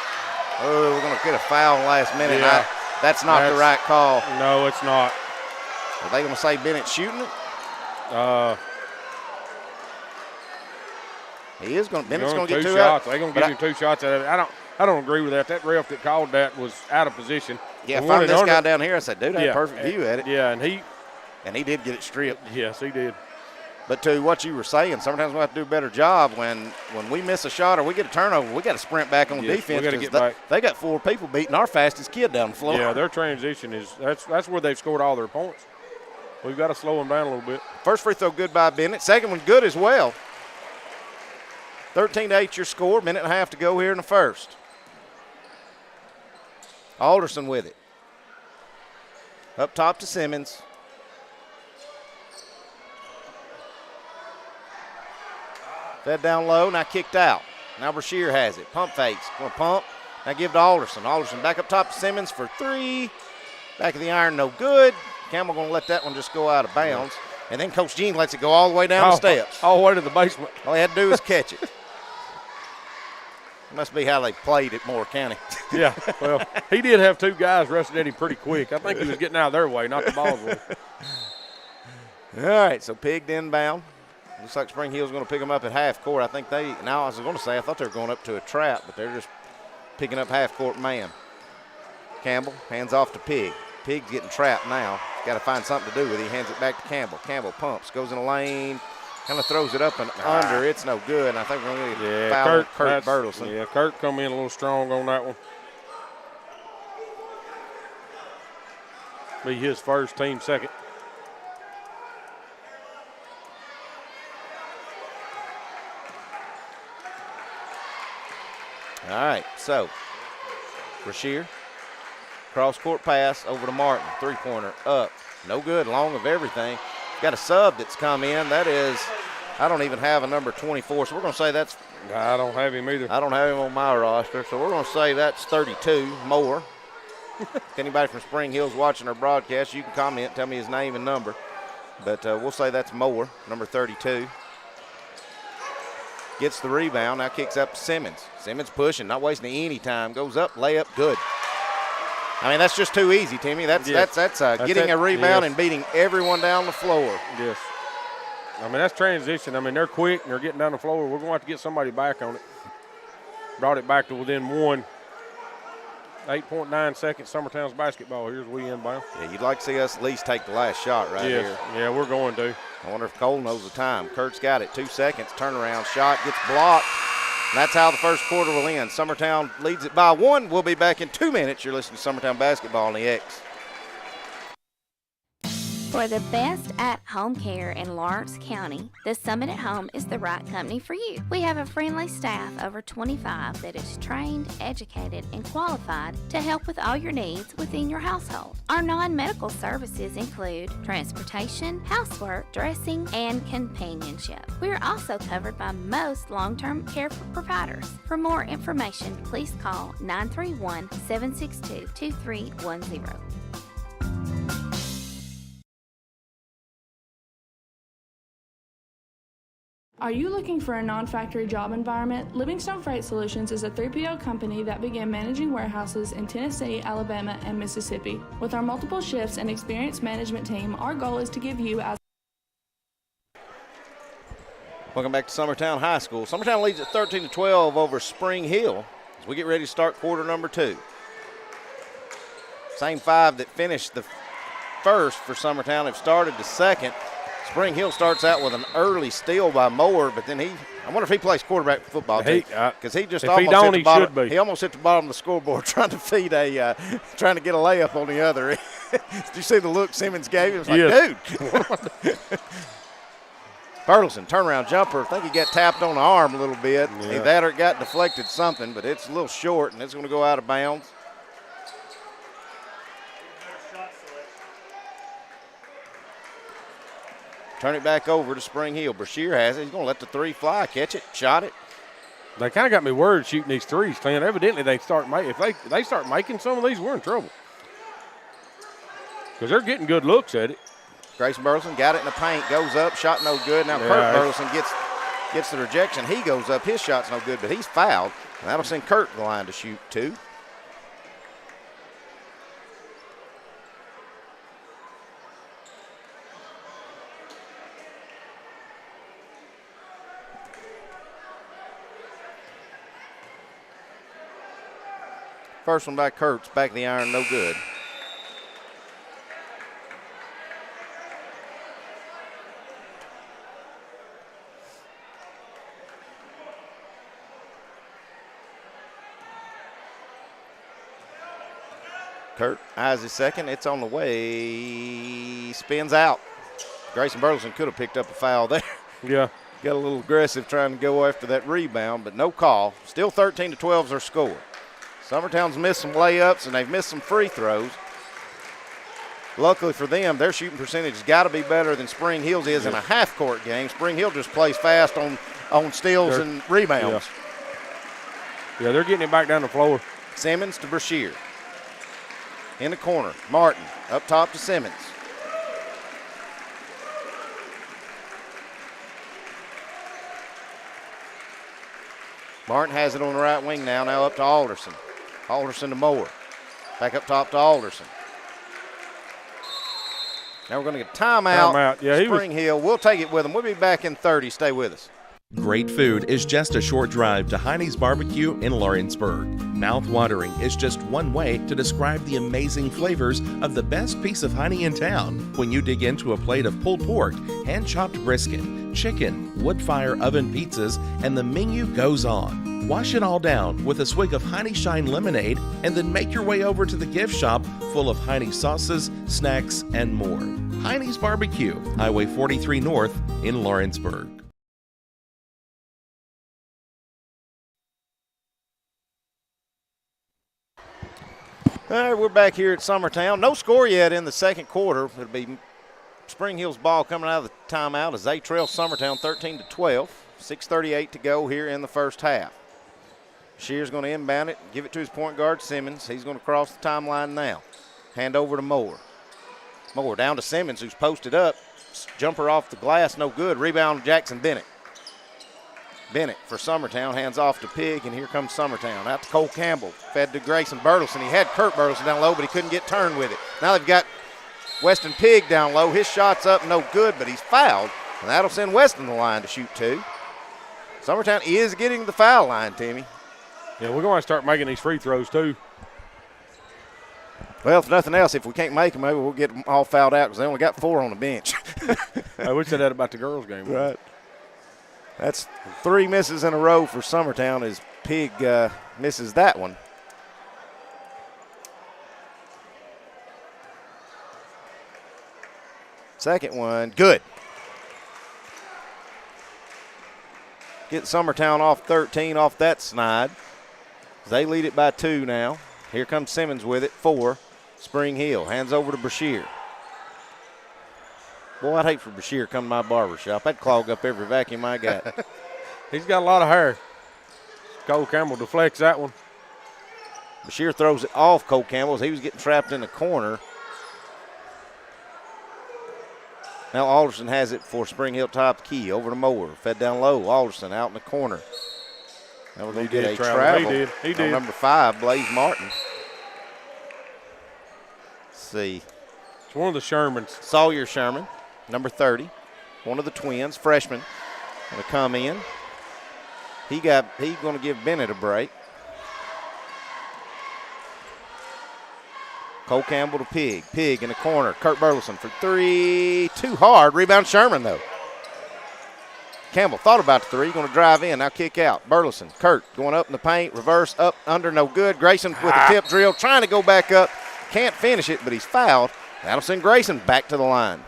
we're going to get a foul last minute. Yeah, that's not the right call. No, it's not. Are they going to say Bennett's shooting it? Bennett's going to get 2 shots. They're going to give him 2 shots out of it. I don't agree with that. That ref that called that was out of position. Yeah, if I'm this guy down here, I said, dude, I had perfect view at it. Yeah, and he did get it stripped. Yes, he did. But to what you were saying, sometimes we have to do a better job when we miss a shot or we get a turnover, we got to sprint back on defense. We got to get back. They got 4 people beating our fastest kid down the floor. Yeah, their transition is that's where they've scored all their points. We've got to slow them down a little bit. First free throw good by Bennett. Second one good as well. 13-8 your score. Minute and a half to go here in the first. Alderson with it. Up top to Simmons. Fed down low, now kicked out. Now Brashear has it. Pump fakes. Going to pump. Now give to Alderson. Alderson back up top to Simmons for 3. Back of the iron, no good. Campbell going to let that one just go out of bounds. And then Coach Jean lets it go all the way down the steps. All the way to the basement. All he had to do was catch it. Must be how they played at Moore County. Yeah, well, he did have 2 guys rushing at him pretty quick. I think he was getting out of their way, not the ball's way. All right, so Pig inbound. Looks like Spring Hill's going to pick them up at half court. I think I was going to say, I thought they were going up to a trap, but they're just picking up half court man. Campbell hands off to Pig. Pig's getting trapped now. Got to find something to do with it. He hands it back to Campbell. Campbell pumps, goes in the lane, kind of throws it up and under. It's no good. And I think we're going to get foul Kurt Burleson. Yeah, Kurt come in a little strong on that one. Be his first, team second. All right, so Brashear, cross-court pass over to Martin. Three-pointer up. No good, long of everything. Got a sub that's come in. That is, I don't even have a number 24, so we're going to say that's. I don't have him either. I don't have him on my roster, so we're going to say that's 32, more. If anybody from Spring Hill's watching our broadcast, you can comment, tell me his name and number. But we'll say that's more, number 32. Gets the rebound, now kicks up to Simmons. Simmons pushing, not wasting any time. Goes up, layup, good. I mean, that's just too easy, Timmy. That's getting a rebound and beating everyone down the floor. Yes. I mean, that's transition. I mean, they're quick and they're getting down the floor. We're going to have to get somebody back on it. Brought it back to within 1. 8.9 seconds, Summertown's basketball. Here's we inbound. Yeah, you'd like to see us at least take the last shot right here. Yeah, we're going to. I wonder if Cole knows the time. Kurt's got it. 2 seconds. Turnaround shot gets blocked. And that's how the first quarter will end. Summertown leads it by 1. We'll be back in 2 minutes. You're listening to Summertown Basketball on the X. For the best at-home care in Lawrence County, the Summit at Home is the right company for you. We have a friendly staff over 25 that is trained, educated, and qualified to help with all your needs within your household. Our non-medical services include transportation, housework, dressing, and companionship. We are also covered by most long-term care providers. For more information, please call 931-762-2310. Are you looking for a non-factory job environment? Livingstone Freight Solutions is a 3PL company that began managing warehouses in Tennessee, Alabama, and Mississippi. With our multiple shifts and experienced management team, our goal is to give you as Welcome back to Summertown High School. Summertown leads at 13-12 over Spring Hill as we get ready to start quarter number 2. Same 5 that finished the first for Summertown have started the second. Spring Hill starts out with an early steal by Moore, but then I wonder if he plays quarterback football too, because he just almost hit the bottom. He almost hit the bottom of the scoreboard trying to get a layup on the other. Did you see the look Simmons gave him? It was like, dude. Burleson, turnaround jumper. I think he got tapped on the arm a little bit. Yeah. Either that or it got deflected something, but it's a little short, and it's going to go out of bounds. Turn it back over to Spring Hill. Brashear has it. He's going to let the 3 fly, catch it, shot it. They kind of got me worried shooting these threes, Clint. Evidently, if they start making some of these, we're in trouble. Because they're getting good looks at it. Grayson Burleson got it in the paint, goes up, shot no good. Now Kurt Burleson gets the rejection. He goes up, his shot's no good, but he's fouled. And that'll send Kurt to the line to shoot 2. First one by Kurtz, back of the iron, no good. Kurt eyes his second. It's on the way. Spins out. Grayson Burleson could have picked up a foul there. Yeah. Got a little aggressive trying to go after that rebound, but no call. Still 13-12 is their score. Summertown's missed some layups, and they've missed some free throws. Luckily for them, their shooting percentage has got to be better than Spring Hill's is in a half-court game. Spring Hill just plays fast on steals and rebounds. Yeah, they're getting it back down the floor. Simmons to Brashear. In the corner, Martin up top to Simmons. Martin has it on the right wing now up to Alderson. Alderson to Moore. Back up top to Alderson. Now we're going to get timeout. Yeah, Spring Hill. We'll take it with them. We'll be back in 30. Stay with us. Great food is just a short drive to Heine's Barbecue in Lawrenceburg. Mouth-watering is just one way to describe the amazing flavors of the best piece of Heine in town when you dig into a plate of pulled pork, hand-chopped brisket, chicken, wood-fire oven pizzas, and the menu goes on. Wash it all down with a swig of Heine Shine lemonade and then make your way over to the gift shop full of Heine sauces, snacks, and more. Heine's Barbecue, Highway 43 North in Lawrenceburg. All right, we're back here at Summertown. No score yet in the second quarter. It'll be Spring Hill's ball coming out of the timeout as they trail Summertown 13-12. 6:38 to go here in the first half. Shear's going to inbound it, give it to his point guard, Simmons. He's going to cross the timeline now. Hand over to Moore. Moore down to Simmons, who's posted up. Jumper off the glass, no good. Rebound, Jackson Bennett. Bennett for Summertown, hands off to Pig, and here comes Summertown. Out to Cole Campbell, fed to Grayson Burleson. He had Kurt Burleson down low, but he couldn't get turned with it. Now they've got Weston Pig down low. His shot's up, no good, but he's fouled, and that'll send Weston the line to shoot 2. Summertown is getting the foul line, Timmy. Yeah, we're going to start making these free throws, too. Well, if nothing else, if we can't make them, maybe we'll get them all fouled out because they only got 4 on the bench. We said that about the girls' game. Right. That's 3 misses in a row for Summertown as Pig misses that one. Second one, good. Get Summertown off 13 off that snide. They lead it by 2 now. Here comes Simmons with it, 4. Spring Hill hands over to Brashear. Boy, I'd hate for Brashear to come to my barber shop. I'd clog up every vacuum I got. He's got a lot of hair. Cole Campbell deflects that one. Brashear throws it off Cole Campbell as he was getting trapped in the corner. Now Alderson has it for Spring Hill top key. Over to Moore. Fed down low. Alderson out in the corner. Now we're going to get a travel. He did. Number 5, Blaze Martin. Let's see. It's one of the Shermans. Sawyer Sherman, number 30. One of the twins, freshman. Going to come in. He's going to give Bennett a break. Cole Campbell to Pig. Pig in the corner. Kurt Burleson for 3. Too hard. Rebound Sherman, though. Campbell thought about the 3. Going to drive in. Now kick out. Burleson. Kurt going up in the paint. Reverse. Up. Under. No good. Grayson with a tip drill. Trying to go back up. Can't finish it, but he's fouled. That'll send Grayson back to the line.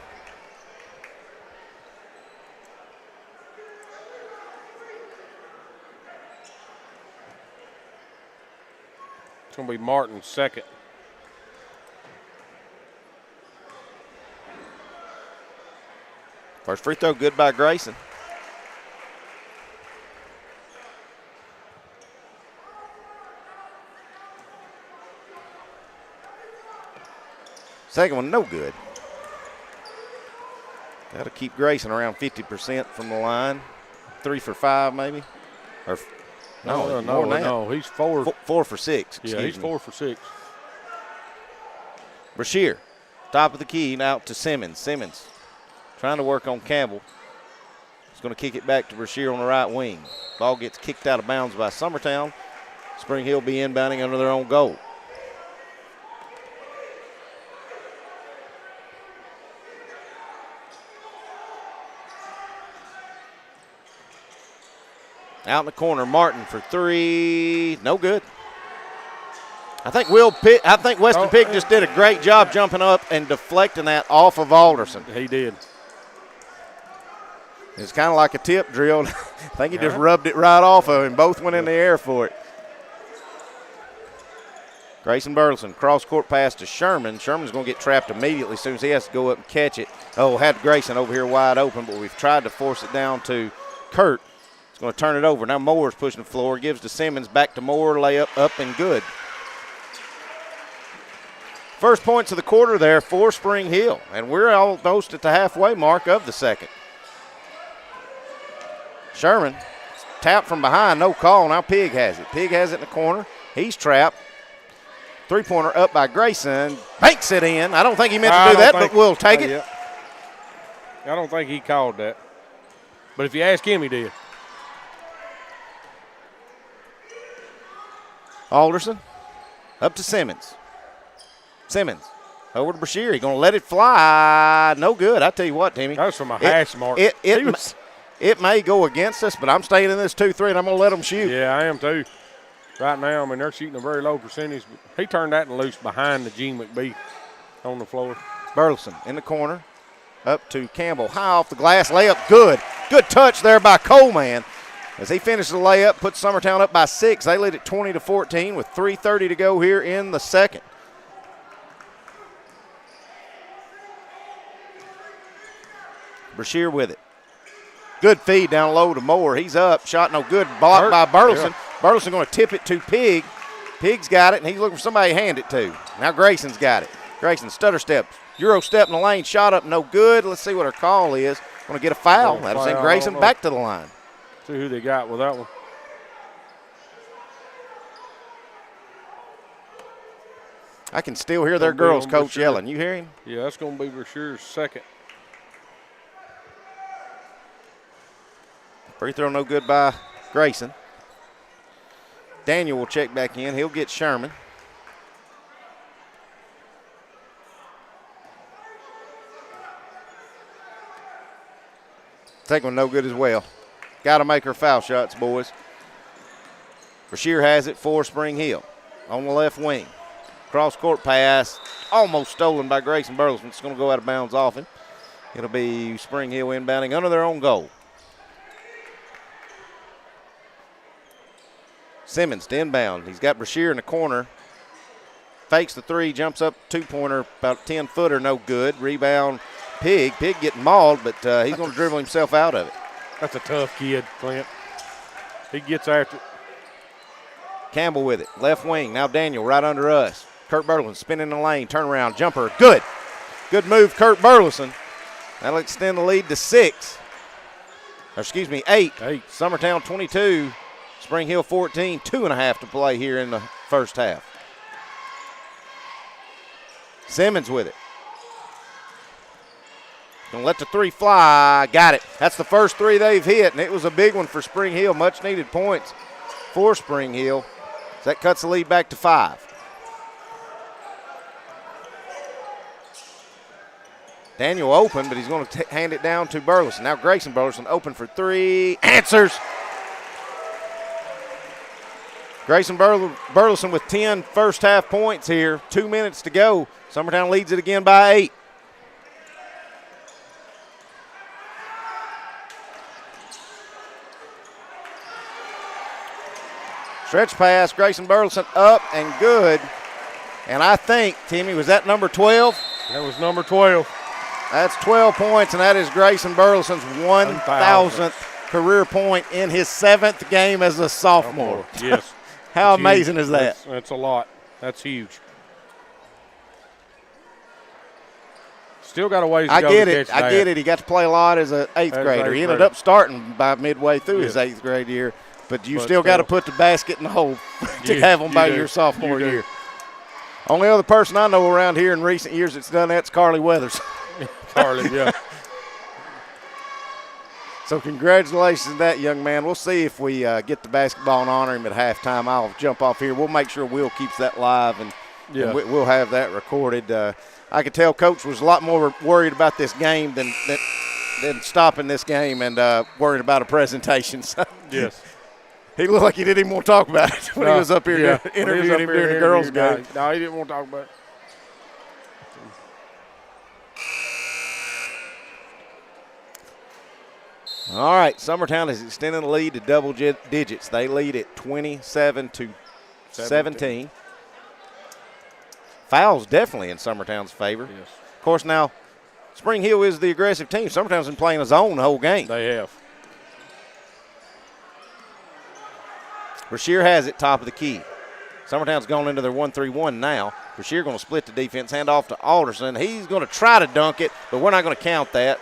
It's going to be Martin's second. First free throw good by Grayson. Second one, no good. Got to keep Grayson around 50% from the line. 3 for 5, maybe. Or no, he's 4. 4 for 6. Yeah, he's 4 for 6. Brashear, top of the key, now to Simmons. Simmons trying to work on Campbell. He's going to kick it back to Brashear on the right wing. Ball gets kicked out of bounds by Summertown. Spring Hill be inbounding under their own goal. Out in the corner, Martin for 3. No good. I think Weston Pig just did a great job jumping up and deflecting that off of Alderson. He did. It's kind of like a tip drill. I think he just rubbed it right off of him. Both went in the air for it. Grayson Burleson, cross-court pass to Sherman. Sherman's going to get trapped immediately as soon as he has to go up and catch it. Oh, had Grayson over here wide open, but we've tried to force it down to Kurt. He's going to turn it over. Now Moore's pushing the floor. Gives to Simmons. Back to Moore. Layup up and good. First points of the quarter there for Spring Hill, and we're almost at the halfway mark of the second. Sherman, tapped from behind, no call. Now Pig has it. Pig has it in the corner. He's trapped. Three-pointer up by Grayson. Banks it in. I don't think he meant to do that, but we'll take it. Yeah. I don't think he called that. But if you ask him, he did. Alderson up to Simmons. Simmons over to Brashear. He's going to let it fly. No good. I tell you what, Timmy. That was from a hash mark. It may go against us, but I'm staying in this 2-3, and I'm going to let them shoot. Yeah, I am too. Right now, I mean, they're shooting a very low percentage. But he turned that and loose behind the Gene McBee on the floor. Burleson in the corner. Up to Campbell. High off the glass. Layup good. Good touch there by Coleman. As he finishes the layup, puts Summertown up by 6. They lead at 20-14 with 3:30 to go here in the second. Brashear with it. Good feed down low to Moore. He's up. Shot no good. Blocked by Burleson. Yeah. Burleson going to tip it to Pig. Pig's got it, and he's looking for somebody to hand it to. Now Grayson's got it. Grayson stutter steps. Euro step in the lane. Shot up no good. Let's see what her call is. Going to get a foul. That'll send Grayson back to the line. See who they got with that one. I can still hear their girls' coach yelling. You hear him? Yeah, that's going to be Brashear's second. Free throw no good by Grayson. Daniel will check back in. He'll get Sherman. Second one no good as well. Got to make her foul shots, boys. Brashear has it for Spring Hill on the left wing. Cross-court pass, almost stolen by Grayson Burleson. It's going to go out of bounds off him. It'll be Spring Hill inbounding under their own goal. Simmons to inbound. He's got Brashear in the corner. Fakes the three, jumps up two-pointer, about 10-footer, no good. Rebound, Pig. Pig getting mauled, but he's going to dribble himself out of it. That's a tough kid, Clint. He gets after it. Campbell with it, left wing. Now Daniel right under us. Kurt Burleson spinning the lane, turnaround, jumper, good. Good move, Kurt Burleson. That'll extend the lead to 6. Or excuse me, 8. Summertown 22, Spring Hill 14. 2.5 to play here in the first half. Simmons with it. Gonna let the three fly. Got it. That's the first three they've hit, and it was a big one for Spring Hill. Much needed points for Spring Hill. So that cuts the lead back to 5. Daniel open, but he's going to hand it down to Burleson. Now Grayson Burleson open for 3. Answers. Grayson Burleson with 10 first half points here. 2 minutes to go. Summertown leads it again by 8. Stretch pass, Grayson Burleson up and good. And I think, Timmy, was that number 12? That was number 12. That's 12 points, and that is Grayson Burleson's 1,000th career point in his 7th game as a sophomore. Yes. How amazing is that? That's a lot. That's huge. Still got a ways to go. I get it. He got to play a lot as an 8th grader. He ended up starting by midway through his 8th grade year, but you still got to put the basket in the hole to have him by your sophomore year. Only other person I know around here in recent years that's done that's Carly Weathers. Carly, yeah. So congratulations to that young man. We'll see if we get the basketball and honor him at halftime. I'll jump off here. We'll make sure Will keeps that live, and we'll have that recorded. I could tell Coach was a lot more worried about this game than stopping this game and worried about a presentation. So yes. He looked like he didn't even want to talk about it when he was up here interviewing him during the girls' game. No, he didn't want to talk about it. All right, Summertown is extending the lead to double digits. They lead at 27-17. Fouls definitely in Summertown's favor. Yes. Of course, now Spring Hill is the aggressive team. Summertown's been playing a zone the whole game. They have. Brashear has it top of the key. Summertown's gone into their 1-3-1 now. Brashear going to split the defense, hand off to Alderson. He's going to try to dunk it, but we're not going to count that.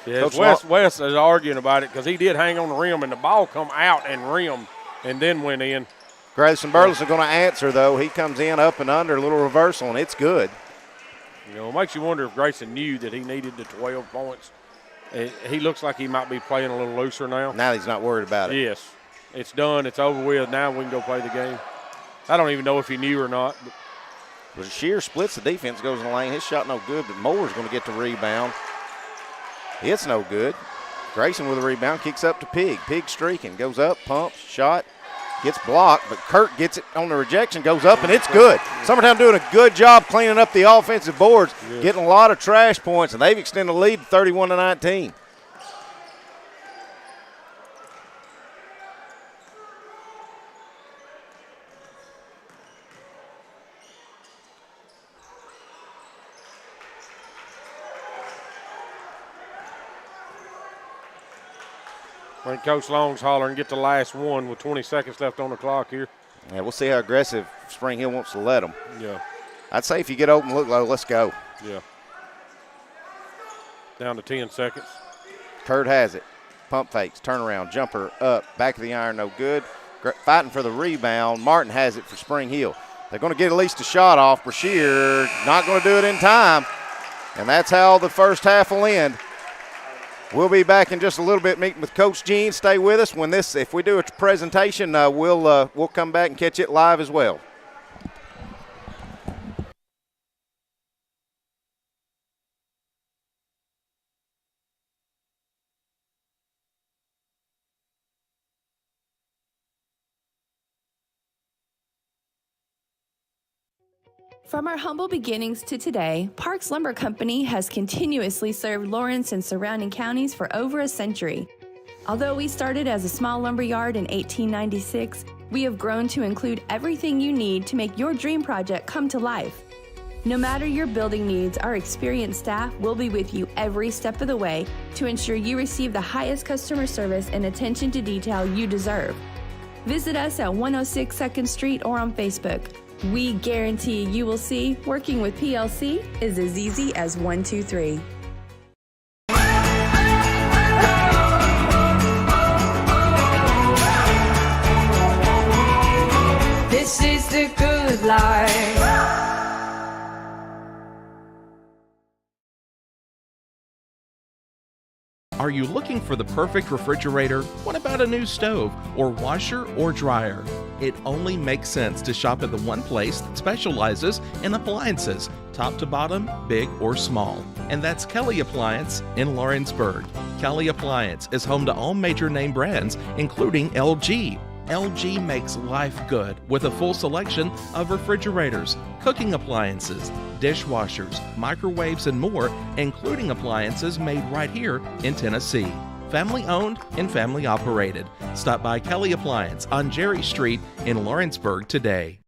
Yes, Wes is arguing about it because he did hang on the rim, and the ball come out and rimmed and then went in. Grayson Burleson going to answer, though. He comes in up and under, a little reversal, and it's good. You know, it makes you wonder if Grayson knew that he needed the 12 points. He looks like he might be playing a little looser now. Now he's not worried about it. Yes. It's done. It's over with. Now we can go play the game. I don't even know if he knew or not. But Shear splits the defense, goes in the lane. His shot no good, but Moore's going to get the rebound. It's no good. Grayson with a rebound, kicks up to Pig. Pig streaking, goes up, pumps, shot, gets blocked, but Kurt gets it on the rejection, goes up, and it's good. Summertown doing a good job cleaning up the offensive boards, getting a lot of trash points, and they've extended the lead to 31-19. I think Coach Long's hollering, get the last one with 20 seconds left on the clock here. Yeah, we'll see how aggressive Spring Hill wants to let them. Yeah. I'd say if you get open, look low, let's go. Yeah. Down to 10 seconds. Kurt has it. Pump fakes, turnaround, jumper up, back of the iron, no good. Fighting for the rebound. Martin has it for Spring Hill. They're going to get at least a shot off. Brashear not going to do it in time. And that's how the first half will end. We'll be back in just a little bit meeting with Coach Gene. Stay with us. If we do a presentation, we'll come back and catch it live as well. From our humble beginnings to today, Parks Lumber Company has continuously served Lawrence and surrounding counties for over a century. Although we started as a small lumber yard in 1896, we have grown to include everything you need to make your dream project come to life. No matter your building needs, our experienced staff will be with you every step of the way to ensure you receive the highest customer service and attention to detail you deserve. Visit us at 106 2nd Street or on Facebook. We guarantee you will see working with PLC is as easy as 1, 2, 3. This is the good life. Are you looking for the perfect refrigerator? What about a new stove or washer or dryer? It only makes sense to shop at the one place that specializes in appliances, top to bottom, big or small. And that's Kelly Appliance in Lawrenceburg. Kelly Appliance is home to all major name brands, including LG. LG makes life good with a full selection of refrigerators, cooking appliances, dishwashers, microwaves, and more, including appliances made right here in Tennessee. Family owned and family operated. Stop by Kelly Appliance on Jerry Street in Lawrenceburg today.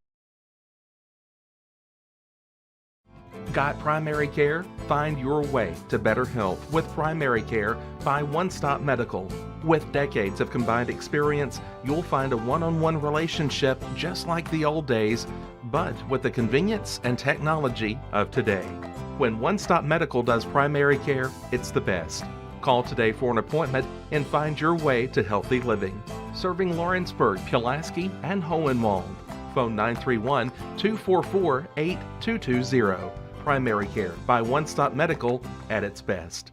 Got primary care? Find your way to better health with primary care by One Stop Medical. With decades of combined experience, you'll find a one-on-one relationship just like the old days, but with the convenience and technology of today. When One Stop Medical does primary care, it's the best. Call today for an appointment and find your way to healthy living. Serving Lawrenceburg, Pulaski, and Hohenwald. Phone 931-244-8220. Primary care by One Stop Medical at its best.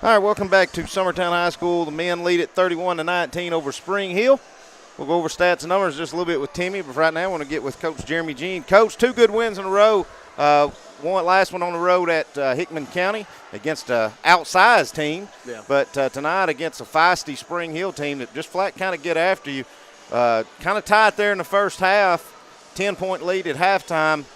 All right, welcome back to Summertown High School. The men lead at 31-19 over Spring Hill. We'll go over stats and numbers just a little bit with Timmy, but right now I want to get with Coach Jeremy Jean. Coach, 2 good wins in a row. Last one on the road at Hickman County against an outsized team. Yeah. But tonight against a feisty Spring Hill team that just flat kind of get after you. Kind of tight there in the first half, 10-point lead at halftime.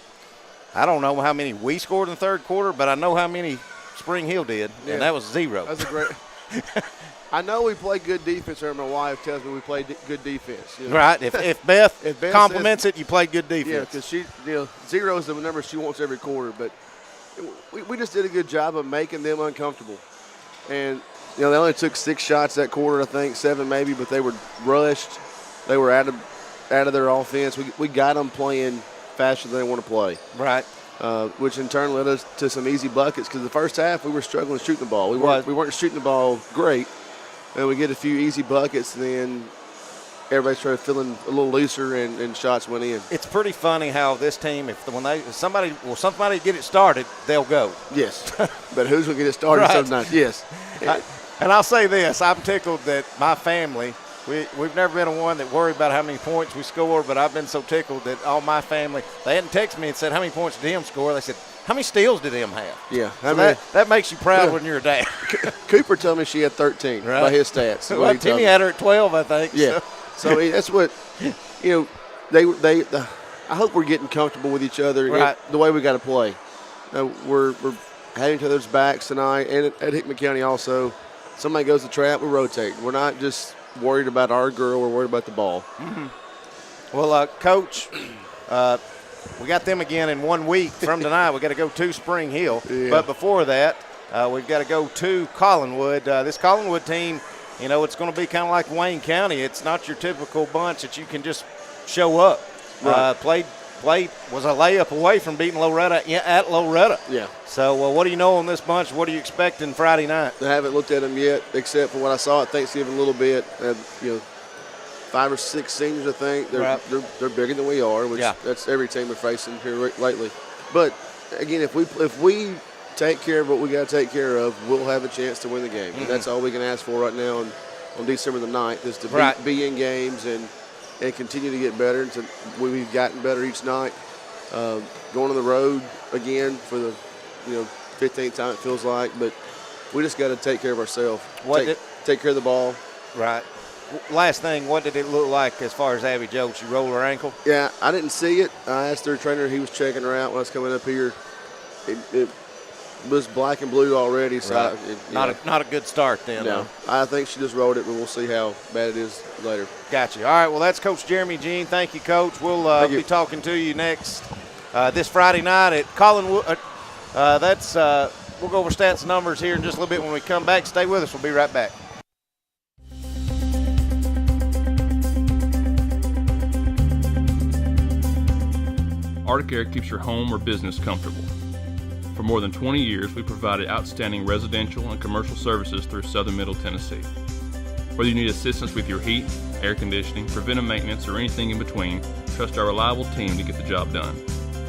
I don't know how many we scored in the third quarter, but I know how many Spring Hill did, and that was 0. That's a great – I know we play good defense, or my wife tells me we play good defense. You know? Right. If Beth compliments it, you play good defense. Yeah, because she, 0 is the number she wants every quarter. But we just did a good job of making them uncomfortable. And, they only took 6 shots that quarter, I think, 7 maybe, but they were rushed. They were out of their offense. We got them playing faster than they want to play. Right. Which in turn led us to some easy buckets because the first half we were struggling shooting the ball. We weren't shooting the ball great, and we get a few easy buckets. And then everybody started feeling a little looser and shots went in. It's pretty funny how this team, if somebody get it started, they'll go. Yes, but who's going to get it started Right. sometimes? Yes. And I'll say this, I'm tickled that my family, we've never been one that worried about how many points we score, but I've been so tickled that all my family, they hadn't texted me and said, how many points did him score? They said, how many steals did him have? Yeah. So that makes you proud when you're a dad. Cooper told me she had 13 by his stats. Well, Timmy had her at 12, I think. Yeah. So that's what, I hope we're getting comfortable with each other Right. the way we got to play. We're having each other's backs tonight, and at Hickman County also. Somebody goes to trap, we rotate. We're not just worried about our girl, we're worried about the ball. Mm-hmm. Well, Coach, we got them again in 1 week from tonight. We got to go to Spring Hill. Yeah. But before that, we've got to go to Collinwood. This Collinwood team, it's going to be kind of like Wayne County. It's not your typical bunch that you can just show up. Right. Played was a layup away from beating Loretta at Loretta. Yeah. So what do you know on this bunch? What are you expecting Friday night? I haven't looked at them yet, except for what I saw at Thanksgiving a little bit. 5 or 6 seniors, I think. They're bigger than we are, which that's every team we're facing here lately. But again, if we take care of what we got to take care of, we'll have a chance to win the game. Mm-hmm. And that's all we can ask for right now on December the 9th is to be in games and continue to get better. And we've gotten better each night. Going on the road again for the 15th time it feels like, but we just got to take care of ourselves. Take care of the ball. Right. Last thing, what did it look like as far as Abby Jones? She rolled her ankle? Yeah, I didn't see it. I asked their trainer. He was checking her out when I was coming up here. It was black and blue already. So right. Not a good start then. No, I think she just rolled it, but we'll see how bad it is later. Gotcha. All right, well, that's Coach Jeremy Jean. Thank you, Coach. We'll be talking to you next this Friday night at Collinwood. We'll go over stats and numbers here in just a little bit when we come back. Stay with us. We'll be right back. Arctic Air keeps your home or business comfortable. For more than 20 years, we provided outstanding residential and commercial services through southern Middle Tennessee. Whether you need assistance with your heat, air conditioning, preventive maintenance, or anything in between, trust our reliable team to get the job done.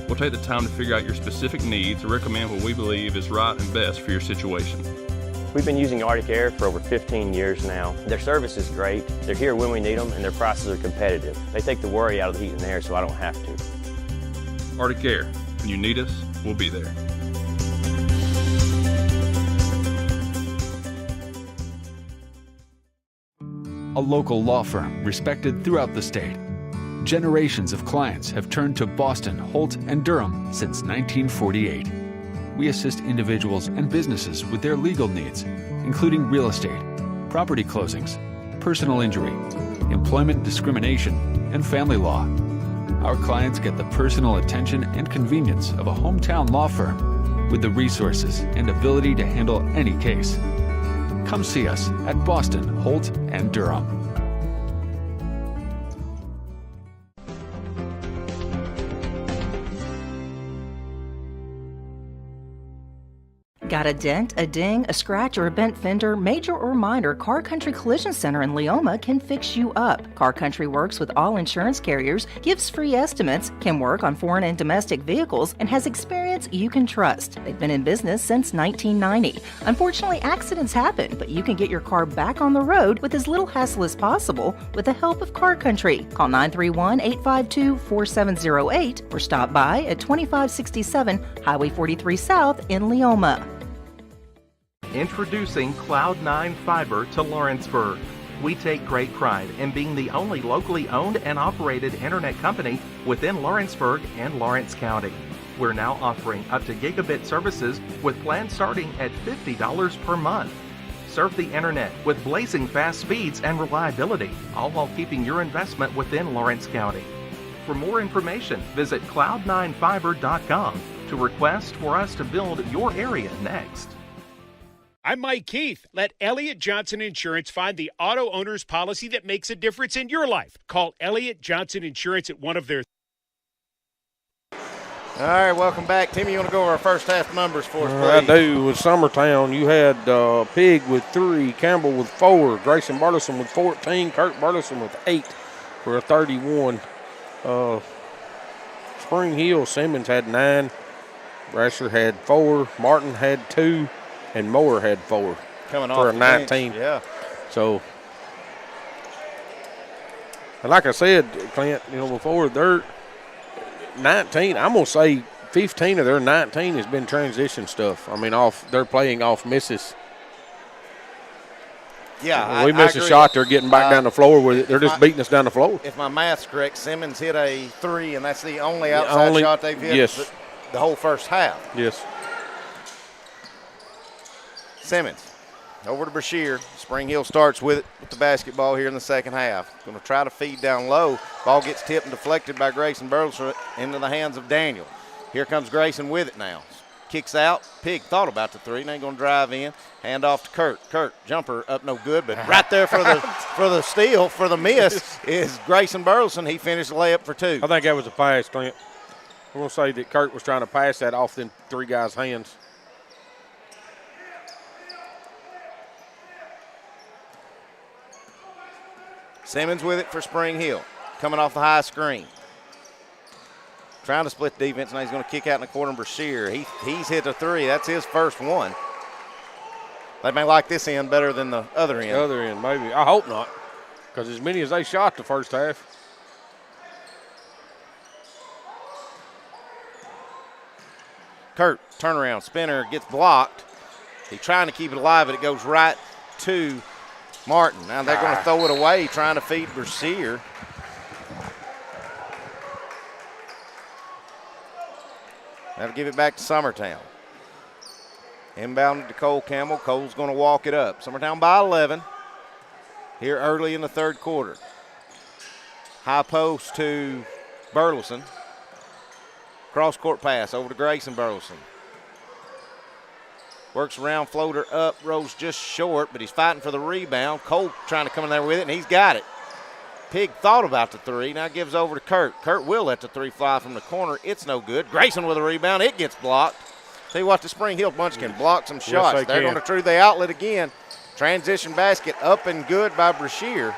We'll take the time to figure out your specific needs and recommend what we believe is right and best for your situation. We've been using Arctic Air for over 15 years now. Their service is great, they're here when we need them, and their prices are competitive. They take the worry out of the heat and air so I don't have to. Arctic Air. When you need us, we'll be there. A local law firm respected throughout the state. Generations of clients have turned to Boston, Holt, and Durham since 1948. We assist individuals and businesses with their legal needs, including real estate, property closings, personal injury, employment discrimination, and family law. Our clients get the personal attention and convenience of a hometown law firm with the resources and ability to handle any case. Come see us at Boston, Holt, and Durham. Got a dent, a ding, a scratch, or a bent fender? Major or minor, Car Country Collision Center in Leoma can fix you up. Car Country works with all insurance carriers, gives free estimates, can work on foreign and domestic vehicles, and has experience you can trust. They've been in business since 1990. Unfortunately, accidents happen, but you can get your car back on the road with as little hassle as possible with the help of Car Country. Call 931-852-4708 or stop by at 2567 Highway 43 South in Leoma. Introducing Cloud9 Fiber to Lawrenceburg. We take great pride in being the only locally owned and operated internet company within Lawrenceburg and Lawrence County. We're now offering up to gigabit services with plans starting at $50 per month. Surf the internet with blazing fast speeds and reliability, all while keeping your investment within Lawrence County. For more information, visit cloud9fiber.com to request for us to build your area next. I'm Mike Keith. Let Elliott Johnson Insurance find the auto owner's policy that makes a difference in your life. Call Elliott Johnson Insurance at one of their... All right, welcome back. Timmy, you want to go over our first half numbers for us, please? I do. With Summertown, you had Pig with 3, Campbell with 4, Grayson Burleson with 14, Kurt Burleson with 8, for a 31. Spring Hill, Simmons had 9. Brasher had 4. Martin had 2. And Moore had 4. Coming for off a 19. Bench, yeah. So, and like I said, Clint, before, they're 19. I'm going to say 15 of their 19 has been transition stuff. I mean, they're playing off misses. Yeah, we miss a shot, they're getting back down the floor with it. They're just beating us down the floor. If my math's correct, Simmons hit a 3, and that's the only outside shot they've hit the whole first half. Yes. Simmons over to Brashear. Spring Hill starts with it with the basketball here in the second half. Going to try to feed down low. Ball gets tipped and deflected by Grayson Burleson into the hands of Daniel. Here comes Grayson with it now. Kicks out. Pig thought about the 3. Now he's going to drive in. Hand off to Kurt. Kurt, jumper up no good, but right there for the steal, for the miss, is Grayson Burleson. He finished the layup for 2. I think that was a pass, Clint. I'm going to say that Kurt was trying to pass that off them 3 guys' hands. Simmons with it for Spring Hill. Coming off the high screen. Trying to split the defense, and he's going to kick out in the corner. Brashear. He's hit a 3. That's his first one. They may like this end better than the other end. The other end, maybe. I hope not, because as many as they shot the first half. Kurt, turnaround, spinner, gets blocked. He's trying to keep it alive, but it goes right to Martin. Now they're going to throw it away, trying to feed Brashear. That'll give it back to Summertown. Inbounded to Cole Campbell. Cole's going to walk it up. Summertown by 11 here early in the third quarter. High post to Burleson. Cross-court pass over to Grayson Burleson. Works around, floater up, rolls just short, but he's fighting for the rebound. Cole trying to come in there with it, and he's got it. Pig thought about the 3, now gives over to Kurt. Kurt will let the 3 fly from the corner. It's no good. Grayson with a rebound. It gets blocked. Tell you what, the Spring Hill bunch can block some shots. Yes, They're going to try the outlet again. Transition basket up and good by Brashear.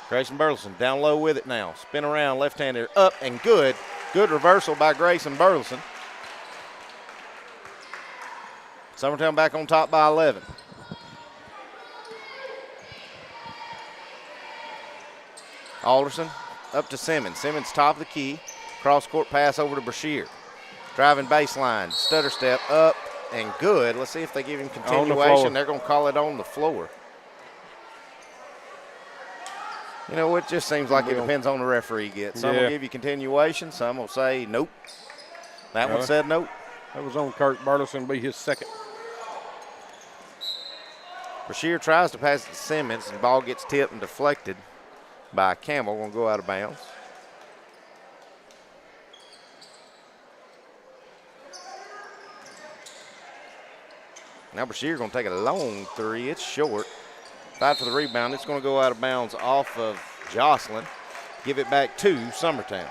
Grayson Burleson down low with it now. Spin around, left-hander up and good. Good reversal by Grayson Burleson. Summertown back on top by 11. Alderson up to Simmons. Simmons top of the key. Cross-court pass over to Brashear. Driving baseline. Stutter step up and good. Let's see if they give him continuation. They're going to call it on the floor. You know, it just seems like it depends on the referee gets. Some will give you continuation. Some will say nope. That one said nope. That was on Kurt Burleson, be his second. Brashear tries to pass it to Simmons, and the ball gets tipped and deflected by Campbell. Going to go out of bounds. Now Brashear going to take a long 3. It's short. Fight for the rebound. It's going to go out of bounds off of Jocelyn. Give it back to Summertown.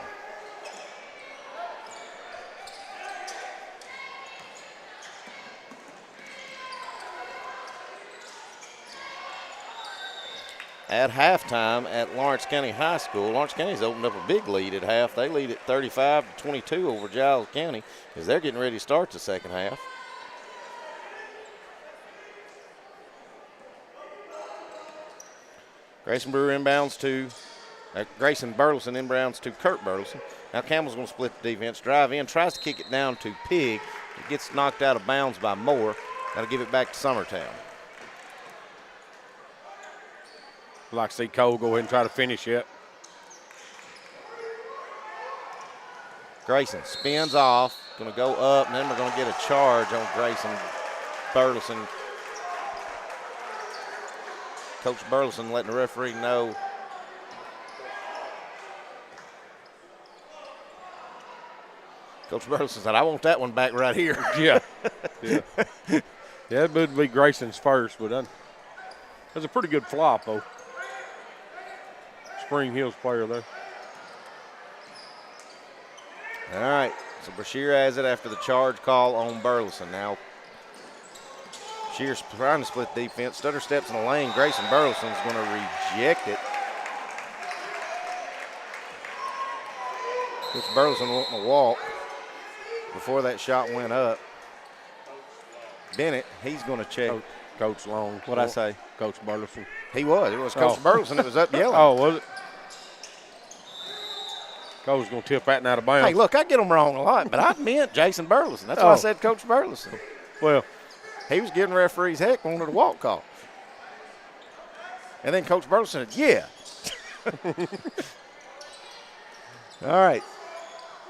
At halftime at Lawrence County High School, Lawrence County's opened up a big lead at half. They lead at 35-22 over Giles County as they're getting ready to start the second half. Grayson Burleson inbounds to Kurt Burleson. Now Campbell's going to split the defense, drive in, tries to kick it down to Pig. It gets knocked out of bounds by Moore. That'll give it back to Summertown. I'd like to see Cole go ahead and try to finish it. Grayson spins off, going to go up, and then we're going to get a charge on Grayson Burleson. Coach Burleson letting the referee know. Coach Burleson said, I want that one back right here. Yeah, that would be Grayson's first, but that's a pretty good flop, though. Spring Hill's player there. All right, so Brashear has it after the charge call on Burleson. Now, Shear's trying to split defense. Stutter steps in the lane. Grayson Burleson's going to reject it. Coach Burleson wanting to walk before that shot went up. Bennett, he's going to check. Coach Long. What'd I say? Coach Burleson. He was. It was Coach Burleson that was up yelling. Oh, was it? Coach was going to tip that out of bounds. Hey, look, I get them wrong a lot, but I meant Jason Burleson. That's why I said Coach Burleson. Well, he was giving referees heck, wanted a walk call. And then Coach Burleson said, yeah. All right.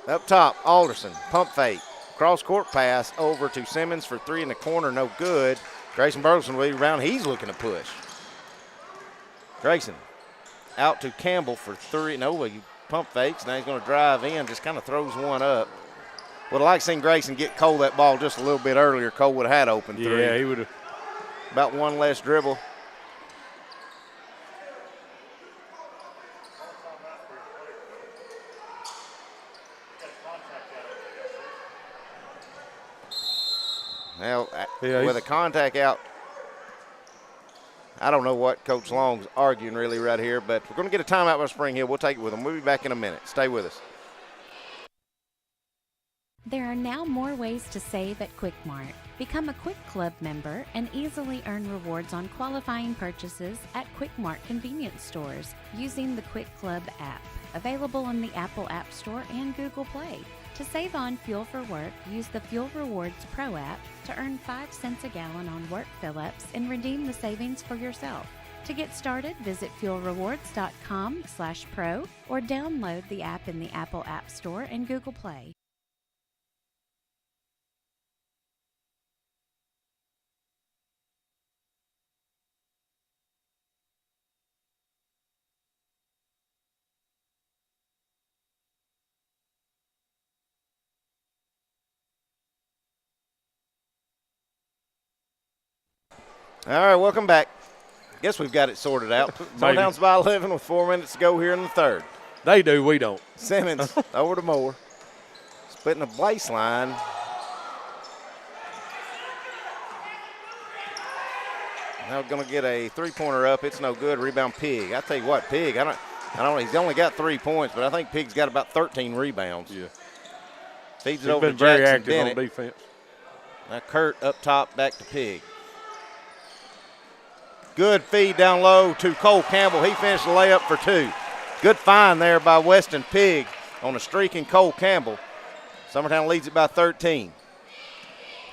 Up top, Alderson, pump fake. Cross-court pass over to Simmons for three in the corner, no good. Grayson Burleson will be around. He's looking to push. Grayson out to Campbell for three. No, he pump fakes. Now he's going to drive in, just kind of throws one up. Would have liked to seen Grayson get Cole that ball just a little bit earlier. Cole would have had open three. Yeah, he would have. About one less dribble. Now, with a contact out, I don't know what Coach Long's arguing really right here, but we're going to get a timeout by Spring Hill. We'll take it with them. We'll be back in a minute. Stay with us. There are now more ways to save at Quick Mart. Become a Quick Club member and easily earn rewards on qualifying purchases at Quick Mart convenience stores using the Quick Club app, available on the Apple App Store and Google Play. To save on fuel for work, use the Fuel Rewards Pro app to earn 5 cents a gallon on work fill-ups and redeem the savings for yourself. To get started, visit fuelrewards.com/pro or download the app in the Apple App Store and Google Play. All right, welcome back. Guess we've got it sorted out. Summertown's by 11 with 4 minutes to go here in the third. They do, we don't. Simmons over to Moore. Splitting the baseline. Now going to get a three-pointer up. It's no good. Rebound Pig. I tell you what, Pig, I don't know. He's only got 3 points, but I think Pig's got about 13 rebounds. Yeah. Feeds it over to very Jackson active Bennett. on defense. Now Kurt up top, back to Pig. Good feed down low to Cole Campbell. He finished the layup for 2. Good find there by Weston Pig on a streaking Cole Campbell. Summertown leads it by 13.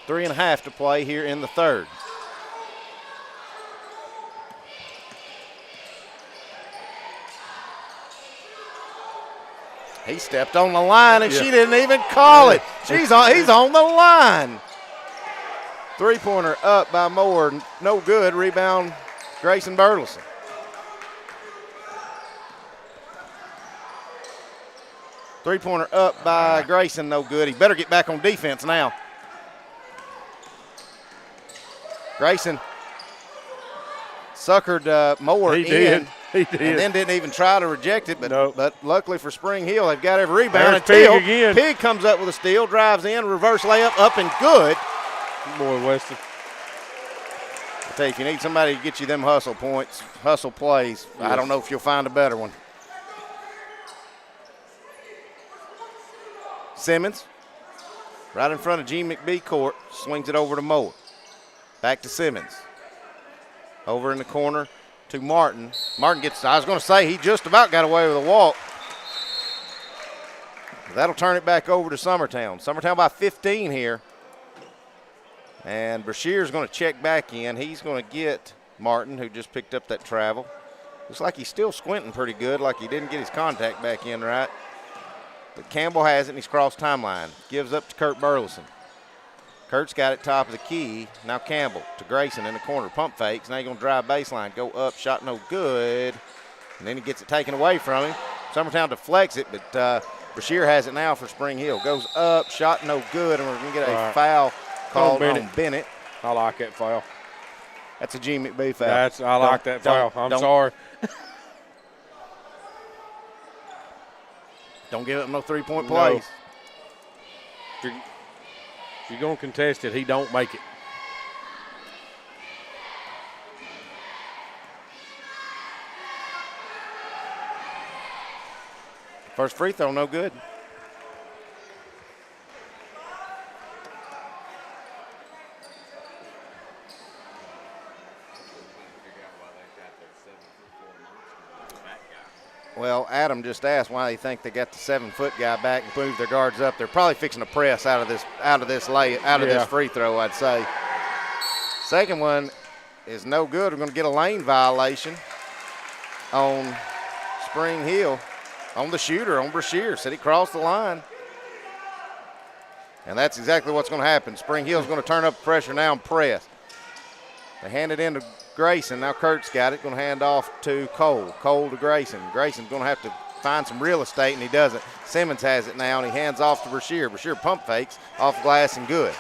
3.5 to play here in the third. He stepped on the line and she didn't even call it. He's on the line. Three-pointer up by Moore. No good. Rebound Grayson Burleson. Three-pointer up by Grayson. No good. He better get back on defense now. Grayson suckered Moore in. He did. And then didn't even try to reject it, but luckily for Spring Hill, they've got every rebound. There's Pig again. Pig comes up with a steal, drives in, reverse layup, up and good. Boy, Weston. I tell you, if you need somebody to get you them hustle points, hustle plays, I don't know if you'll find a better one. Simmons, right in front of G. McBee court, swings it over to Moore. Back to Simmons. Over in the corner to Martin. Martin gets, I was going to say, he just about got away with a walk. That'll turn it back over to Summertown. Summertown by 15 here. And Brashear's going to check back in. He's going to get Martin, who just picked up that travel. Looks like he's still squinting pretty good, like he didn't get his contact back in right. But Campbell has it, and he's crossed timeline. Gives up to Kurt Burleson. Kurt's got it top of the key. Now Campbell to Grayson in the corner. Pump fakes. Now he's going to drive baseline. Go up. Shot no good. And then he gets it taken away from him. Summertown deflects it, but Brashear has it now for Spring Hill. Goes up. Shot no good, and we're going to get a foul called on Bennett. I like that foul. That's a G. McBee foul. I like that foul. I'm sorry. Don't give up no three-point plays. If you're going to contest it, he don't make it. First free throw, no good. Well, Adam just asked why they think they got the 7-foot guy back and moved their guards up. They're probably fixing to press out of this free throw, I'd say. Second one is no good. We're going to get a lane violation on Spring Hill, on the shooter, on Brashear. Said he crossed the line. And that's exactly what's going to happen. Spring Hill's going to turn up the pressure now and press. They hand it in to Grayson. Now Kurt's got it. Going to hand off to Cole. Cole to Grayson. Grayson's going to have to find some real estate, and he doesn't. Simmons has it now, and he hands off to Brashear. Brashear pump fakes off glass and good.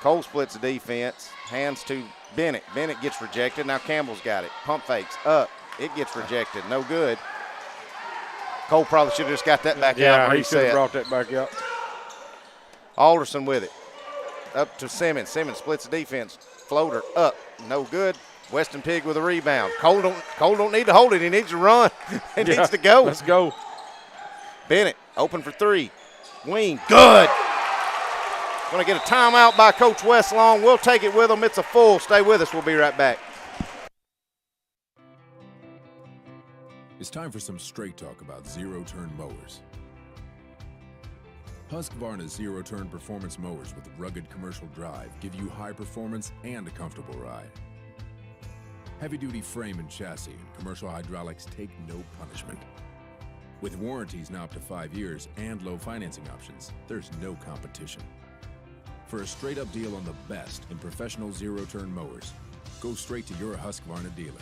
Cole splits the defense. Hands to Bennett. Bennett gets rejected. Now Campbell's got it. Pump fakes up. It gets rejected. No good. Cole probably should have just got that back out. Yeah, he should have brought that back out. Alderson with it. Up to Simmons. Simmons splits the defense. Floater up. No good. Weston Pigg with a rebound. Cole don't need to hold it. He needs to run. He needs to go. Let's go. Bennett open for three. Wing. Good. Going to get a timeout by Coach Westlong. We'll take it with them. It's a full. Stay with us. We'll be right back. It's time for some straight talk about zero-turn mowers. Husqvarna's zero-turn performance mowers with rugged commercial drive give you high performance and a comfortable ride. Heavy-duty frame and chassis and commercial hydraulics take no punishment. With warranties now up to 5 years and low financing options, there's no competition. For a straight-up deal on the best in professional zero-turn mowers, go straight to your Husqvarna dealer.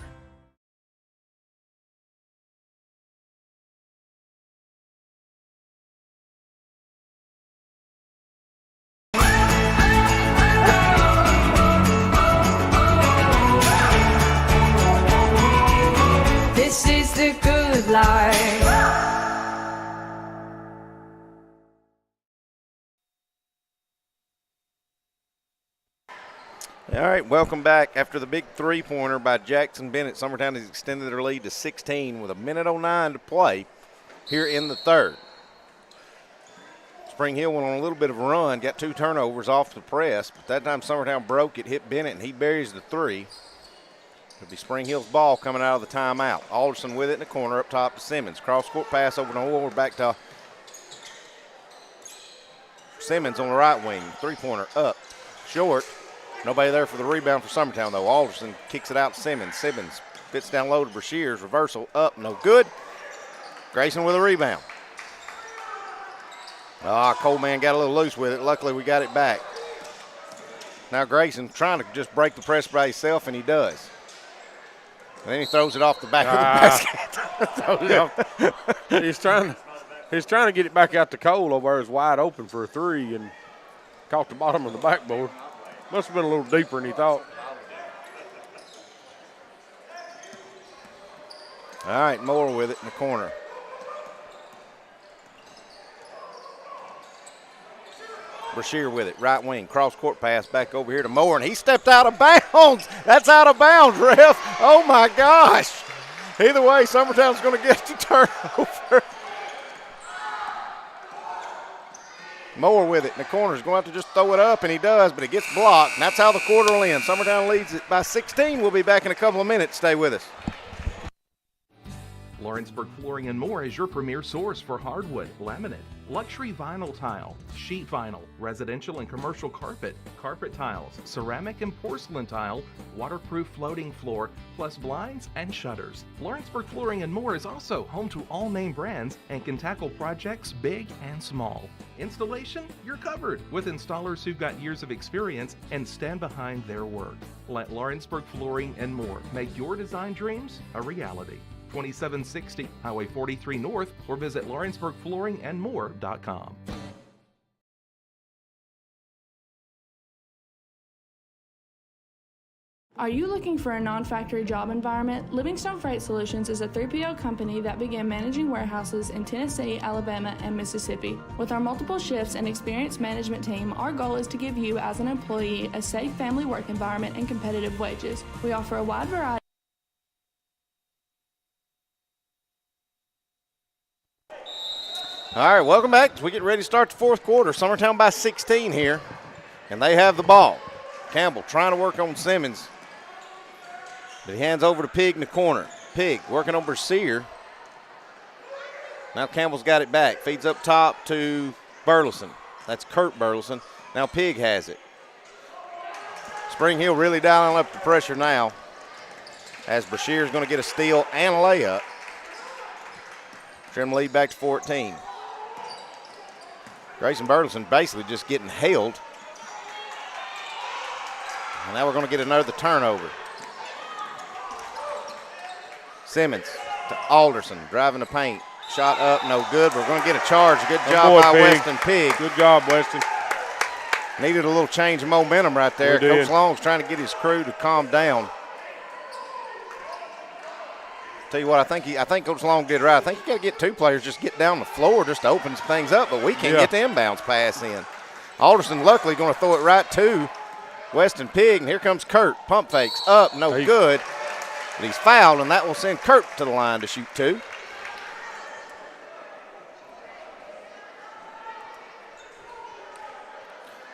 This is the good life. All right, welcome back. After the big three-pointer by Jackson Bennett, Summertown has extended their lead to 16 with 1:09 to play here in the third. Spring Hill went on a little bit of a run, got 2 turnovers off the press, but that time Summertown broke it, hit Bennett, and he buries the three. It'll be Spring Hill's ball coming out of the timeout. Alderson with it in the corner up top to Simmons. Cross-court pass over to Orr, back to Simmons on the right wing. Three-pointer up, short. Nobody there for the rebound for Summertown, though. Alderson kicks it out to Simmons. Simmons fits down low to Brashear's. Reversal up, no good. Grayson with a rebound. Coleman got a little loose with it. Luckily, we got it back. Now Grayson trying to just break the press by himself, and he does. And then he throws it off the back of the basket. He's trying to get it back out to Cole over there. It's wide open for a three and caught the bottom of the backboard. Must have been a little deeper than he thought. All right, Moore with it in the corner. Brashear with it, right wing, cross-court pass back over here to Moore, and he stepped out of bounds. That's out of bounds, ref. Oh, my gosh. Either way, Summertown's going to get the turnover. Moore with it in the corner is going to have to just throw it up, and he does, but it gets blocked, and that's how the quarter will end. Summertown leads it by 16. We'll be back in a couple of minutes. Stay with us. Lawrenceburg Flooring and More is your premier source for hardwood, laminate, luxury vinyl tile, sheet vinyl, residential and commercial carpet, carpet tiles, ceramic and porcelain tile, waterproof floating floor, plus blinds and shutters. Lawrenceburg Flooring and More is also home to all name brands and can tackle projects big and small. Installation, you're covered with installers who've got years of experience and stand behind their work. Let Lawrenceburg Flooring and More make your design dreams a reality. 2760 Highway 43 North, or visit LawrenceburgFlooringandMore.com. Are you looking for a non-factory job environment? Livingstone Freight Solutions is a 3PL company that began managing warehouses in Tennessee, Alabama, and Mississippi. With our multiple shifts and experienced management team, our goal is to give you, as an employee, a safe family work environment and competitive wages. We offer a wide variety. All right, welcome back as we get ready to start the fourth quarter. Summertown by 16 here, and they have the ball. Campbell trying to work on Simmons, but he hands over to Pig in the corner. Pig working on Bercier. Now Campbell's got it back. Feeds up top to Burleson. That's Kurt Burleson. Now Pig has it. Spring Hill really dialing up the pressure now, as Bercier is going to get a steal and a layup. Trim lead back to 14. Grayson Burleson basically just getting held. And now we're going to get another turnover. Simmons to Alderson, driving the paint. Shot up, no good. We're going to get a charge. Good job by Weston Pig. Good job, Weston. Needed a little change of momentum right there. Coach Long's trying to get his crew to calm down. Tell you what, I think Coach Long did right. I think you got to get two players, just get down the floor just to open things up, but we can't get the inbounds pass in. Alderson luckily going to throw it right to Weston Pig, and here comes Kurt. Pump fakes up, no good. But he's fouled, and that will send Kurt to the line to shoot two.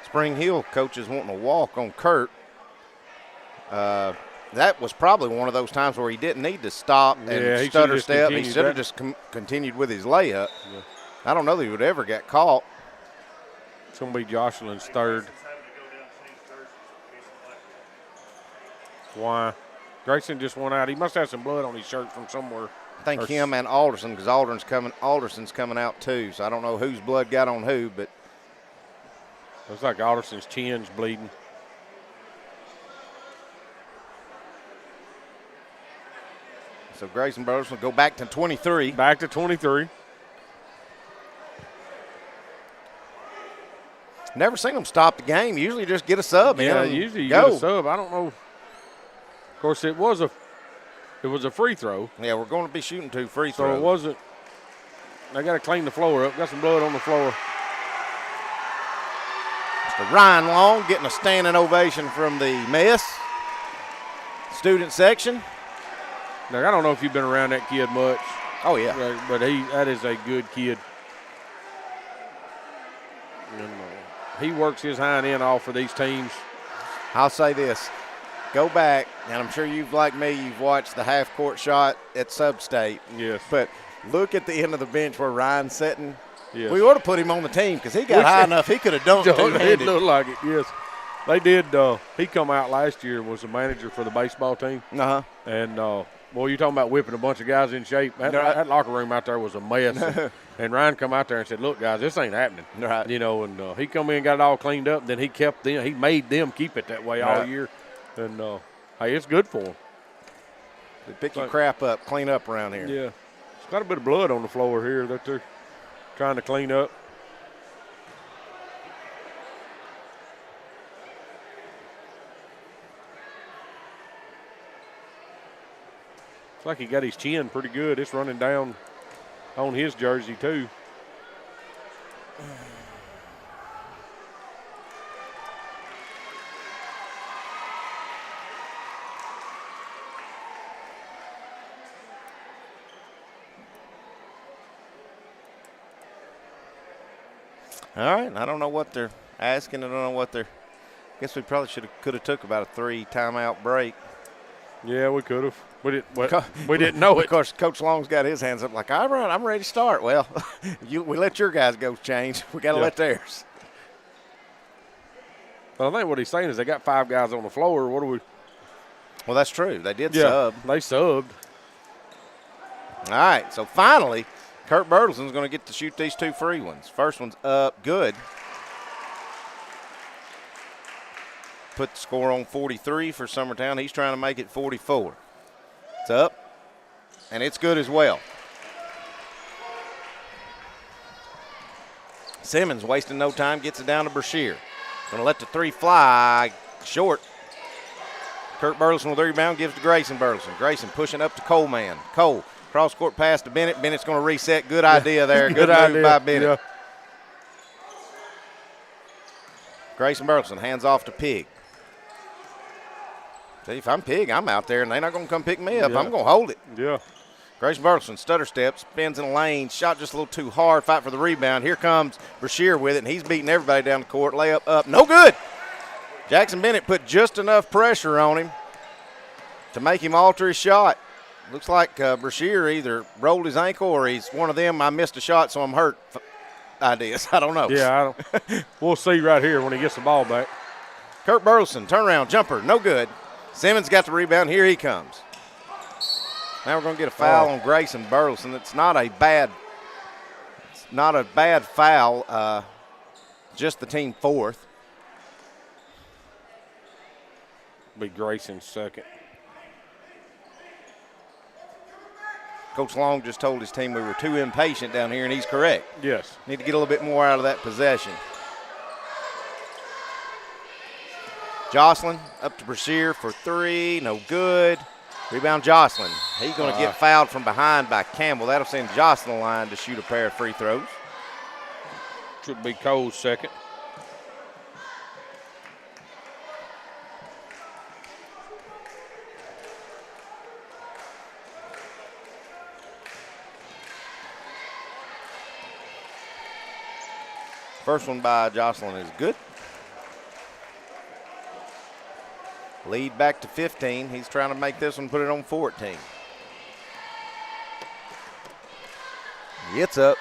Spring Hill coaches wanting to walk on Kurt. That was probably one of those times where he didn't need to stop and stutter step. He should have just continued with his layup. Yeah. I don't know that he would ever get caught. It's going to be Jocelyn's third. Why? Grayson just went out. He must have some blood on his shirt from somewhere. I think him and Alderson, because Alderson's coming out too. So I don't know whose blood got on who, but looks like Alderson's chin's bleeding. So Grayson Burleson will go back to 23. Back to 23. Never seen them stop the game. Usually just get a sub. Yeah, usually you get a sub. I don't know. Of course, it was a free throw. Yeah, we're going to be shooting two free throws. So it wasn't. They got to clean the floor up. Got some blood on the floor. Mr. Ryan Long getting a standing ovation from the mess student section. Now, I don't know if you've been around that kid much. Oh, yeah. But that is a good kid. And, he works his hind end off for these teams. I'll say this. Go back, and I'm sure you've, like me, you've watched the half-court shot at Sub-State. Yes. But look at the end of the bench where Ryan's sitting. Yes. We ought to put him on the team because he got high enough he could have dunked two-handed. It looked like it, yes. They did. He come out last year and was the manager for the baseball team. Uh-huh. And, boy, you're talking about whipping a bunch of guys in shape. That locker room out there was a mess. And Ryan come out there and said, look, guys, this ain't happening. Right. You know, and he come in and got it all cleaned up. Then he kept them. He made them keep it that way all year. And, hey, it's good for them. They pick your crap up, clean up around here. Yeah. It's got a bit of blood on the floor here that they're trying to clean up. It's like he got his chin pretty good. It's running down on his jersey, too. All right. I don't know what they're asking. I don't know what they're – I guess we probably could have took about a 3 timeout break. Yeah, we could have. We didn't know it. Of course, Coach Long's got his hands up like, all right, I'm ready to start. Well, we let your guys go change. We got to let theirs. Well, I think what he's saying is they got 5 guys on the floor. What do we? Well, that's true. They did sub. They subbed. All right, so finally, Kurt Burleson's going to get to shoot these 2 free ones. First one's up, good. Put the score on 43 for Summertown. He's trying to make it 44. It's up, and it's good as well. Simmons wasting no time, gets it down to Brashear. Going to let the 3 fly short. Kurt Burleson with the rebound, gives to Grayson Burleson. Grayson pushing up to Coleman. Cole, cross-court pass to Bennett. Bennett's going to reset. Good idea there. Good move by Bennett. Yeah. Grayson Burleson hands off to Pig. See, if I'm Pig, I'm out there, and they're not going to come pick me up. I'm going to hold it. Yeah. Grayson Burleson, stutter step, spins in the lane, shot just a little too hard, fight for the rebound. Here comes Brashear with it, and he's beating everybody down the court. Layup up, no good. Jackson Bennett put just enough pressure on him to make him alter his shot. Looks like Brashear either rolled his ankle or he's one of them, I missed a shot, so I'm hurt ideas. I don't know. Yeah, we'll see right here when he gets the ball back. Kurt Burleson, turnaround, jumper, no good. Simmons got the rebound. Here he comes. Now we're going to get a foul on Grayson Burleson. It's not a bad foul, just the team fourth. Be Grayson's second. Coach Long just told his team we were too impatient down here, and he's correct. Yes. Need to get a little bit more out of that possession. Jocelyn up to Brashear for three, no good. Rebound Jocelyn. He's going to get fouled from behind by Campbell. That'll send Jocelyn the line to shoot a pair of free throws. Should be Cole's second. First one by Jocelyn is good. Lead back to 15. He's trying to make this one, put it on 14. Gets up.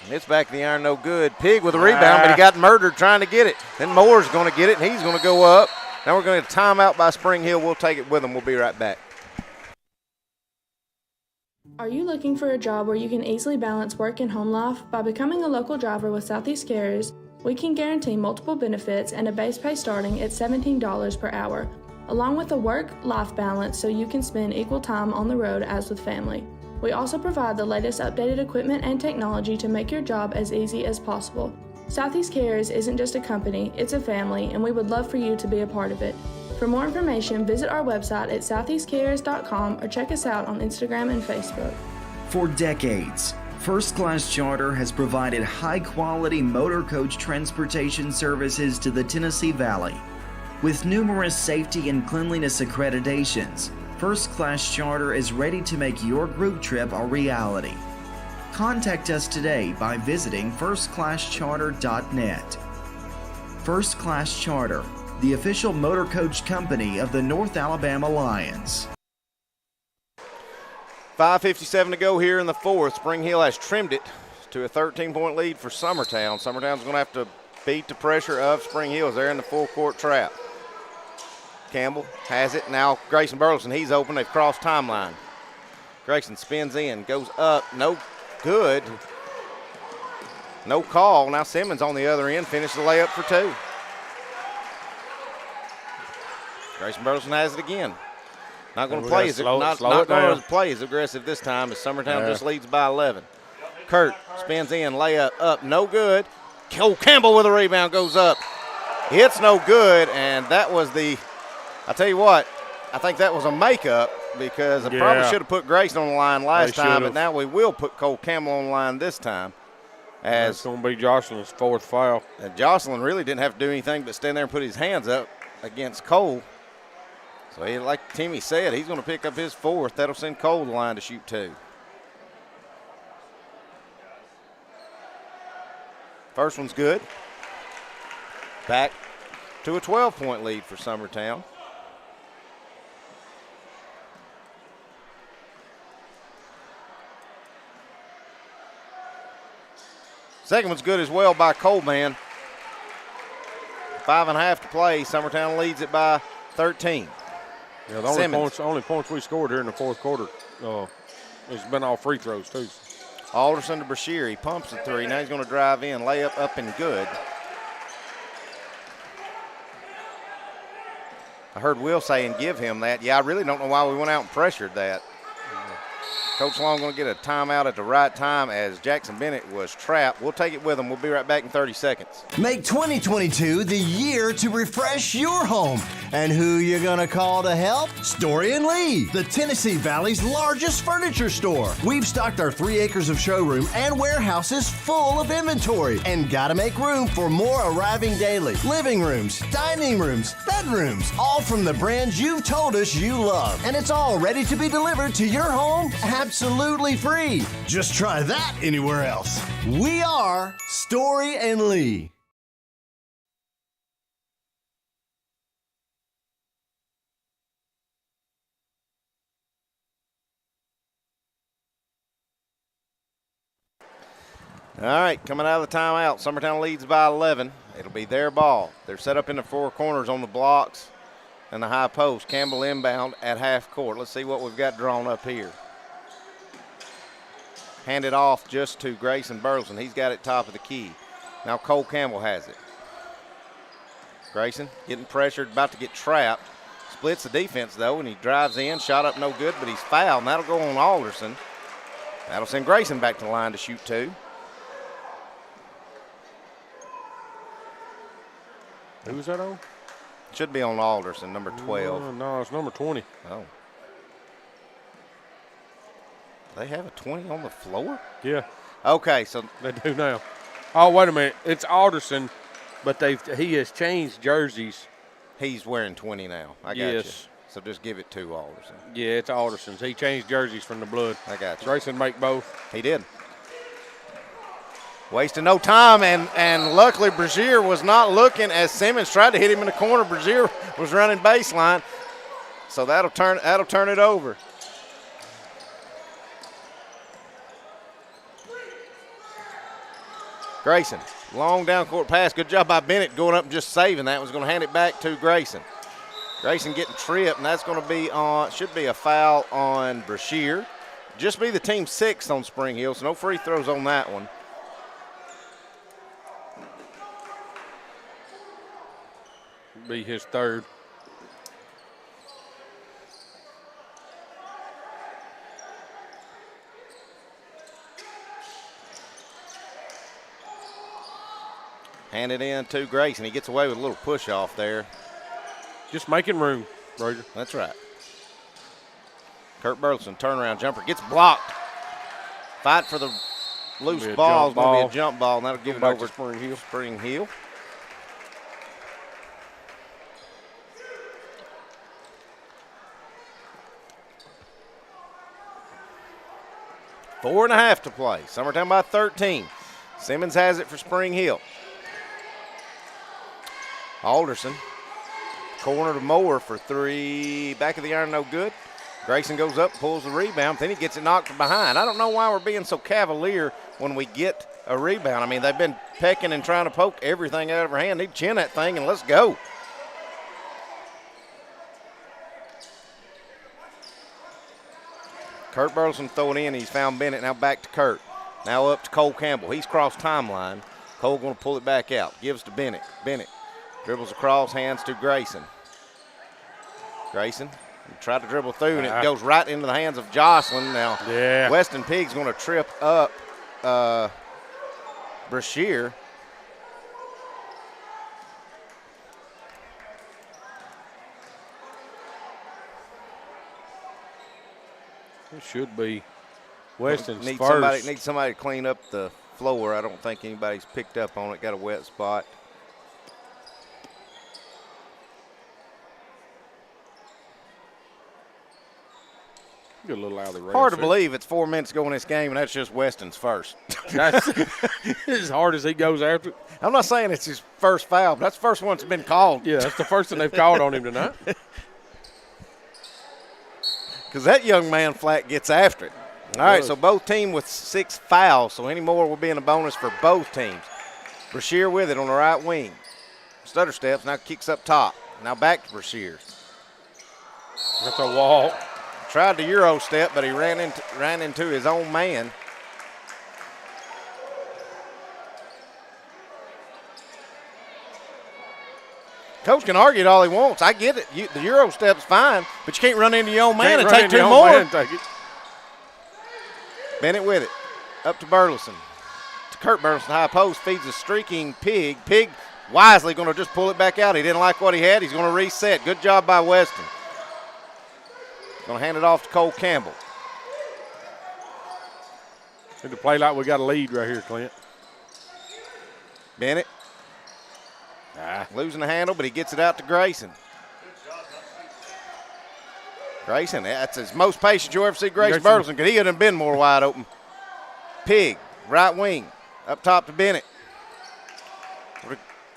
And it's back to the iron, no good. Pig with a rebound, but he got murdered trying to get it. Then Moore's going to get it, and he's going to go up. Now we're going to get a timeout by Spring Hill. We'll take it with them. We'll be right back. Are you looking for a job where you can easily balance work and home life? By becoming a local driver with Southeast Carriers, we can guarantee multiple benefits and a base pay starting at $17 per hour, along with a work-life balance so you can spend equal time on the road as with family. We also provide the latest updated equipment and technology to make your job as easy as possible. Southeast Carriers isn't just a company, it's a family, and we would love for you to be a part of it. For more information, visit our website at southeastcarriers.com or check us out on Instagram and Facebook. For decades, First Class Charter has provided high-quality motor coach transportation services to the Tennessee Valley. With numerous safety and cleanliness accreditations, First Class Charter is ready to make your group trip a reality. Contact us today by visiting firstclasscharter.net. First Class Charter, the official motor coach company of the North Alabama Lions. 5:57 to go here in the fourth. Spring Hill has trimmed it to a 13-point lead for Summertown. Summertown's going to have to beat the pressure of Spring Hill as they're in the full-court trap. Campbell has it. Now Grayson Burleson, he's open. They've crossed timeline. Grayson spins in, goes up, no good. No call. Now Simmons on the other end, finishes the layup for two. Grayson Burleson has it again. Not going to play as aggressive this time as Summertown just leads by 11. Kurt spins in, layup up, no good. Cole Campbell with a rebound, goes up. It's no good, and that was I tell you what, I think that was a makeup because I probably should have put Grayson on the line last time, but now we will put Cole Campbell on the line this time. As it's going to be Jocelyn's fourth foul. And Jocelyn really didn't have to do anything but stand there and put his hands up against Cole. So, like Timmy said, he's going to pick up his fourth. That'll send Cole to the line to shoot two. First one's good. Back to a 12-point lead for Summertown. Second one's good as well by Coleman. 5.5 to play. Summertown leads it by 13. Yeah, the only points we scored here in the fourth quarter has been all free throws, too. Alderson to Brashear. He pumps the three. Now he's going to drive in. Layup up and good. I heard Will saying give him that. Yeah, I really don't know why we went out and pressured that. Coach Long going to get a timeout at the right time as Jackson Bennett was trapped. We'll take it with him. We'll be right back in 30 seconds. Make 2022 the year to refresh your home. And who you going to call to help? Story & Lee, the Tennessee Valley's largest furniture store. We've stocked our 3 acres of showroom and warehouses full of inventory. And got to make room for more arriving daily. Living rooms, dining rooms, bedrooms, all from the brands you've told us you love. And it's all ready to be delivered to your home absolutely free. Just try that anywhere else. We are Story & Lee. All right, coming out of the timeout, Summertown leads by 11. It'll be their ball. They're set up in the 4 corners on the blocks and the high post. Campbell inbound at half court. Let's see what we've got drawn up here. Handed off just to Grayson Burleson. He's got it top of the key. Now Cole Campbell has it. Grayson getting pressured, about to get trapped. Splits the defense, though, and he drives in. Shot up no good, but he's fouled, and that'll go on Alderson. That'll send Grayson back to the line to shoot 2. Who's that on? Should be on Alderson, number 12. No, it's number 20. Oh. They have a 20 on the floor? Yeah. Okay, so they do now. Oh, wait a minute. It's Alderson, but he has changed jerseys. He's wearing 20 now. I got yes. you. So just give it to Alderson. Yeah, it's Alderson's. He changed jerseys from the Blood. I got you. Grayson make both. He did. Wasting no time, and luckily Brazier was not looking as Simmons tried to hit him in the corner. Brazier was running baseline, so that'll turn it over. Grayson, long down court pass. Good job by Bennett going up and just saving that. Was going to hand it back to Grayson. Grayson getting tripped, and that's going to be should be a foul on Brazier. Just be the team 6th on Spring Hill, so no free throws on that one. Be his 3rd. Hand it in to Grayson. He gets away with a little push off there. Just making room, Roger. That's right. Kurt Burleson, turnaround jumper, gets blocked. Fight for the loose ball. It's going to be a jump ball, and that'll give it over to Spring Hill. Four and a half to play. Summertown by 13. Simmons has it for Spring Hill. Alderson, corner to Moore for 3. Back of the iron, no good. Grayson goes up, pulls the rebound, then he gets it knocked from behind. I don't know why we're being so cavalier when we get a rebound. I mean, they've been pecking and trying to poke everything out of our hand. They chin that thing and let's go. Kurt Burleson throw it in. He's found Bennett. Now back to Kurt. Now up to Cole Campbell. He's crossed timeline. Cole going to pull it back out. Gives to Bennett. Bennett dribbles across, hands to Grayson. Grayson tried to dribble through, and it goes right into the hands of Jocelyn. Now, Weston Pig's going to trip up Brashear. It should be Weston's first. Need somebody to clean up the floor. I don't think anybody's picked up on it. Got a wet spot. Get a little out of the race. Hard to believe it's 4 minutes going this game, and that's just Weston's first. That's as hard as he goes after it. I'm not saying it's his first foul, but that's the first one that's been called. Yeah, that's the first one they've called on him tonight. Because that young man flat gets after it. All right, so both teams with 6 fouls, so any more will be in a bonus for both teams. Brashear with it on the right wing. Stutter steps, now kicks up top. Now back to Brashear. That's a wall. Tried the Euro step, but he ran into his own man. Coach can argue it all he wants. I get it. The Euro step's fine, but you can't run into your own man and take 2 more. Bennett with it. Up to Burleson. To Kurt Burleson, high post, feeds a streaking Pig. Pig wisely going to just pull it back out. He didn't like what he had. He's going to reset. Good job by Weston. Going to hand it off to Cole Campbell. Need to play like we got a lead right here, Clint. Bennett. Losing the handle, but he gets it out to Grayson. Grayson, that's his most patient you'll ever see Grayson Burleson, because he would have been more wide open. Pig, right wing, up top to Bennett.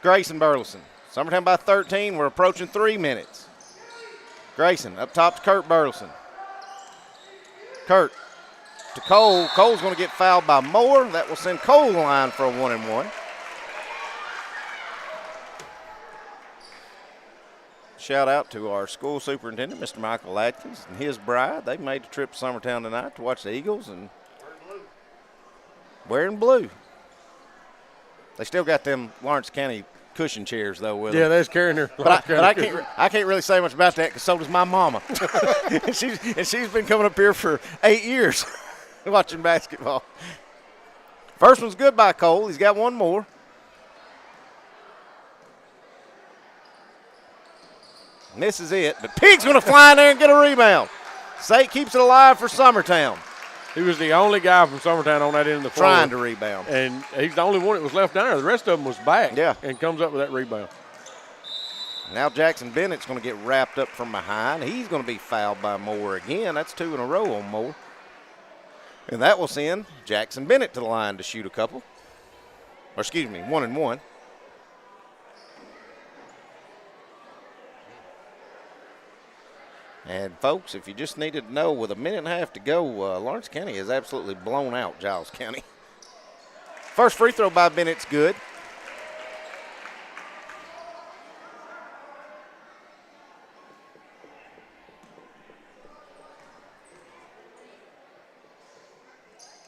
Grayson Burleson. Summertown by 13. We're approaching 3 minutes. Grayson up top to Kurt Burleson. Kurt to Cole. Cole's going to get fouled by Moore. That will send Cole to the line for a 1-and-1. Shout out to our school superintendent, Mr. Michael Atkins, and his bride. They made the trip to Summertown tonight to watch the Eagles and wearing blue. They still got them Lawrence County cushion chairs though with them. Yeah, they're carrying their. But I can't really say much about that because so does my mama. and she's been coming up here for 8 years watching basketball. First one's good by Cole. He's got one more. And this is it. But Pig's going to fly in there and get a rebound. Sate keeps it alive for Summertown. He was the only guy from Summertown on that end of the floor. Trying to rebound. And he's the only one that was left down there. The rest of them was back. Yeah. And comes up with that rebound. Now Jackson Bennett's going to get wrapped up from behind. He's going to be fouled by Moore again. That's 2 in a row on Moore. And that will send Jackson Bennett to the line to shoot a couple. Or excuse me, 1-and-1. And, folks, if you just needed to know, with a minute and a half to go, Lawrence County has absolutely blown out Giles County. First free throw by Bennett's good.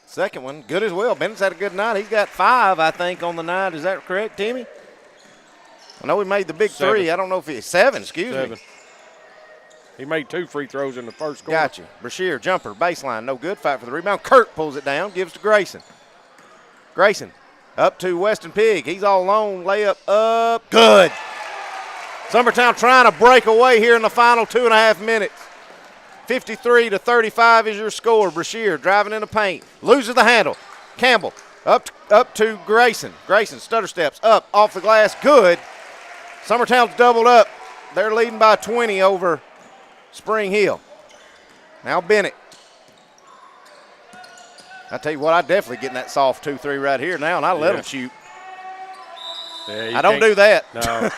Second one, good as well. Bennett's had a good night. He's got 5, I think, on the night. Is that correct, Timmy? I know he made the big 3. I don't know if he's 7, excuse me. He made 2 free throws in the first quarter. Got you. Brashear, jumper, baseline, no good. Fight for the rebound. Kurt pulls it down, gives to Grayson. Grayson up to Weston Pig. He's all alone. Layup up. Good. Summertown trying to break away here in the final 2.5 minutes. 53-35 is your score. Brashear driving in the paint. Loses the handle. Campbell up to Grayson. Grayson stutter steps up off the glass. Good. Summertown's doubled up. They're leading by 20 over Spring Hill. Now Bennett. I tell you what, I definitely getting that soft 2-3 right here now, and I let him shoot. Yeah, I don't do that. No.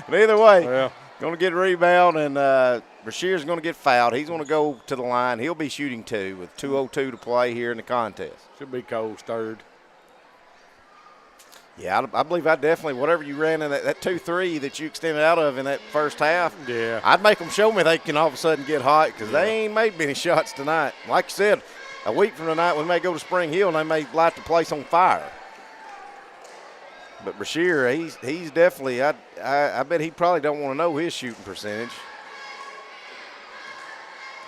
But either way, going to get a rebound, and Brashear's going to get fouled. He's going to go to the line. He'll be shooting 2 with 2:02 to play here in the contest. Should be Cole's third. Yeah, I believe I definitely, whatever you ran in that 2-3 that you extended out of in that first half, I'd make them show me they can all of a sudden get hot because they ain't made many shots tonight. Like you said, a week from tonight we may go to Spring Hill and they may light the place on fire. But Brashear, he's definitely, I bet he probably don't want to know his shooting percentage.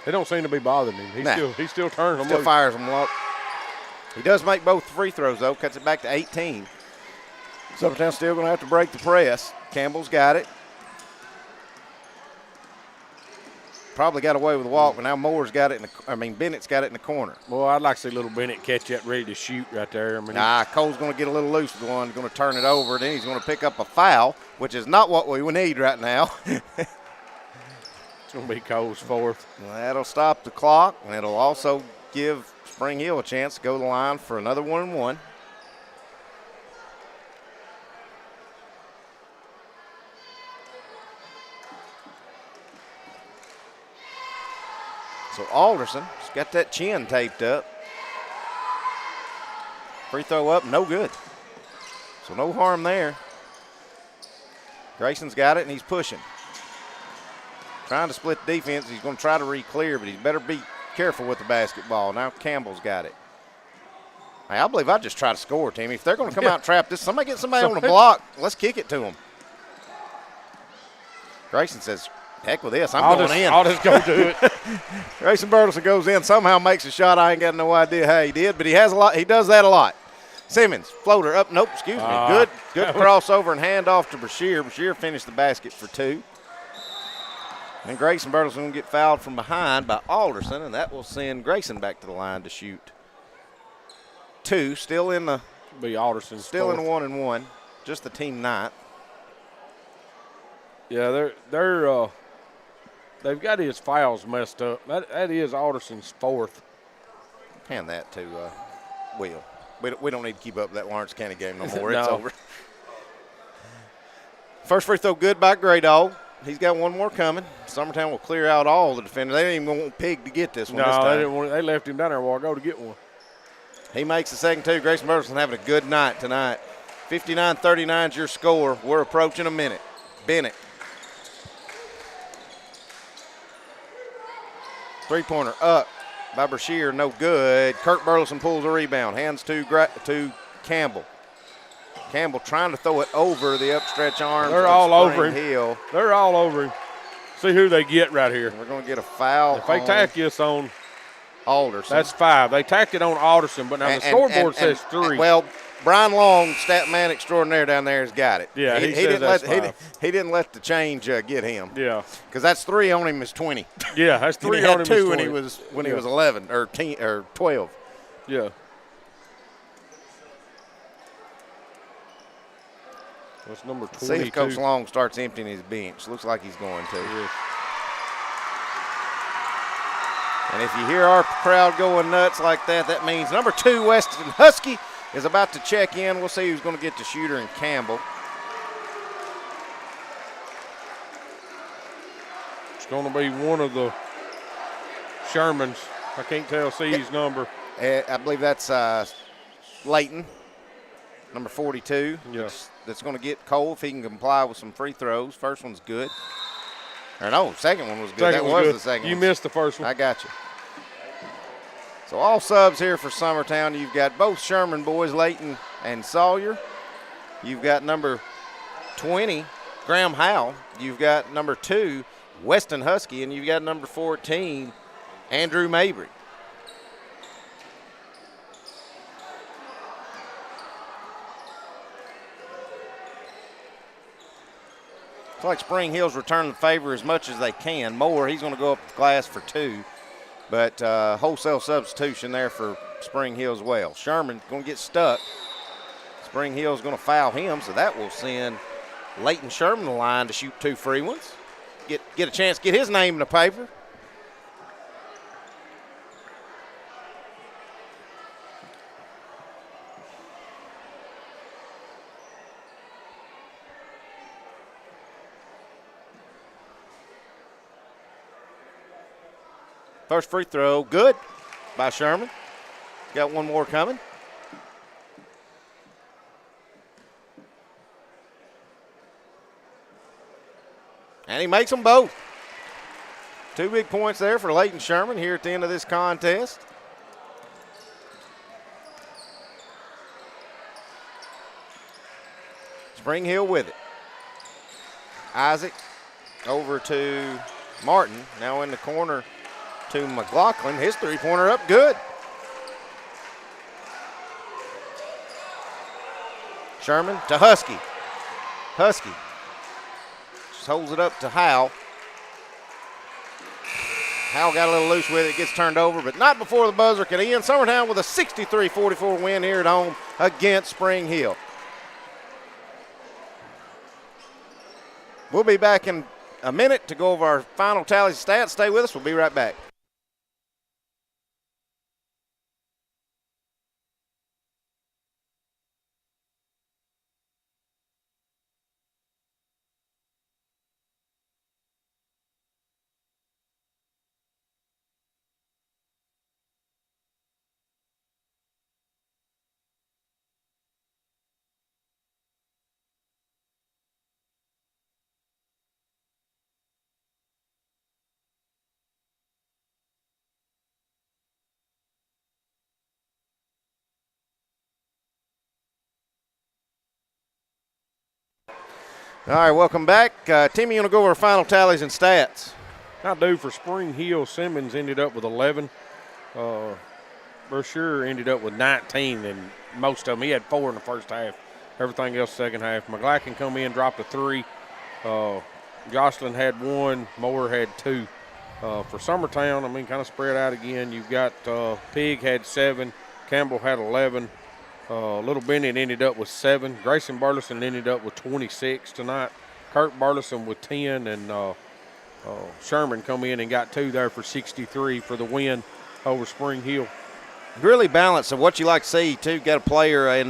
They don't seem to be bothering him. He's still turning them. Still fires them a lot. He does make both free throws, though, cuts it back to 18. Summertown's still going to have to break the press. Campbell's got it. Probably got away with the walk, but now Moore's got it Bennett's got it in the corner. Well, I'd like to see little Bennett catch that ready to shoot right there. Cole's going to get a little loose with one. He's going to turn it over. Then he's going to pick up a foul, which is not what we need right now. It's going to be Cole's 4th. That'll stop the clock, and it'll also give Spring Hill a chance to go to the line for another 1-and-1. So Alderson's got that chin taped up. Free throw up, no good. So no harm there. Grayson's got it, and he's pushing. Trying to split the defense. He's going to try to re-clear, but he better be careful with the basketball. Now Campbell's got it. Hey, I believe I just try to score, Timmy. If they're going to come out and trap this, somebody get somebody on the block. Let's kick it to them. Grayson says, Heck with this. I'll just go do it. Grayson Burleson goes in, somehow makes a shot. I ain't got no idea how he did, but he has a lot. He does that a lot. Simmons, floater up. Nope, excuse me. Good crossover and handoff to Brashear. Brashear finished the basket for 2. And Grayson Burleson going to get fouled from behind by Alderson, and that will send Grayson back to the line to shoot 2. Still in the Alderson. Still in the 1-and-1. Just the team 9th. Yeah, they've got his fouls messed up. That is Alderson's 4th. Hand that to Will. We don't need to keep up that Lawrence County game no more. No. It's over. First free throw good by Gray Dog. He's got one more coming. Summertown will clear out all the defenders. They didn't even want Pig to get this one this time. They left him down there a while ago to get one. He makes the second 2. Grayson Burleson having a good night tonight. 59-39 is your score. We're approaching a minute. Bennett. Three-pointer up by Brashear, no good. Kirk Burleson pulls a rebound. Hands to Campbell. Campbell trying to throw it over the upstretch arms. They're all over him. Hill. They're all over him. See who they get right here. We're going to get a foul. If they tack this on Alderson. That's 5. They tacked it on Alderson, but now the scoreboard says 3. Well, Brian Long, stat man extraordinaire down there, has got it. Yeah, he says that's 5. He didn't let the change get him. Yeah. Because that's 3 on him is 20. Yeah, that's 3 he on him had is 2 20. when he was 11 or 12. Yeah. That's number 22. See if Coach Long starts emptying his bench. Looks like he's going to. Yes. And if you hear our crowd going nuts like that, that means number 2, Weston Husky, is about to check in. We'll see who's going to get the shooter in Campbell. It's going to be one of the Shermans. I can't tell C's number. I believe that's Layton, number 42. Yes. That's going to get Cole if he can comply with some free throws. First one's good. Or no, second one was good. That was the second one. You missed the first one. I got you. So all subs here for Summertown. You've got both Sherman boys, Layton and Sawyer. You've got number 20, Graham Howell. You've got number 2, Weston Husky. And you've got number 14, Andrew Mabry. It's like Spring Hill's returning the favor as much as they can. Moore, he's going to go up the glass for 2. But wholesale substitution there for Spring Hill as well. Sherman going to get stuck. Spring Hill's going to foul him, so that will send Leighton Sherman the line to shoot 2 free ones. Get a chance to get his name in the paper. First free throw, good by Sherman. Got one more coming. And he makes them both. 2 big points there for Leighton Sherman here at the end of this contest. Spring Hill with it. Isaac over to Martin, now in the corner to McLaughlin. His three-pointer up good. Sherman to Husky. Husky just holds it up to Howell. Howell got a little loose with it, gets turned over, but not before the buzzer can end. Summertown with a 63-44 win here at home against Spring Hill. We'll be back in a minute to go over our final tally stats. Stay with us. We'll be right back. All right, welcome back. Timmy, you want to go over our final tallies and stats? I do. For Spring Hill, Simmons ended up with 11. Brochure ended up with 19, and most of them. He had 4 in the first half. Everything else second half. McGlacken come in, dropped a 3. Jocelyn had 1. Moore had 2. For Summertown, I mean, kind of spread out again. You've got Pig had 7. Campbell had 11. Little Bennett ended up with 7. Grayson Burleson ended up with 26 tonight. Kurt Burleson with 10, and Sherman come in and got 2 there for 63 for the win over Spring Hill. Really balanced. And what you like to see, too, got a player in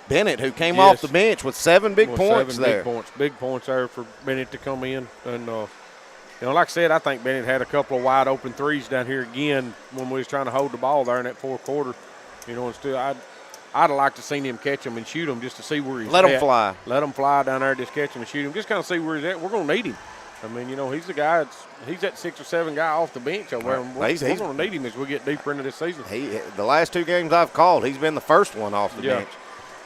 Bennett who came off the bench with 7 big points there. Big points there for Bennett to come in. And, like I said, I think Bennett had a couple of wide open threes down here again when we was trying to hold the ball there in that fourth quarter. And still I'd have liked to seen him catch him and shoot him just to see where he's at. Let him fly. Let him fly down there, just catch him and shoot him, just kind of see where he's at. We're going to need him. I mean, he's the guy he's that 6 or 7 guy off the bench over there. We're going to need him as we get deeper into this season. The last 2 games I've called, he's been the first one off the bench.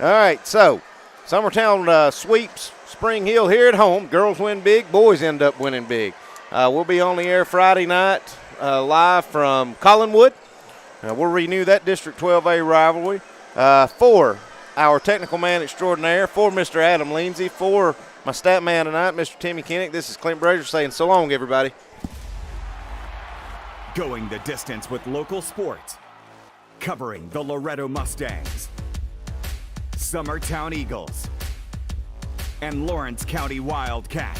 All right, so Summertown sweeps Spring Hill here at home. Girls win big, boys end up winning big. We'll be on the air Friday night live from Collinwood. We'll renew that District 12A rivalry. For our technical man extraordinaire, for Mr. Adam Lindsay, for my stat man tonight, Mr. Timmy Kinnick, this is Clint Brazier saying so long, everybody. Going the distance with local sports. Covering the Loretto Mustangs, Summertown Eagles, and Lawrence County Wildcats.